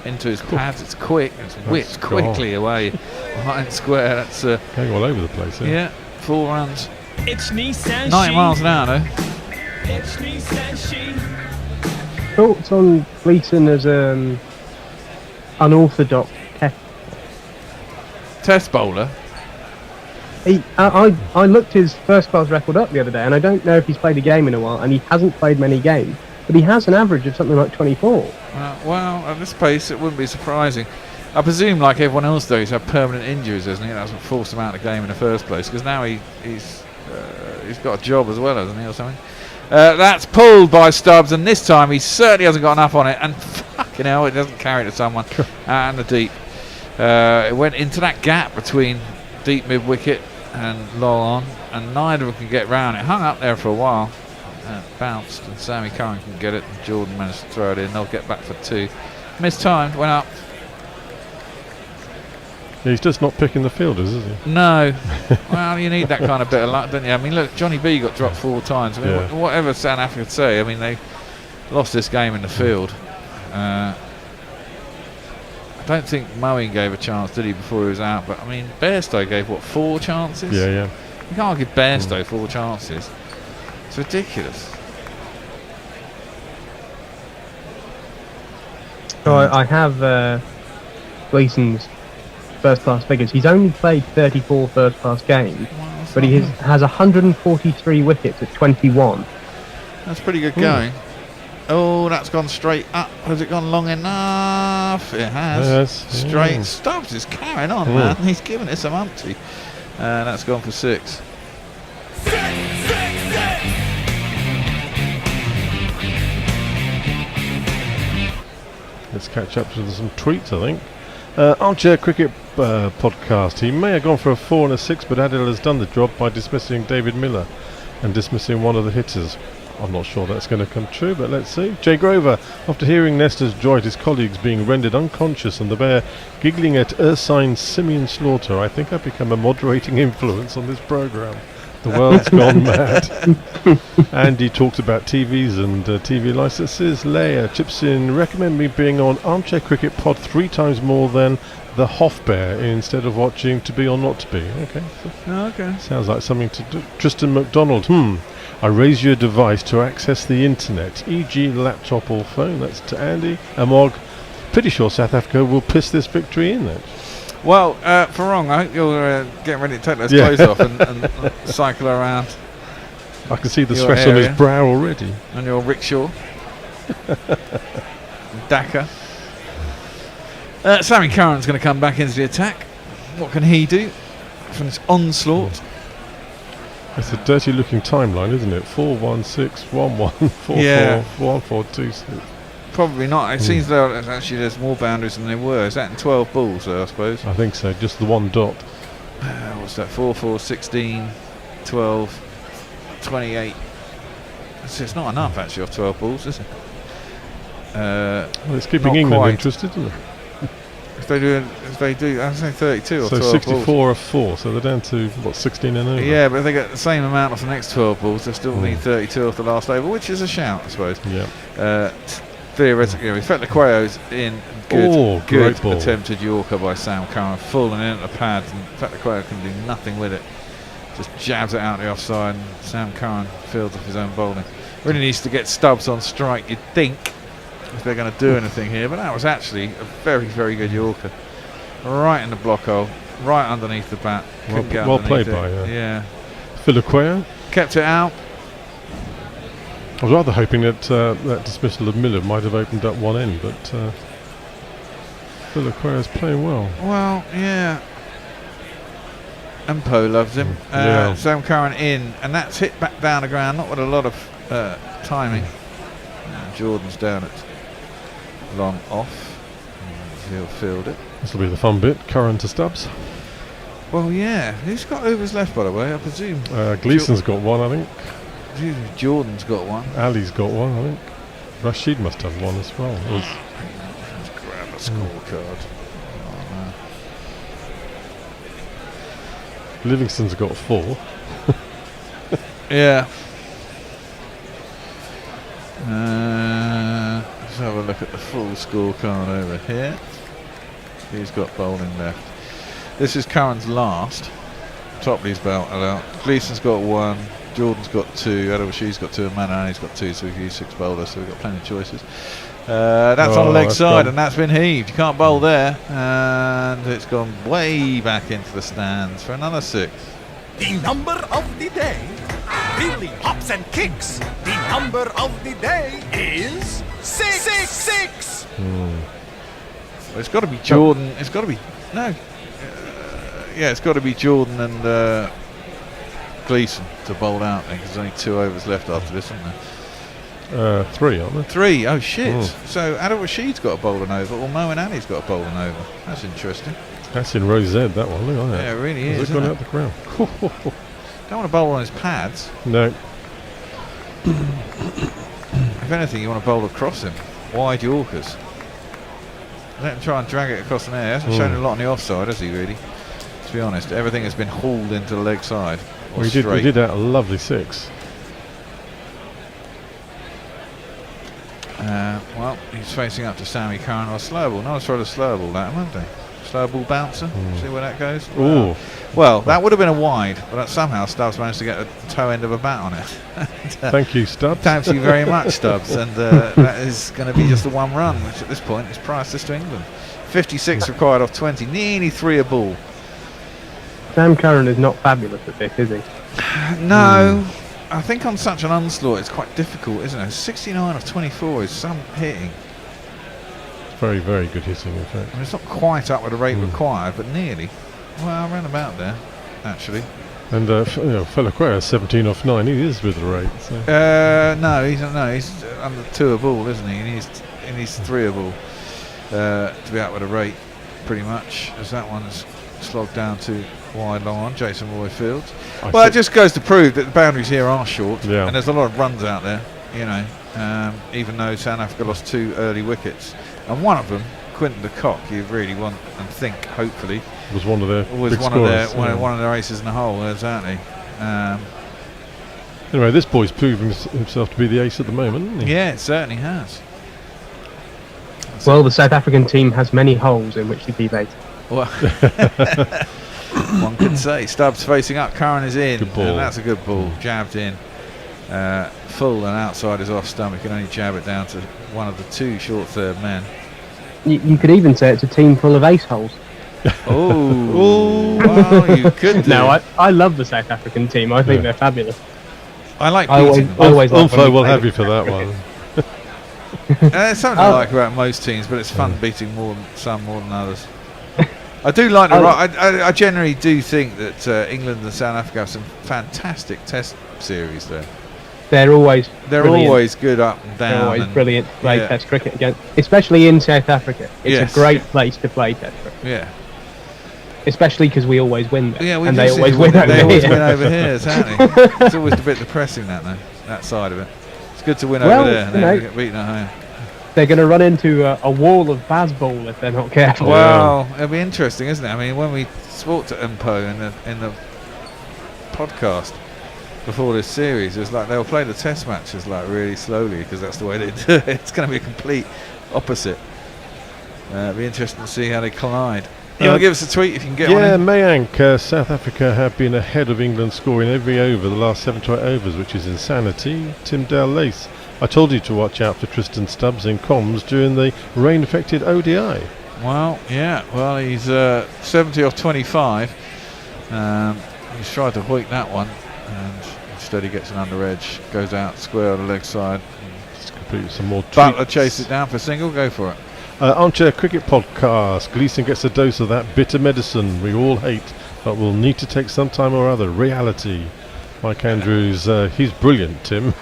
into his pads. It's quick. It's whipped quickly away behind square. That's going all over the place. Yeah, 4 runs. It's Nissan 90 miles an hour though. It's Nissan she. Thoughts on Gleeson as unorthodox test bowler? I looked his first class record up the other day, and I don't know if he's played a game in a while, and he hasn't played many games, but he has an average of something like 24. Well, at this pace, it wouldn't be surprising. I presume, like everyone else, though, he's had permanent injuries, hasn't he? That's what forced him out of the game in the first place, because now he's got a job as well, hasn't he, or something? That's pulled by Stubbs, and this time he certainly hasn't got enough on it, and fucking hell, it doesn't carry to someone out in the deep. It went into that gap between deep mid wicket and low on, and neither of them could get round it. Hung up there for a while, bounced, and Sammy Curran can get it, and Jordan managed to throw it in. They'll get back for 2. Mistimed, went up. Yeah, he's just not picking the fielders, is he? No. Well, you need that kind of bit of luck, don't you? I mean, look, Johnny B got dropped 4 times. I mean, whatever South Africa say, I mean, they lost this game in the field. I don't think Moeen gave a chance, did he, before he was out? But I mean, Bairstow gave 4 chances? Yeah. You can't give Bairstow 4 chances. It's ridiculous. So I have Gleason's first-class figures. He's only played 34 first-class games, but he has 143 wickets at 21. That's pretty good going. Oh, that's gone straight up. Has it gone long enough? It has. Yes. Straight. Stubbs is carrying on, man. He's giving it some umpty. And that's gone for 6. Let's catch up to some tweets, I think. Armchair Cricket podcast. He may have gone for a 4 and a 6, but Adil has done the job by dismissing David Miller and dismissing one of the hitters. I'm not sure that's going to come true, but let's see. Jay Grover, after hearing Nestor's joy at his colleagues being rendered unconscious and the bear giggling at Ursine Simeon Slaughter, I think I've become a moderating influence on this programme. The world's gone mad. Andy talks about TVs and TV licenses. Leia chips in, recommend me being on Armchair Cricket Pod 3 times more than the Hoff Bear instead of watching To Be or Not To Be. Okay. Okay. Sounds like something to do. Tristan McDonald, I raise your device to access the internet, e.g. laptop or phone. That's to Andy. Amog, pretty sure South Africa will piss this victory in then. Well, Farong, I hope you're getting ready to take those clothes off and cycle around. I can see the sweat on his brow already. And your rickshaw. Dakar. Sammy Curran's going to come back into the attack. What can he do from this onslaught? It's a dirty looking timeline, isn't it? 4-1-6-1-1-4-4-1-4-2-6. Probably not. It seems there's more boundaries than there were. Is that in 12 balls, though, I suppose? I think so, just the one dot. What's that? 4, 4, 16, 12, 28. It's not enough, actually, off 12 balls, is it? Well, it's keeping England interested, isn't it? If they do, I say 32 or so 12 64 balls. of 4, so they're down to, 16 and over? Yeah, but if they get the same amount off the next 12 balls, they still need 32 off the last over, which is a shout, I suppose. Yeah. Theoretically, Fetlaquayo's in good ball. attempted Yorker by Sam Curran, falling in at the pads, and Fetlaquayo can do nothing with it. Just jabs it out the offside, and Sam Curran fields off his own bowling. Really needs to get Stubbs on strike, you'd think, if they're going to do anything here, but that was actually a very, very good Yorker. Right in the block hole, right underneath the bat. Well played by Fetlaquayo. Kept it out. I was rather hoping that that dismissal of Miller might have opened up one end, but Fetlaquayo's playing well. Well, yeah. And Poe loves him. Sam Curran in, and that's hit back down the ground, not with a lot of timing. Jordan's down it. Long off. He'll field it. This will be the fun bit. Curran to Stubbs. Well, yeah. Who's got overs left, by the way? I presume. Gleason's got one, I think. Jordan's got one. Ali's got one, I think. Rashid must have one as well. Let's grab a scorecard. Livingston's got 4. Yeah. Let's have a look at the full scorecard over here. Who's got bowling left? This is Curran's last. Topley's battled out. Gleason's got 1. Jordan's got 2. Adil-Rashid's got 2. And Manani's got 2. So we've used 6 bowlers. So we've got plenty of choices. That's on the leg side, and that's been heaved. You can't bowl there, and it's gone way back into the stands for another 6. The number of the day really hops and kicks. The number of the day is 666. Well, it's got to be Jordan. It's got to be it's got to be Jordan and Gleason to bowl out. Because there's only 2 overs left after this, isn't there? 3, aren't they? 3. Oh shit! Mm. So Adil Rashid's got a bowling over, or Moeen Ali's got a bowling over. That's interesting. That's in row Z, that one. Look at that. Yeah, it really Has is. it gone isn't out the ground? Don't want to bowl on his pads. No. If anything, you want to bowl across him. Wide Yorkers. Let him try and drag it across an air. Hasn't shown a lot on the offside, has he, really? To be honest, everything has been hauled into the leg side. Well, he did out a lovely 6. Well, he's facing up to Sammy Curran or slow ball. No one's tried a slow ball that, haven't they? Slow ball bouncer. See where that goes? Ooh. Well, that would have been a wide, but somehow Stubbs managed to get the toe end of a bat on it. Thank you, Stubbs. Thank you very much, Stubbs. And that is going to be just the one run, which at this point is priceless to England. 56 required off 20, nearly 3 a ball. Sam Curran is not fabulous at this, is he? No. I think on such an onslaught it's quite difficult, isn't it? 69 of 24 is some hitting. Very, very good hitting, in fact. I mean, it's not quite up with the rate required, but nearly. Well, around about there, actually. And Felaquera 17 off 9. He is with the rate. So. No, he's under 2 a ball, isn't he? He needs 3 a ball to be out with a rate, pretty much. As that one's slogged down to wide long on Jason Roy Fields. Well, it just goes to prove that the boundaries here are short, and there's a lot of runs out there. You know, even though South Africa lost 2 early wickets, and one of them, Quinton de Kock, you really want and think, hopefully, was one of their one of their aces in the hole. Exactly. Anyway, this boy's proven himself to be the ace at the moment, hasn't he? Yeah, it certainly has. Well, the South African team has many holes in which to be based. Well, one could say. Stubbs facing up, Curran is in, good ball. And that's a good ball, jabbed in. Full and outside is off stump. You can only jab it down to one of the 2 short third men. You could even say it's a team full of ace holes. Oh, well, you could do. No, I love the South African team. I think they're fabulous. I like beating them. Ulfo will have you for that one. There's something I like about most teams, but it's fun beating some more than others. I do like I generally do think that England and South Africa have some fantastic test series there. They're always good up and down. They're always brilliant to play Test cricket against, especially in South Africa. It's a great place to play Test cricket. Yeah. Especially because we always win there. Yeah, and they always win over here. They always win over here, exactly. It's always a bit depressing, that side of it. It's good to win over there and then get beaten at home. They're going to run into a wall of Bazball if they're not careful. Well, it'll be interesting, isn't it? I mean, when we spoke to Mpo in the podcast before this series, it was like they'll play the test matches like really slowly because that's the way they do it. It's going to be a complete opposite. It'll be interesting to see how they collide. You want to give us a tweet if you can get one? Yeah, Mayank, South Africa have been ahead of England scoring every over the last 7 to 8 overs, which is insanity. Tim Dale Lace, I told you to watch out for Tristan Stubbs in comms during the rain-affected ODI. Well, yeah, he's 70 off 25. He's tried to hoik that one, and instead he gets an under edge, goes out square on the leg side. Let's complete some more tweets. Butler chased it down for single, go for it. Armchair Cricket Podcast. Gleeson gets a dose of that bitter medicine we all hate, but will need to take some time or other. Reality. Mike Andrews, he's brilliant, Tim.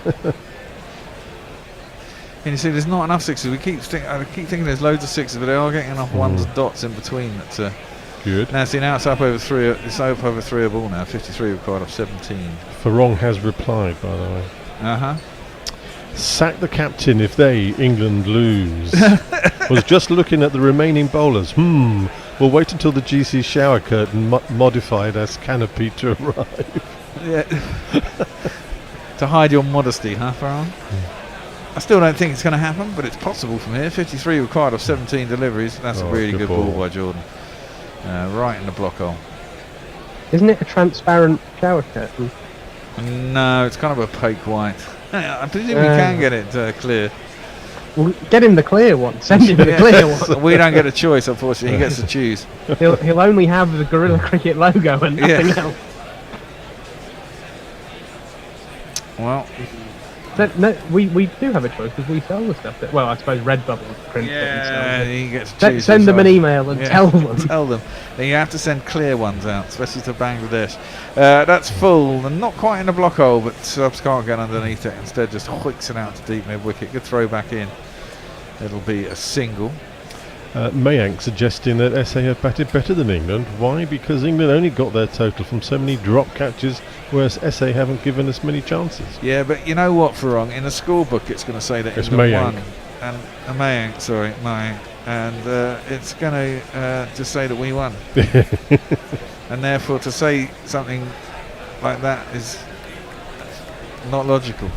And you see, there's not enough sixes. I keep thinking there's loads of sixes, but they are getting enough ones and dots in between. That's good. Now, see, now it's up over 3. It's up over 3 a ball now. 53 required off 17. Farong has replied, by the way. Sack the captain if they, England, lose. Was just looking at the remaining bowlers. We'll wait until the GC shower curtain modified as canopy to arrive. Yeah. To hide your modesty, huh, Farron? I still don't think it's going to happen, but it's possible from here. 53 required of 17 deliveries. That's a really good ball by Jordan. Right in the block hole. Isn't it a transparent shower curtain? No, it's kind of opaque white. I presume you can get it clear. Well, get him the clear one. Send him the clear one. We don't get a choice, unfortunately. He gets to choose. He'll only have the Gorilla Cricket logo and nothing else. Well, No, we do have a choice because we sell the stuff. Well, I suppose Redbubble prints it and sells it. you get to choose Send them an yourself. email and tell them. Tell them. Then you have to send clear ones out, especially to Bangladesh. That's full and not quite in the block hole, but subs can't get underneath it. Instead, just hoiks it out to deep mid wicket. Good throw back in. It'll be a single. Mayank suggesting that SA have batted better than England. Why? Because England only got their total from so many drop catches, whereas SA haven't given us many chances. Yeah, but you know what, Farong? In the scorebook, it's going to say that It's England Mayank. won. And Mayank, sorry, Mayank. And it's going to just say that we won. And therefore, to say something like that is not logical.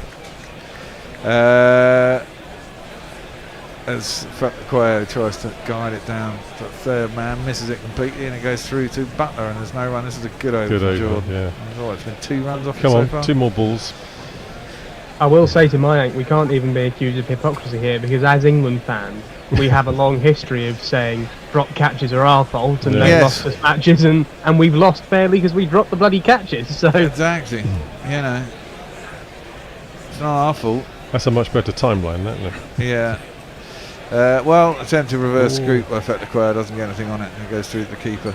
As Quayle tries to guide it down, the third man misses it completely, and it goes through to Butler, and there's no run. This is a good over for Jordan. Yeah. Oh, it's been 2 runs off Come it so on, far. 2 more balls. I will say to Mayank, we can't even be accused of hypocrisy here because as England fans, we have a long history of saying drop catches are our fault and they lost us matches, and we've lost fairly because we dropped the bloody catches. So exactly, you know, it's not our fault. That's a much better timeline, isn't it? Yeah. Well, attempt to reverse scoop by Fetler Quayle, doesn't get anything on it, and it goes through to the keeper.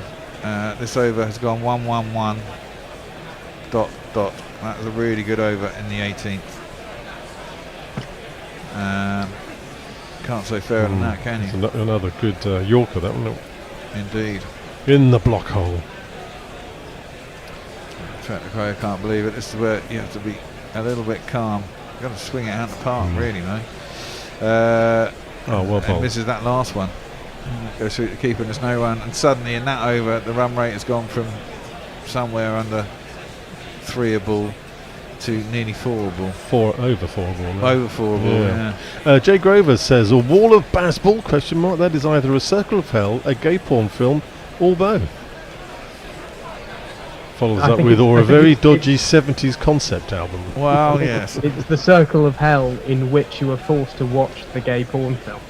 This over has gone 1-1-1. ... That was a really good over in the 18th. Can't say fairer than that, can you? It's another good Yorker, that one. Indeed. In the block hole. Fetler Quayle can't believe it. This is where you have to be a little bit calm. You've got to swing it out the park, really, no? Well bowled. Misses that last one. Goes through the keeper and there's no run. And suddenly in that over, the run rate has gone from somewhere under 3 a ball to nearly 4 a ball. Over 4 a ball. No? Over 4 a ball, yeah. Jay Grover says, a wall of baseball, ? That is either a circle of hell, a gay porn film, or both. Follows up with, or a very dodgy 70s concept album. Well, yes. It's the circle of hell in which you are forced to watch the gay porn film.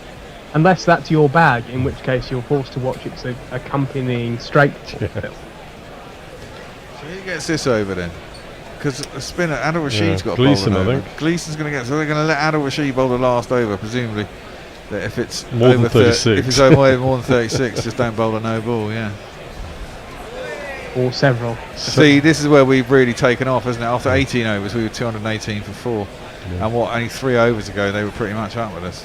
Unless that's your bag, in which case you're forced to watch its accompanying straight porn film. So who gets this over then? Because the spinner, Adil Rashid's got a Gleeson, bowled I over. think. Gleeson's going to get, so they're going to let Adil Rashid bowl the last over, presumably. That if it's more over than 36. if it's over more than 36, just don't bowl a no ball, yeah. Or several. See, this is where we've really taken off, isn't it? After 18 overs, we were 218 for 4. And only 3 overs ago, they were pretty much up with us.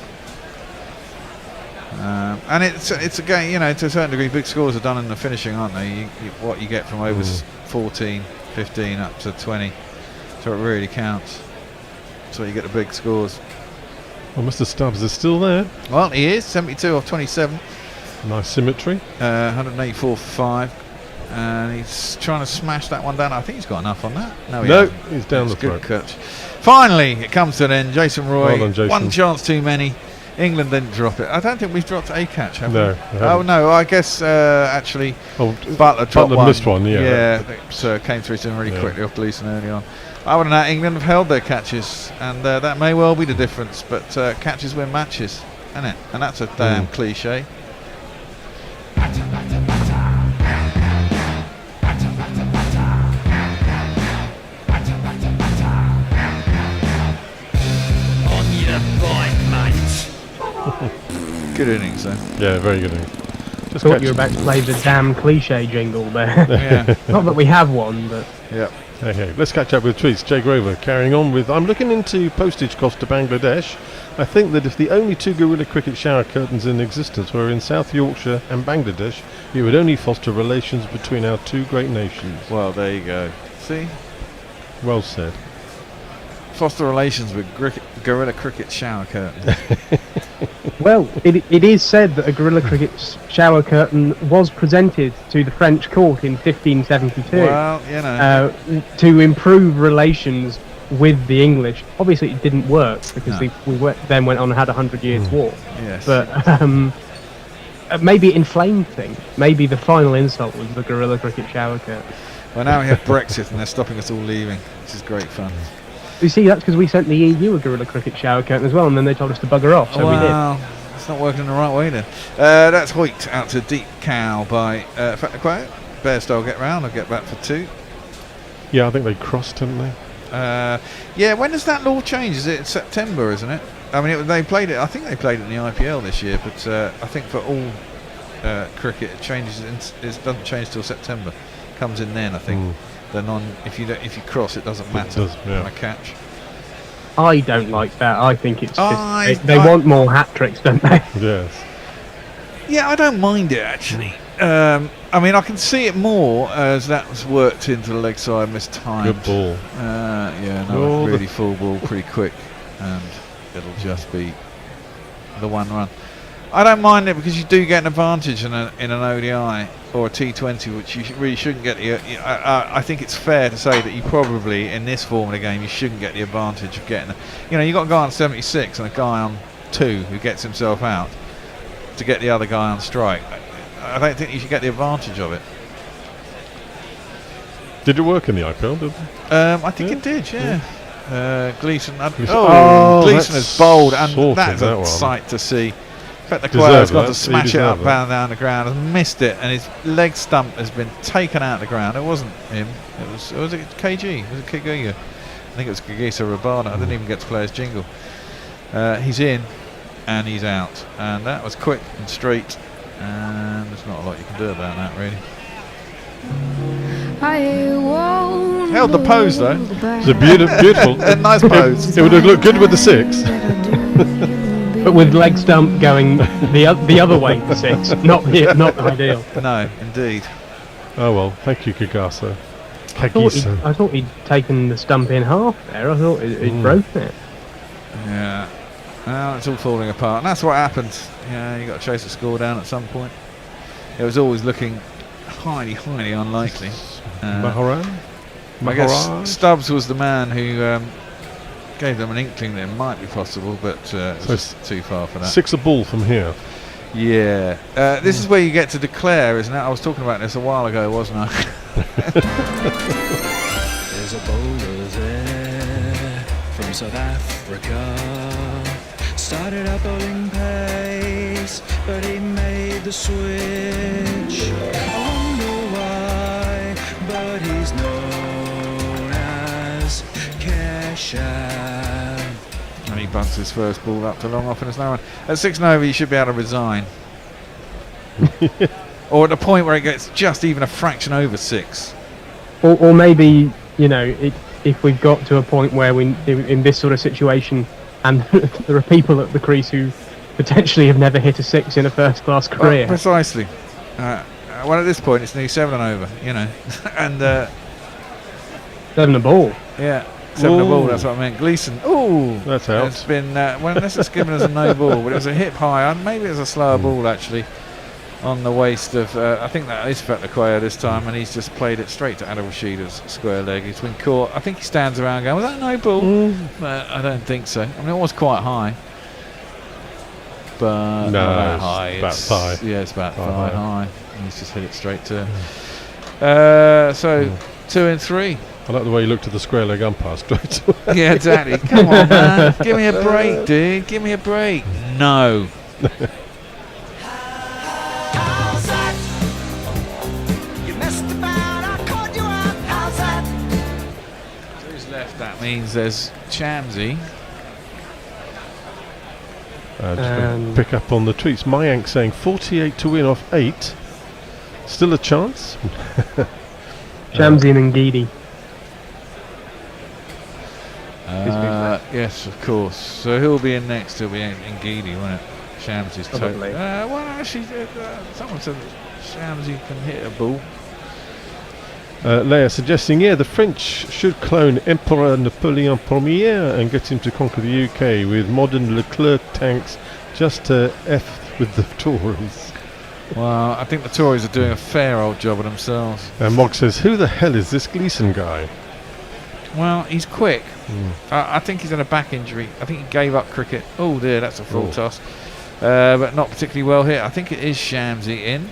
And it's a game, you know, to a certain degree, big scores are done in the finishing, aren't they? What you get from overs 14, 15 up to 20. So it really counts. So you get the big scores. Well, Mr. Stubbs is still there. Well, he is, 72 off 27. Nice symmetry. 184 for 5. And he's trying to smash that one down. I think he's got enough on that. No, he's down the good throat. catch. Finally, it comes to an end. Jason Roy, Well done, Jason. one chance too many. England didn't drop it. I don't think we've dropped a catch, have No, we? we haven't. Oh no, I guess actually Butler dropped Butler one. missed one, yeah. So came through to him really quickly off Gleeson early on. Other than that, England have held their catches, and that may well be the difference. But catches win matches, isn't it? And that's a damn cliche. Good innings, then. Yeah, very good innings. Just thought you were about to play the damn cliche jingle there. Yeah. Not that we have one, but... Yeah. Okay, let's catch up with tweets. Jay Grover carrying on with, I'm looking into postage cost to Bangladesh. I think that if the only 2 guerrilla cricket shower curtains in existence were in South Yorkshire and Bangladesh, it would only foster relations between our 2 great nations. Well, there you go. See? Well said. Foster relations with guerrilla cricket shower curtains. Well, it is said that a guerrilla cricket shower curtain was presented to the French court in 1572 Well, you know. to improve relations with the English. Obviously, it didn't work because then went on and had 100 years war. Yes. But maybe it inflamed things. Maybe the final insult was the guerrilla cricket shower curtain. Well, now we have Brexit and they're stopping us all leaving, which is great fun. You see, that's because we sent the EU a guerrilla cricket shower curtain as well, and then they told us to bugger off, so we did. Well, it's not working the right way then. That's Hoyt out to deep cow by Fetler Quayle. Bairstow get round, I'll get back for 2. Yeah, I think they crossed, didn't they? Yeah, when does that law change? Is it September, isn't it? I mean, they played it. I think they played it in the IPL this year, but I think for all cricket, it changes. It doesn't change till September. Comes in then, I think. The if you cross, it doesn't matter. On a catch. I don't like that. I think it's just they want more hat tricks, don't they? Yes. Yeah, I don't mind it actually. I mean, I can see it more as that was worked into the leg side, mistimed. Good ball. Really full ball, pretty quick, and it'll just be the one run. I don't mind it because you do get an advantage in an ODI or a T20, which you really shouldn't get. I think it's fair to say that you probably, in this form of the game, you shouldn't get the advantage of getting. You got a guy on 76 and a guy on 2 who gets himself out to get the other guy on strike. I don't think you should get the advantage of it. Did it work in the IPL? Did it? I think it did. Yeah. Gleeson. Gleeson has bowled, and that's a sight to see. In fact, the Quayle's got to smash it up down the ground, has missed it, and his leg stump has been taken out of the ground. It wasn't him. Was it KG? Was it Kiguya? I think it was Gagisa Rabada. I didn't even get to play his jingle. He's in, and he's out, and that was quick and straight. And there's not a lot you can do about that, really. Held the pose though. It's a beautiful, nice pose. It would have looked good with the 6. But with leg stump going the other way for 6, not ideal. No, indeed. Oh well, thank you, Kagasa. I thought he'd taken the stump in half there. I thought he'd broken it. Yeah. Well, it's all falling apart, and that's what happens. You got to chase the score down at some point. It was always looking highly unlikely. Maharan? I guess Stubbs was the man who gave them an inkling that it might be possible, but it was too far for that. 6 a ball from here. Yeah. This is where you get to declare, isn't it? I was talking about this a while ago, wasn't I? There's a bowler there from South Africa. Started out bowling pace, but he made the switch. I wonder why, but he's known as Keshav. And he bunts his first ball up to long off, and there's no one. At 6 over, you should be able to resign. Or at a point where it gets just even a fraction over 6. Or maybe, if we've got to a point where we, in this sort of situation, and there are people at the crease who potentially have never hit a 6 in a first-class career. Precisely. Well, at this point, it's nearly 7 and over, and 7 a ball. Yeah, 7 a ball. That's what I meant. Gleeson. Ooh, that's out. It's been this is given as a no ball, but it was a hip high, and maybe it was a slower ball actually, on the waist of. I think that is Fatlaquaya this time, and he's just played it straight to Adil Rashida's square leg. He's been caught. I think he stands around going, "Was that no ball?" But I don't think so. I mean, it was quite high, but no, not that high. About thigh. Yeah, it's about thigh high. And he's just hit it straight to. So 2 and 3. I like the way you looked at the square leg umpire straight away. Yeah, exactly. Come on, man. Give me a break, dude. Give me a break. No. Who's left? That means there's Chamsy. Just gonna pick up on the tweets. Mayank saying 48 to win off 8. Still a chance. Chamsy and Ngidi. Yes, of course. So who'll be in next? He'll be in Ngidi, won't it? Shamsy's totally. Well, actually, someone said that Shamsy can hit a ball. Leia suggesting, the French should clone Emperor Napoleon Ier and get him to conquer the UK with modern Leclerc tanks just to F with the Tories. Well, I think the Tories are doing a fair old job of themselves. And Mog says, who the hell is this Gleeson guy? Well, he's quick. I think he's had a back injury. I think he gave up cricket. Oh dear, that's a full toss. But not particularly well hit. I think it is Shamsy in.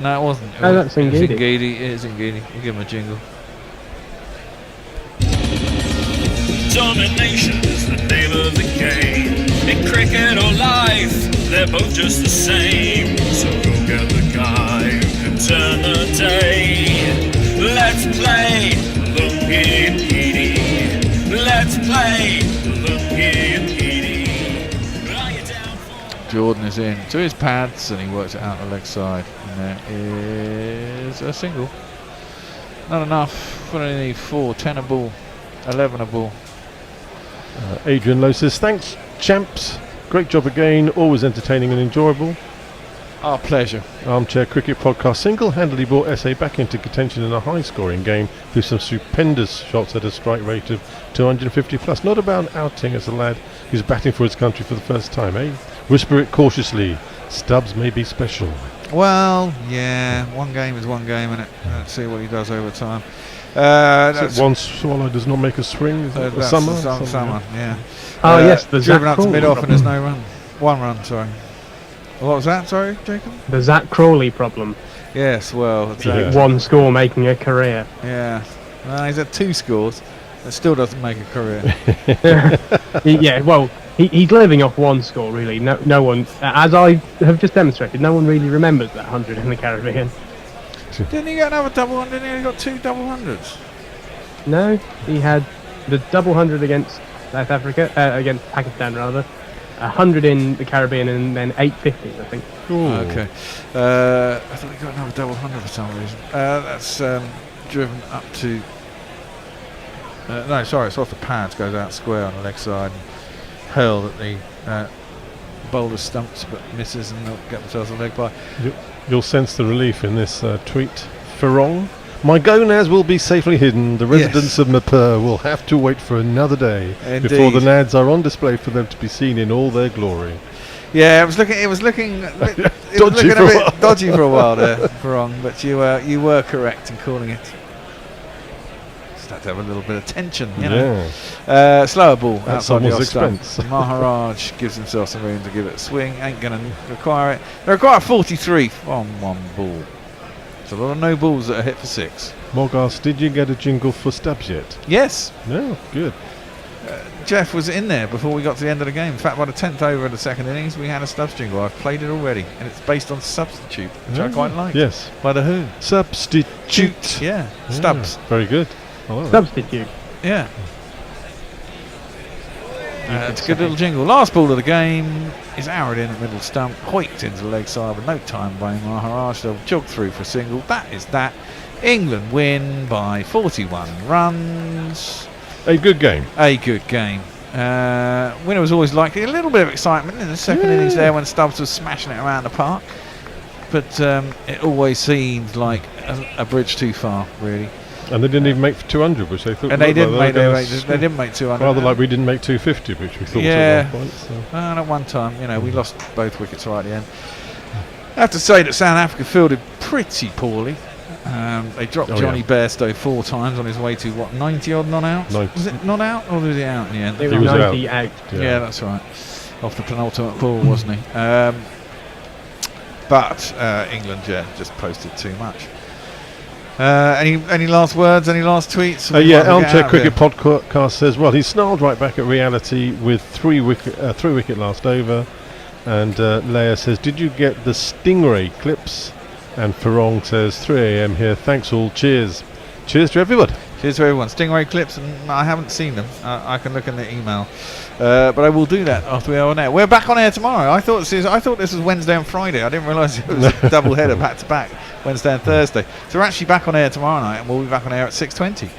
No, it wasn't. That's Ngidi. It is Ngidi. We'll give him a jingle. Domination is the name of the game. In cricket or life, they're both just the same. So go get the guy who can turn the day. Let's play play. Lucky and Edie. Are you down? Jordan is in to his pads and he works it out the leg side. And there is a single. Not enough. We only need 4, 10-a-ball, 11-a-ball. Adrian Lowe says, thanks, champs. Great job again. Always entertaining and enjoyable. Our pleasure. Armchair Cricket Podcast single-handedly brought SA back into contention in a high-scoring game through some stupendous shots at a strike rate of 250 plus. Not a bad outing as a lad who's batting for his country for the first time, eh? Whisper it cautiously. Stubbs may be special. Well, yeah, one game is one game, and let's see what he does over time. One swallow does not make a spring. Is that summer? Summer, yeah. Oh yes, the driven Zach up to Crawley mid-off and problem. there's no run. One run, sorry. What was that, sorry, Jacob? The Zach Crawley problem. Yes, well, Yeah. One score making a career. Yeah. Well, he's had 2 scores. That still doesn't make a career. Yeah, well, he's living off 1 score, really. No one, as I have just demonstrated, no one really remembers that 100 in the Caribbean. Didn't he get another double 100? Didn't he? He got 2 double 100s. No, he had the double 100 against South Africa, against Pakistan rather, 100 in the Caribbean, and then 850s, I think. Okay. I thought he got another double 100 for some reason. That's driven up to... no, sorry, it's off the pads, goes out square on the leg side, and hurled at the bowler stumps, but misses, and they'll get themselves a leg by. You'll sense the relief in this tweet. Farong, my gonads will be safely hidden. The residents of Mapur will have to wait for another day before the nads are on display for them to be seen in all their glory. Yeah, it was looking a bit dodgy for a while there, Farong, but you were correct in calling it. Just had to have a little bit of tension, you know. Slower ball At outside the off someone's stump. Maharaj gives himself some room to give it a swing. Ain't going to require it. They require 43 from 1 ball. It's a lot of no balls that are hit for 6. Morgas, did you get a jingle for Stubbs yet? Yes. No, good. Jeff was in there before we got to the end of the game. In fact, by the 10th over of the second innings, we had a Stubbs jingle. I've played it already, and it's based on Substitute, which I quite like. Yes. By The Who. Substitute. Yeah. Stubbs. Very good. Substitute. Yeah. It's a good little jingle. Last ball of the game is arrowed in at middle stump, hoiked into the leg side with no time by Maharaj. They'll jog through for a single. That is that. England win by 41 runs. A good game. A good game. Winner was always likely. A little bit of excitement in the second innings there when Stubbs was smashing it around the park. But it always seemed like a bridge too far, really. And they didn't even make 200, which they thought. And they didn't make 200. Rather like we didn't make 250, which we thought yeah. at one point. So. And at one time, you know, we lost both wickets right at the end. I have to say that South Africa fielded pretty poorly. They dropped Johnny Bairstow 4 times on his way to, 90 odd not out? 90. Was it not out or was he out in the end? He was 90 out. Yeah, that's right. Off the penultimate ball, wasn't he? But England just posted too much. Any last words? Any last tweets? Armchair Cricket Podcast says, well, he snarled right back at reality with 3 wicket last over. And Leia says, did you get the Stingray clips? And Farong says, 3 a.m. here. Thanks all. Cheers. Cheers to everybody. Cheers to everyone. Stingray clips, and I haven't seen them. I can look in the email, but I will do that after we are on air. We're back on air tomorrow. I thought this was Wednesday and Friday. I didn't realise it was a double header back to back, Wednesday and Thursday. So we're actually back on air tomorrow night, and we'll be back on air at 6:20.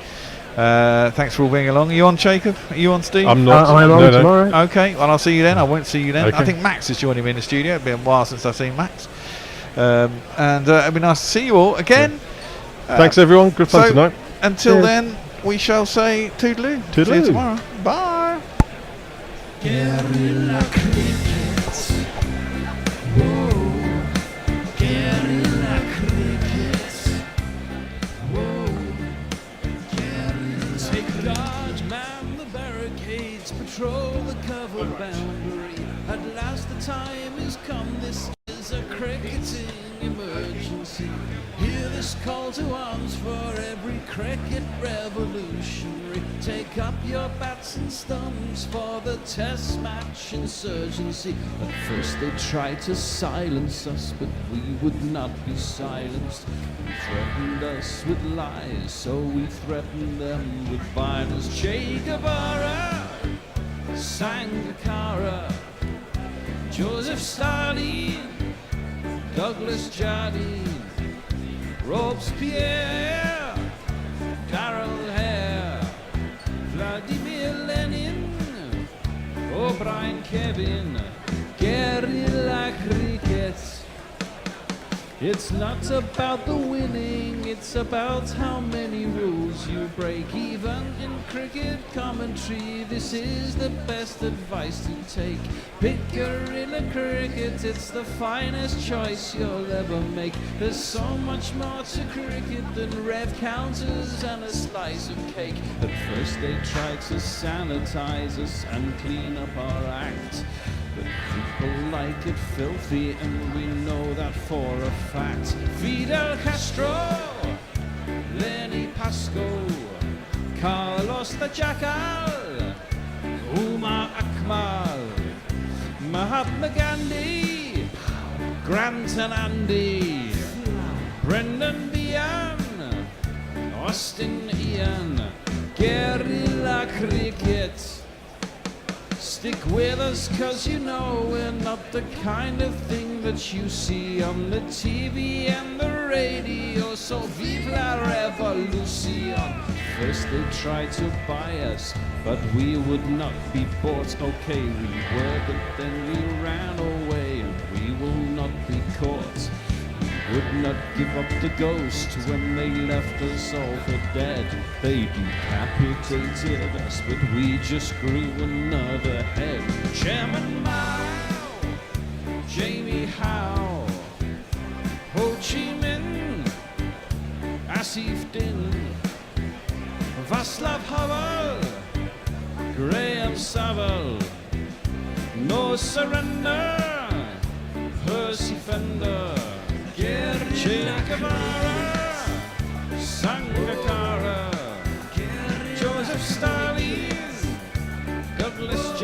Thanks for all being along. Are you on, Jacob? Are you on, Steve? I'm not. I'm on tomorrow. Okay. Well, I'll see you then. I won't see you then. Okay. I think Max is joining me in the studio. It's been a while since I've seen Max. And it'd be nice to see you all again. Thanks everyone. Good fun tonight. Until then, we shall say toodaloo. Toodaloo. See you tomorrow. Bye. Guerrilla crickets. Whoa. Guerrilla crickets. Whoa. Guerrilla. Take guard, man the barricades, patrol the cover boundary. At last the time has come. This is a cricketing emergency. Hear the last call to arms for every cricket revolutionary. Take up your bats and stumps for the test match insurgency. At first they tried to silence us, but we would not be silenced. They threatened us with lies, so we threatened them with violence. Che Guevara, Sangakkara, Joseph Stalin, Douglas Jardine, Robespierre, Darrell Hare, Vladimir Lenin, O'Brien Kevin, guerrilla cricket. It's not about the winning, it's about how many rules you break. Even in cricket commentary, this is the best advice to take. Pick guerrilla cricket, it's the finest choice you'll ever make. There's so much more to cricket than rev counters and a slice of cake. At first they tried to sanitize us and clean up our act, but people like it filthy, and we know that for a fact. Fidel Castro, Lenny Pasco, Carlos the Jackal, Umar Akmal, Mahatma Gandhi, Grant and Andy, Brendan Behan, Austin Ian, guerrilla cricket. Stick with us, cause you know we're not the kind of thing that you see on the TV and the radio. So vive la revolution. First they tried to buy us, but we would not be bought. Okay, we were, but then we ran away, and we will not be caught. Would not give up the ghost when they left us all for dead. They decapitated us, but we just grew another head. Chairman Mao, Jamie Howe, Ho Chi Minh, Asif Din, Václav Havel, Graham Saville, No Surrender, Percy Fender, Che Guevara, Sangakkara, Joseph Stalin, Douglas